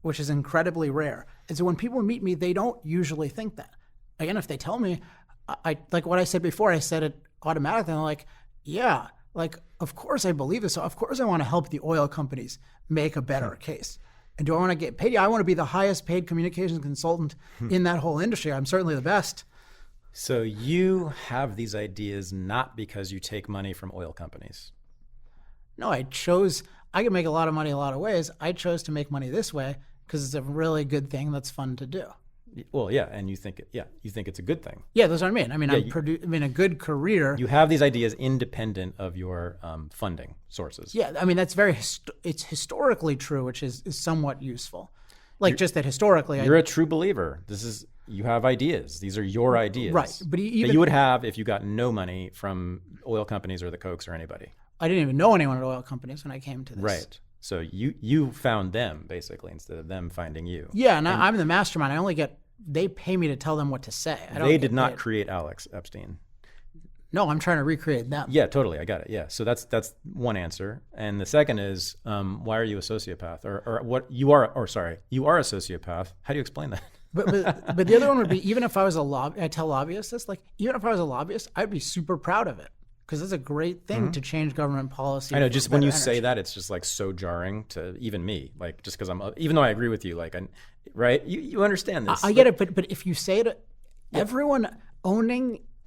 which is incredibly rare. And so when people meet me, they don't usually think that. Again, if they tell me, I like what I said before, I said it automatically. And I'm like, yeah, like, of course I believe this. So of course I want to help the oil companies make a better case. And do I want to get paid? Yeah, I want to be the highest paid communications consultant in that whole industry. I'm certainly the best. So you have these ideas not because you take money from oil companies. No, I can make a lot of money a lot of ways. I chose to make money this way because it's a really good thing that's fun to do. Well, yeah, and you think it's a good thing. Yeah, that's what I mean. I mean, a good career. You have these ideas independent of your funding sources. Yeah, I mean that's it's historically true, which is somewhat useful. Like just that historically, you're a true believer. You have ideas. These are your ideas, right? But even, that you would have if you got no money from oil companies or the Kochs or anybody. I didn't even know anyone at oil companies when I came to this. Right. So you found them basically instead of them finding you. Yeah, and I'm the mastermind. They pay me to tell them what to say. They did not create Alex Epstein. No, I'm trying to recreate them. Yeah, totally. I got it. Yeah. So that's one answer. And the second is, why are you a sociopath? Or what you are a sociopath. How do you explain that? But the other one would be, even if I was I tell lobbyists this, like, even if I was a lobbyist, I'd be super proud of it. Because it's a great thing to change government policy. I know, just when you say that, it's just like so jarring to even me. Like, just because even though I agree with you, like, right? You understand this. I get it, but if you say it, everyone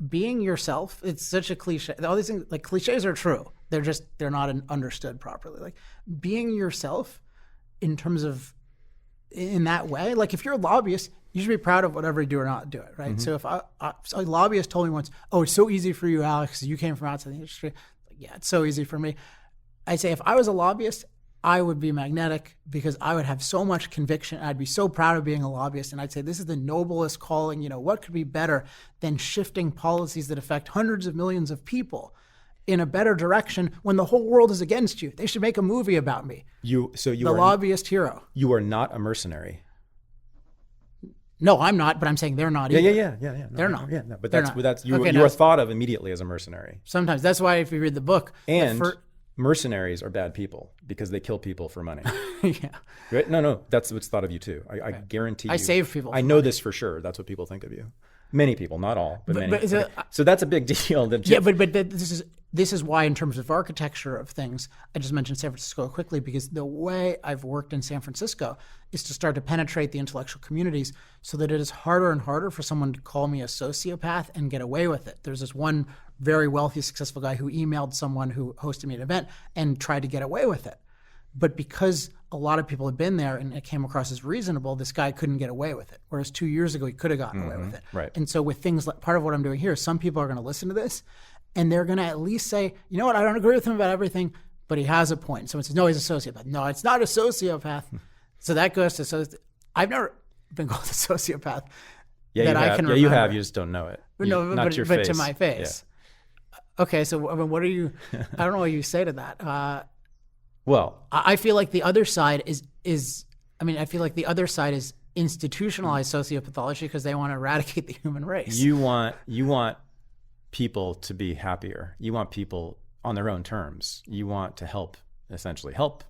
being yourself, it's such a cliche. All these things, like cliches are true. They're not understood properly. Like being yourself in terms of, in that way, like if you're a lobbyist, you should be proud of whatever you do or not do it, right? Mm-hmm. So if a lobbyist told me once, oh, it's so easy for you, Alex, you came from outside the industry. Like, yeah, it's so easy for me. I'd say if I was a lobbyist, I would be magnetic because I would have so much conviction. I'd be so proud of being a lobbyist. And I'd say, this is the noblest calling. What could be better than shifting policies that affect hundreds of millions of people in a better direction when the whole world is against you? They should make a movie about me. The lobbyist hero. You are not a mercenary. No, I'm not, but I'm saying they're not either. Yeah. No, they're not. Yeah, no, but you are thought of immediately as a mercenary. Sometimes. That's why if you read the book. And mercenaries are bad people because they kill people for money. Yeah. Right? No, that's what's thought of you too. I guarantee you. I save people. I know this for sure. That's what people think of you. Many people, not all, but many. But so that's a big deal. Yeah, but this is why, in terms of architecture of things, I just mentioned San Francisco quickly because the way I've worked in San Francisco is to start to penetrate the intellectual communities so that it is harder and harder for someone to call me a sociopath and get away with it. There's this one very wealthy, successful guy who emailed someone who hosted me an event and tried to get away with it. But because a lot of people had been there and it came across as reasonable, this guy couldn't get away with it. Whereas 2 years ago, he could have gotten away with it. Right. And so with things like, part of what I'm doing here, some people are going to listen to this and they're going to at least say, you know what, I don't agree with him about everything, but he has a point. Someone says, no, he's a sociopath. No, it's not a sociopath. So that goes to, I've never been called a sociopath. Yeah, that you I have. can Yeah, remember. you have. You just don't know it. But no, not to your face. to my face. Yeah. Okay, so I mean, what are you, I don't know what you say to that. Well, I feel like the other side is I feel like the other side is institutionalized sociopathology because they want to eradicate the human race. you want people to be happier. You want people on their own terms. You want to essentially help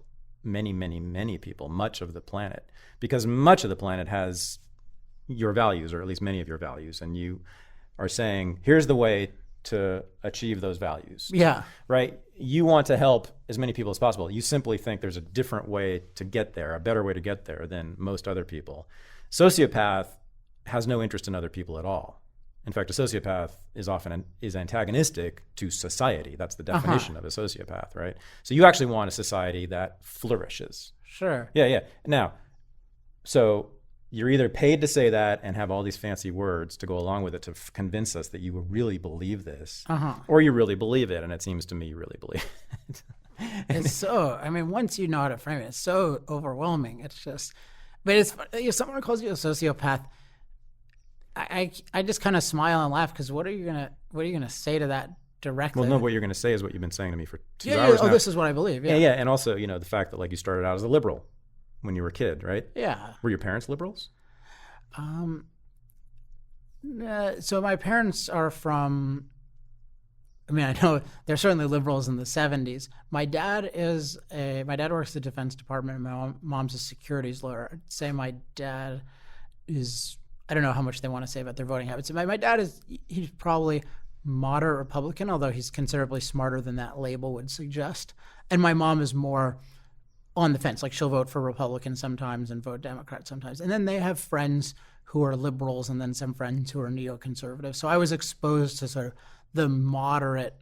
many, many, many people, much of the planet, because much of the planet has your values, or at least many of your values, and you are saying, here's the way to achieve those values. Yeah. Right? You want to help as many people as possible. You simply think there's a different way to get there, a better way to get there than most other people. Sociopath has no interest in other people at all. In fact, a sociopath is often antagonistic to society. That's the definition of a sociopath, right? So you actually want a society that flourishes. Sure. Yeah. Now, so you're either paid to say that and have all these fancy words to go along with it to convince us that you really believe this, or you really believe it, and it seems to me you really believe it. It's so, once you know how to frame it, it's so overwhelming. It's just, but it's, if someone calls you a sociopath, I just kind of smile and laugh because what are you gonna say to that directly? Well, no, what you're going to say is what you've been saying to me for 2 hours now. Oh, this is what I believe. Yeah. And also, the fact that you started out as a liberal when you were a kid, right? Yeah. Were your parents liberals? So my parents are from, I know they're certainly liberals in the 70s. My dad works at the Defense Department, and my mom's a securities lawyer. I'd say my dad is, I don't know how much they want to say about their voting habits. My dad he's probably moderate Republican, although he's considerably smarter than that label would suggest. And my mom is more on the fence. She'll vote for Republican sometimes and vote Democrat sometimes. And then they have friends who are liberals and then some friends who are neoconservative. So I was exposed to sort of the moderate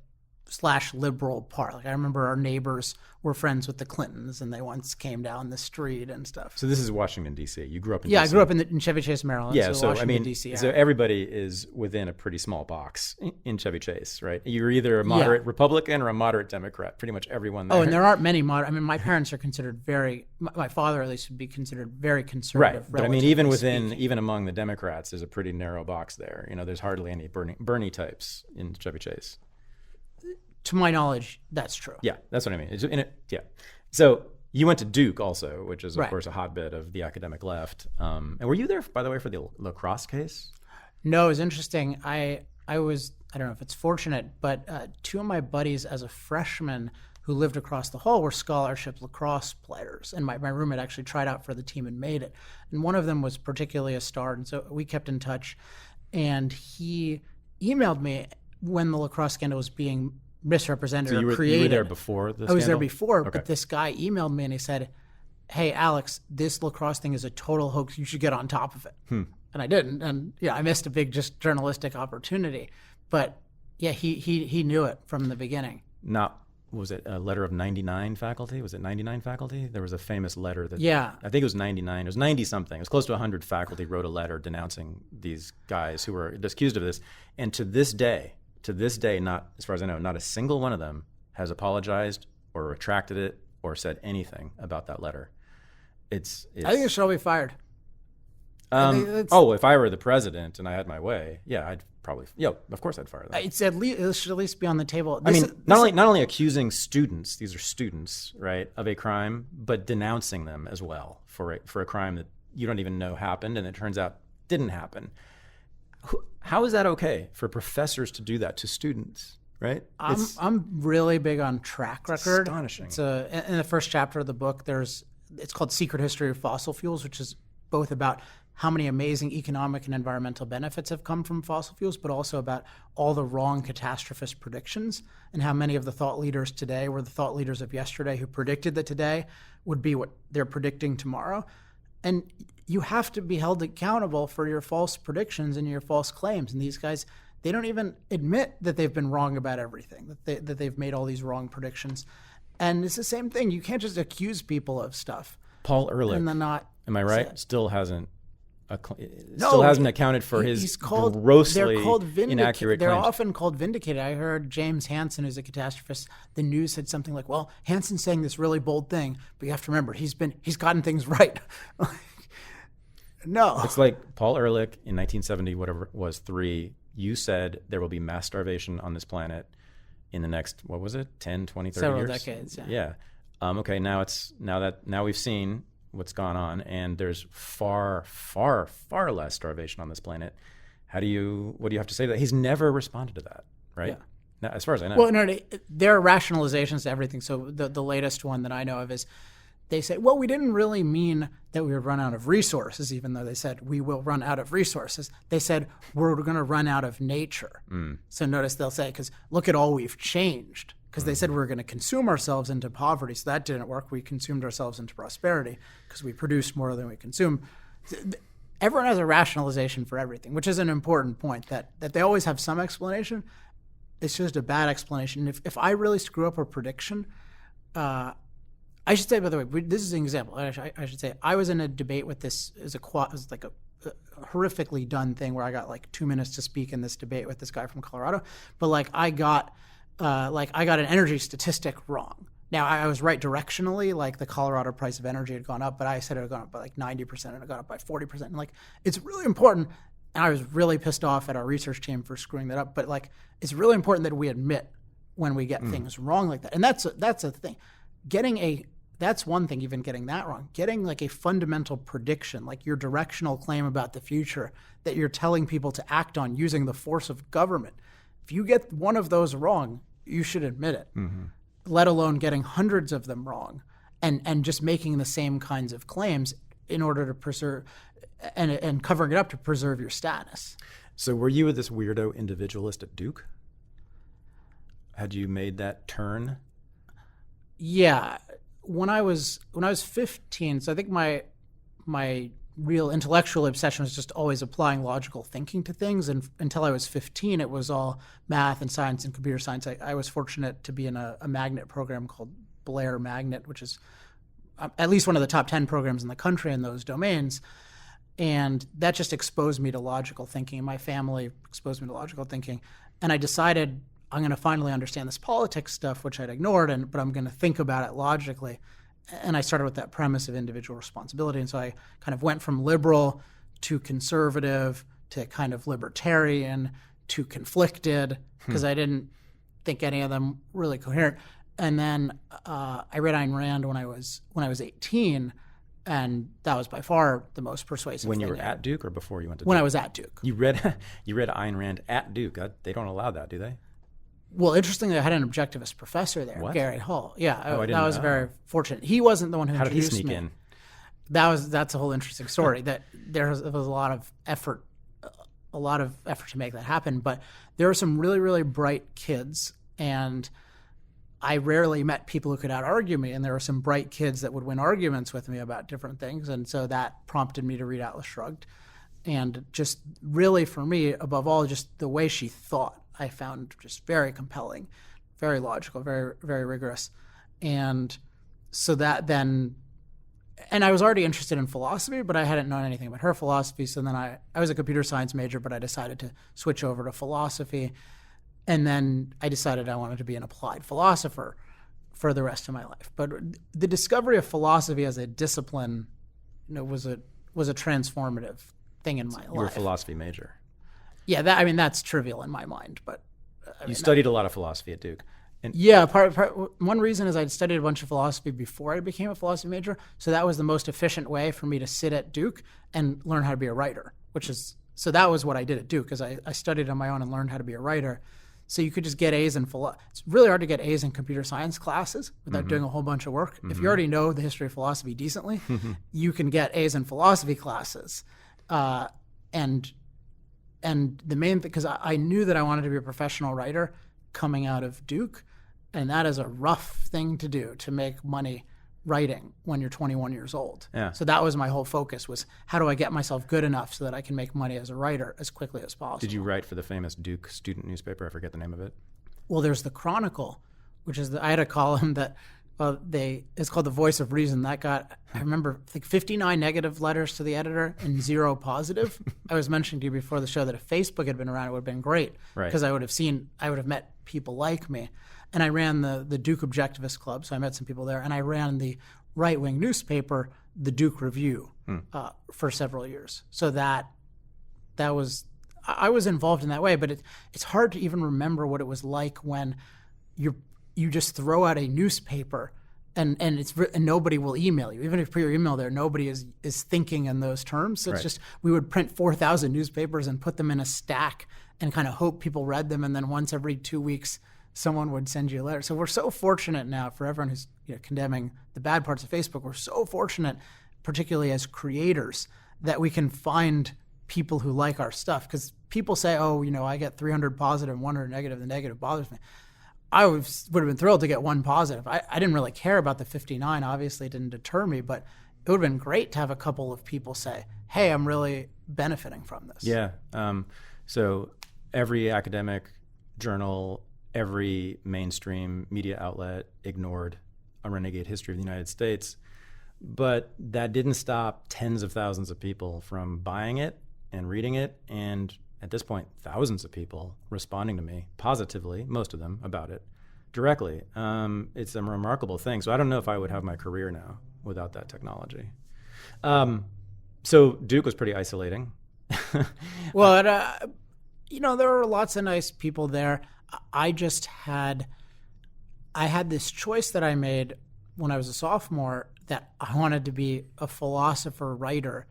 / liberal part. I remember our neighbors were friends with the Clintons and they once came down the street and stuff. So this is Washington, D.C. You grew up in D.C.? Yeah, D.C. I grew up in Chevy Chase, Maryland. Yeah, so Washington, D.C. So everybody is within a pretty small box in Chevy Chase, right? You're either a moderate Republican or a moderate Democrat, pretty much everyone there. Oh, and there aren't many moderate. My parents are considered my father at least would be considered very conservative. Right, but even among the Democrats, there's a pretty narrow box there. There's hardly any Bernie types in Chevy Chase. To my knowledge, that's true. Yeah, that's what I mean. So you went to Duke also, which is, of Right. course, a hotbed of the academic left. And were you there, by the way, for the lacrosse case? No, it was interesting. I was, I don't know if it's fortunate, but two of my buddies as a freshman who lived across the hall were scholarship lacrosse players. And my roommate actually tried out for the team and made it. And one of them was particularly a star. And so we kept in touch. And he emailed me when the lacrosse scandal was being misrepresented or created. You were there before the scandal? I was there before, Okay. but this guy emailed me and he said, hey, Alex, this lacrosse thing is a total hoax. You should get on top of it. And I didn't. And I missed a big just journalistic opportunity. But yeah, he knew it from the beginning. Was it a letter of 99 faculty? Was it 99 faculty? There was a famous letter that, Yeah. I think it was 99. It was 90 something. It was close to 100 faculty wrote a letter denouncing these guys who were accused of this. And to this day, not, as far as I know, not a single one of them has apologized or retracted it or said anything about that letter. It's I think it should all be fired. if I were the president and I had my way, I'd probably, of course I'd fire them. It should at least be on the table. Not only accusing students, these are students, right, of a crime, but denouncing them as well for a crime that you don't even know happened and it turns out didn't happen. How is that okay for professors to do that to students? right? I'm really big on track record. Astonishing. It's in the first chapter of the book, it's called Secret History of Fossil Fuels, which is both about how many amazing economic and environmental benefits have come from fossil fuels, but also about all the wrong catastrophist predictions and how many of the thought leaders today were the thought leaders of yesterday who predicted that today would be what they're predicting tomorrow. And you have to be held accountable for your false predictions and your false claims. And these guys, they don't even admit that they've been wrong about everything, that they've made all these wrong predictions. And it's the same thing. You can't just accuse people of stuff. Paul Ehrlich, and then not. am I right? Still hasn't accounted for his grossly inaccurate They're claims. often called vindicated. I heard James Hansen, who's a catastrophist, the news said something like, well, Hansen's saying this really bold thing, but you have to remember, he's gotten things right. No. It's like Paul Ehrlich in 1970, whatever it was, 3, you said there will be mass starvation on this planet in the next, what was it, 10, 20, 30 Several years? decades, Yeah. Okay, now we've seen what's gone on, and there's far, far, far less starvation on this planet. What do you have to say to that? He's never responded to that, right? Yeah. Now, as far as I know. Well, no, there are rationalizations to everything. So the latest one that I know of is they say, well, we didn't really mean that we would run out of resources, even though they said we will run out of resources. They said we're going to run out of nature. So notice they'll say, because look at all we've changed. Because they said we were going to consume ourselves into poverty. So that didn't work. We consumed ourselves into prosperity because we produced more than we consumed. Everyone has a rationalization for everything, which is an important point, that they always have some explanation. It's just a bad explanation. If I really screw up a prediction, I should say, by the way, this is an example. I should say, I was in a debate with this, it was like a horrifically done thing where I got like 2 minutes to speak in this debate with this guy from Colorado. But I got an energy statistic wrong. Now, I was right directionally, like the Colorado price of energy had gone up, but I said it had gone up by like 90% and it got up by 40%. And it's really important. And I was really pissed off at our research team for screwing that up. But it's really important that we admit when we get things wrong like that. And that's a thing. That's one thing, even getting that wrong. Getting a fundamental prediction, like your directional claim about the future that you're telling people to act on using the force of government. If you get one of those wrong, you should admit it, let alone getting hundreds of them wrong and just making the same kinds of claims in order to preserve and covering it up to preserve your status. So were you this weirdo individualist at Duke? Had you made that turn? Yeah. When I was 15, so I think my real intellectual obsession was just always applying logical thinking to things. And until I was 15, it was all math and science and computer science. I was fortunate to be in a magnet program called Blair Magnet, which is at least one of the top 10 programs in the country in those domains. And that just exposed me to logical thinking. My family exposed me to logical thinking. And I decided I'm going to finally understand this politics stuff, which I'd ignored, but I'm going to think about it logically. And I started with that premise of individual responsibility. And so I kind of went from liberal to conservative to kind of libertarian to conflicted because I didn't think any of them really coherent. And then I read Ayn Rand when I was 18, and that was by far the most persuasive When thing you were ever. at Duke or before you went to Duke? When I was at Duke. You read Ayn Rand at Duke. They don't allow that, do they? Well, interestingly, I had an Objectivist professor there, What? Gary Hall. Yeah, Oh, I didn't that was know. very fortunate. He wasn't the one who How did he introduced sneak me. in? That's a whole interesting story. That there was a lot of effort to make that happen. But there were some really, really bright kids, and I rarely met people who could out-argue me. And there were some bright kids that would win arguments with me about different things, and so that prompted me to read Atlas Shrugged. And just really, for me, above all, just the way she thought, I found just very compelling, very logical, very, very rigorous. And so that then, and I was already interested in philosophy, but I hadn't known anything about her philosophy. So then I was a computer science major, but I decided to switch over to philosophy. And then I decided I wanted to be an applied philosopher for the rest of my life. But the discovery of philosophy as a discipline, was a transformative thing in my life. You were a philosophy major. Yeah, that's trivial in my mind, but You studied a lot of philosophy at Duke. Yeah, one reason is I'd studied a bunch of philosophy before I became a philosophy major, so that was the most efficient way for me to sit at Duke and learn how to be a writer. So that was what I did at Duke, is I studied on my own and learned how to be a writer. So you could just get A's in it's really hard to get A's in computer science classes without doing a whole bunch of work. If you already know the history of philosophy decently, you can get A's in philosophy classes. And the main thing, because I knew that I wanted to be a professional writer coming out of Duke, and that is a rough thing to do, to make money writing when you're 21 years old. Yeah. So that was my whole focus, was how do I get myself good enough so that I can make money as a writer as quickly as possible. Did you write for the famous Duke student newspaper? I forget the name of it. Well, there's the Chronicle, which is I had a column that it's called The Voice of Reason. That got, I remember, I think 59 negative letters to the editor and 0 positive. I was mentioning to you before the show that if Facebook had been around, it would have been great, because I would have met people like me. And I ran the Duke Objectivist Club, so I met some people there. And I ran the right-wing newspaper, the Duke Review, for several years. So that was, I was involved in that way. But it's hard to even remember what it was like when you just throw out a newspaper and nobody will email you. Even if you put your email there, nobody is thinking in those terms. So it's just, we would print 4,000 newspapers and put them in a stack and kind of hope people read them. And then once every 2 weeks, someone would send you a letter. So we're so fortunate now, for everyone who's condemning the bad parts of Facebook, we're so fortunate, particularly as creators, that we can find people who like our stuff. Because people say, I get 300 positive and 100 negative. The negative bothers me. I would have been thrilled to get 1 positive. I didn't really care about the 59. Obviously, it didn't deter me, but it would have been great to have a couple of people say, hey, I'm really benefiting from this. Yeah. So every academic journal, every mainstream media outlet ignored A Renegade History of the United States. But that didn't stop tens of thousands of people from buying it and reading it, and at this point, thousands of people responding to me positively, most of them, about it directly. It's a remarkable thing. So I don't know if I would have my career now without that technology. So Duke was pretty isolating. Well, there were lots of nice people there. I had this choice that I made when I was a sophomore, that I wanted to be a philosopher writer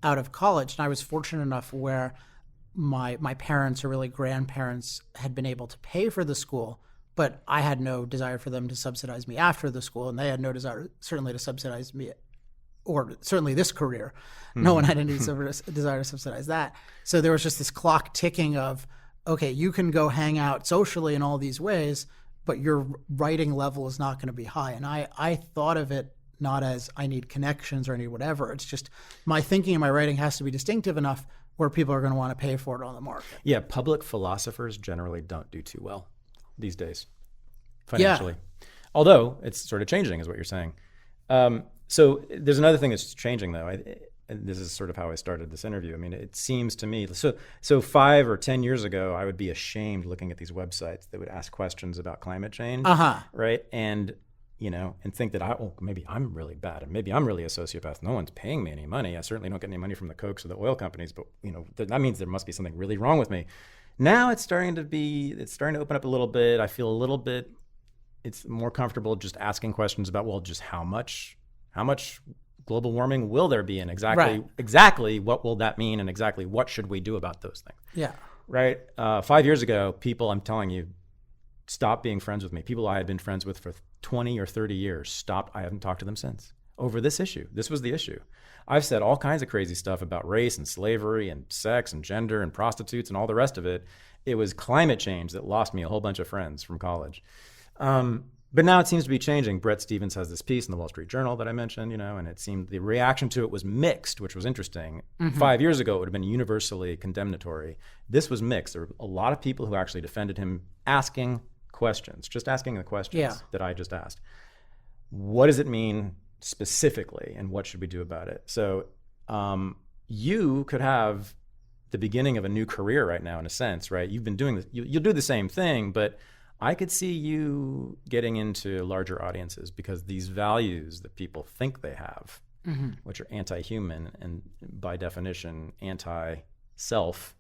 out of college. And I was fortunate enough where my parents, or really grandparents, had been able to pay for the school, but I had no desire for them to subsidize me after the school, and they had no desire certainly to subsidize me, or certainly this career. No one had any desire to subsidize that. So there was just this clock ticking of, okay, you can go hang out socially in all these ways, but your writing level is not going to be high. And I thought of it not as I need connections or I need whatever. It's just my thinking and my writing has to be distinctive enough where people are going to want to pay for it on the market. Yeah, public philosophers generally don't do too well these days, financially. Yeah. Although it's sort of changing, is what you're saying. So there's another thing that's changing, though. And this is sort of how I started this interview. I mean, it seems to me, so 5 or 10 years ago, I would be ashamed looking at these websites that would ask questions about climate change, right? And think that maybe I'm really bad, and maybe I'm really a sociopath. No one's paying me any money. I certainly don't get any money from the Cokes or the oil companies, but that means there must be something really wrong with me. Now it's starting to open up a little bit. I feel a little bit, it's more comfortable just asking questions about, well, just how much global warming will there be, and exactly what will that mean, and exactly what should we do about those things? Yeah. Right. 5 years ago, people, I'm telling you, stopped being friends with me. People I had been friends with for 20 or 30 years stopped. I haven't talked to them since over this issue. This was the issue. I've said all kinds of crazy stuff about race and slavery and sex and gender and prostitutes and all the rest of it. It was climate change that lost me a whole bunch of friends from college. But now it seems to be changing. Bret Stephens has this piece in the Wall Street Journal that I mentioned, and it seemed the reaction to it was mixed, which was interesting. 5 years ago, it would have been universally condemnatory. This was mixed. There were a lot of people who actually defended him, asking questions, just asking the questions that I just asked. What does it mean specifically, and what should we do about it? So you could have the beginning of a new career right now, in a sense, right? You've been doing this. You'll do the same thing, but I could see you getting into larger audiences, because these values that people think they have, which are anti-human and by definition anti-self,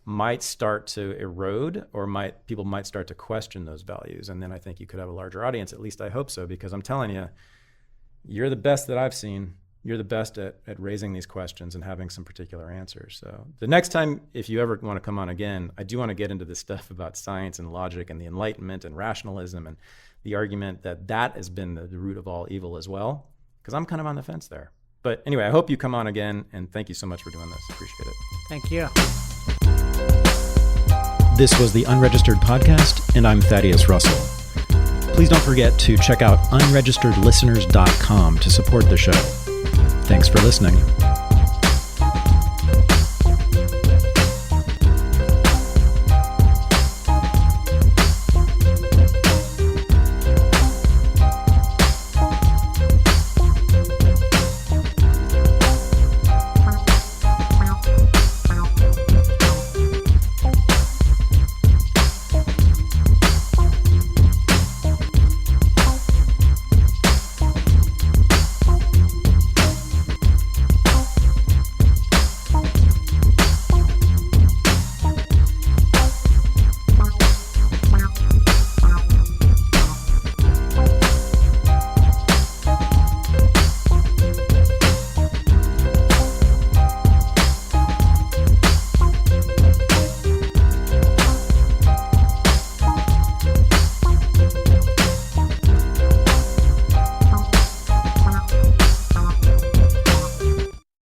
might start to erode, or people might start to question those values. And then I think you could have a larger audience. At least I hope so, because I'm telling you, you're the best that I've seen you're the best at raising these questions and having some particular answers. So the next time, if you ever want to come on again, I do want to get into this stuff about science and logic and the Enlightenment and rationalism and the argument that has been the root of all evil as well, because I'm kind of on the fence there. But anyway, I hope you come on again, and thank you so much for doing this. Appreciate it. Thank you. This was the Unregistered Podcast, and I'm Thaddeus Russell. Please don't forget to check out unregisteredlisteners.com to support the show. Thanks for listening.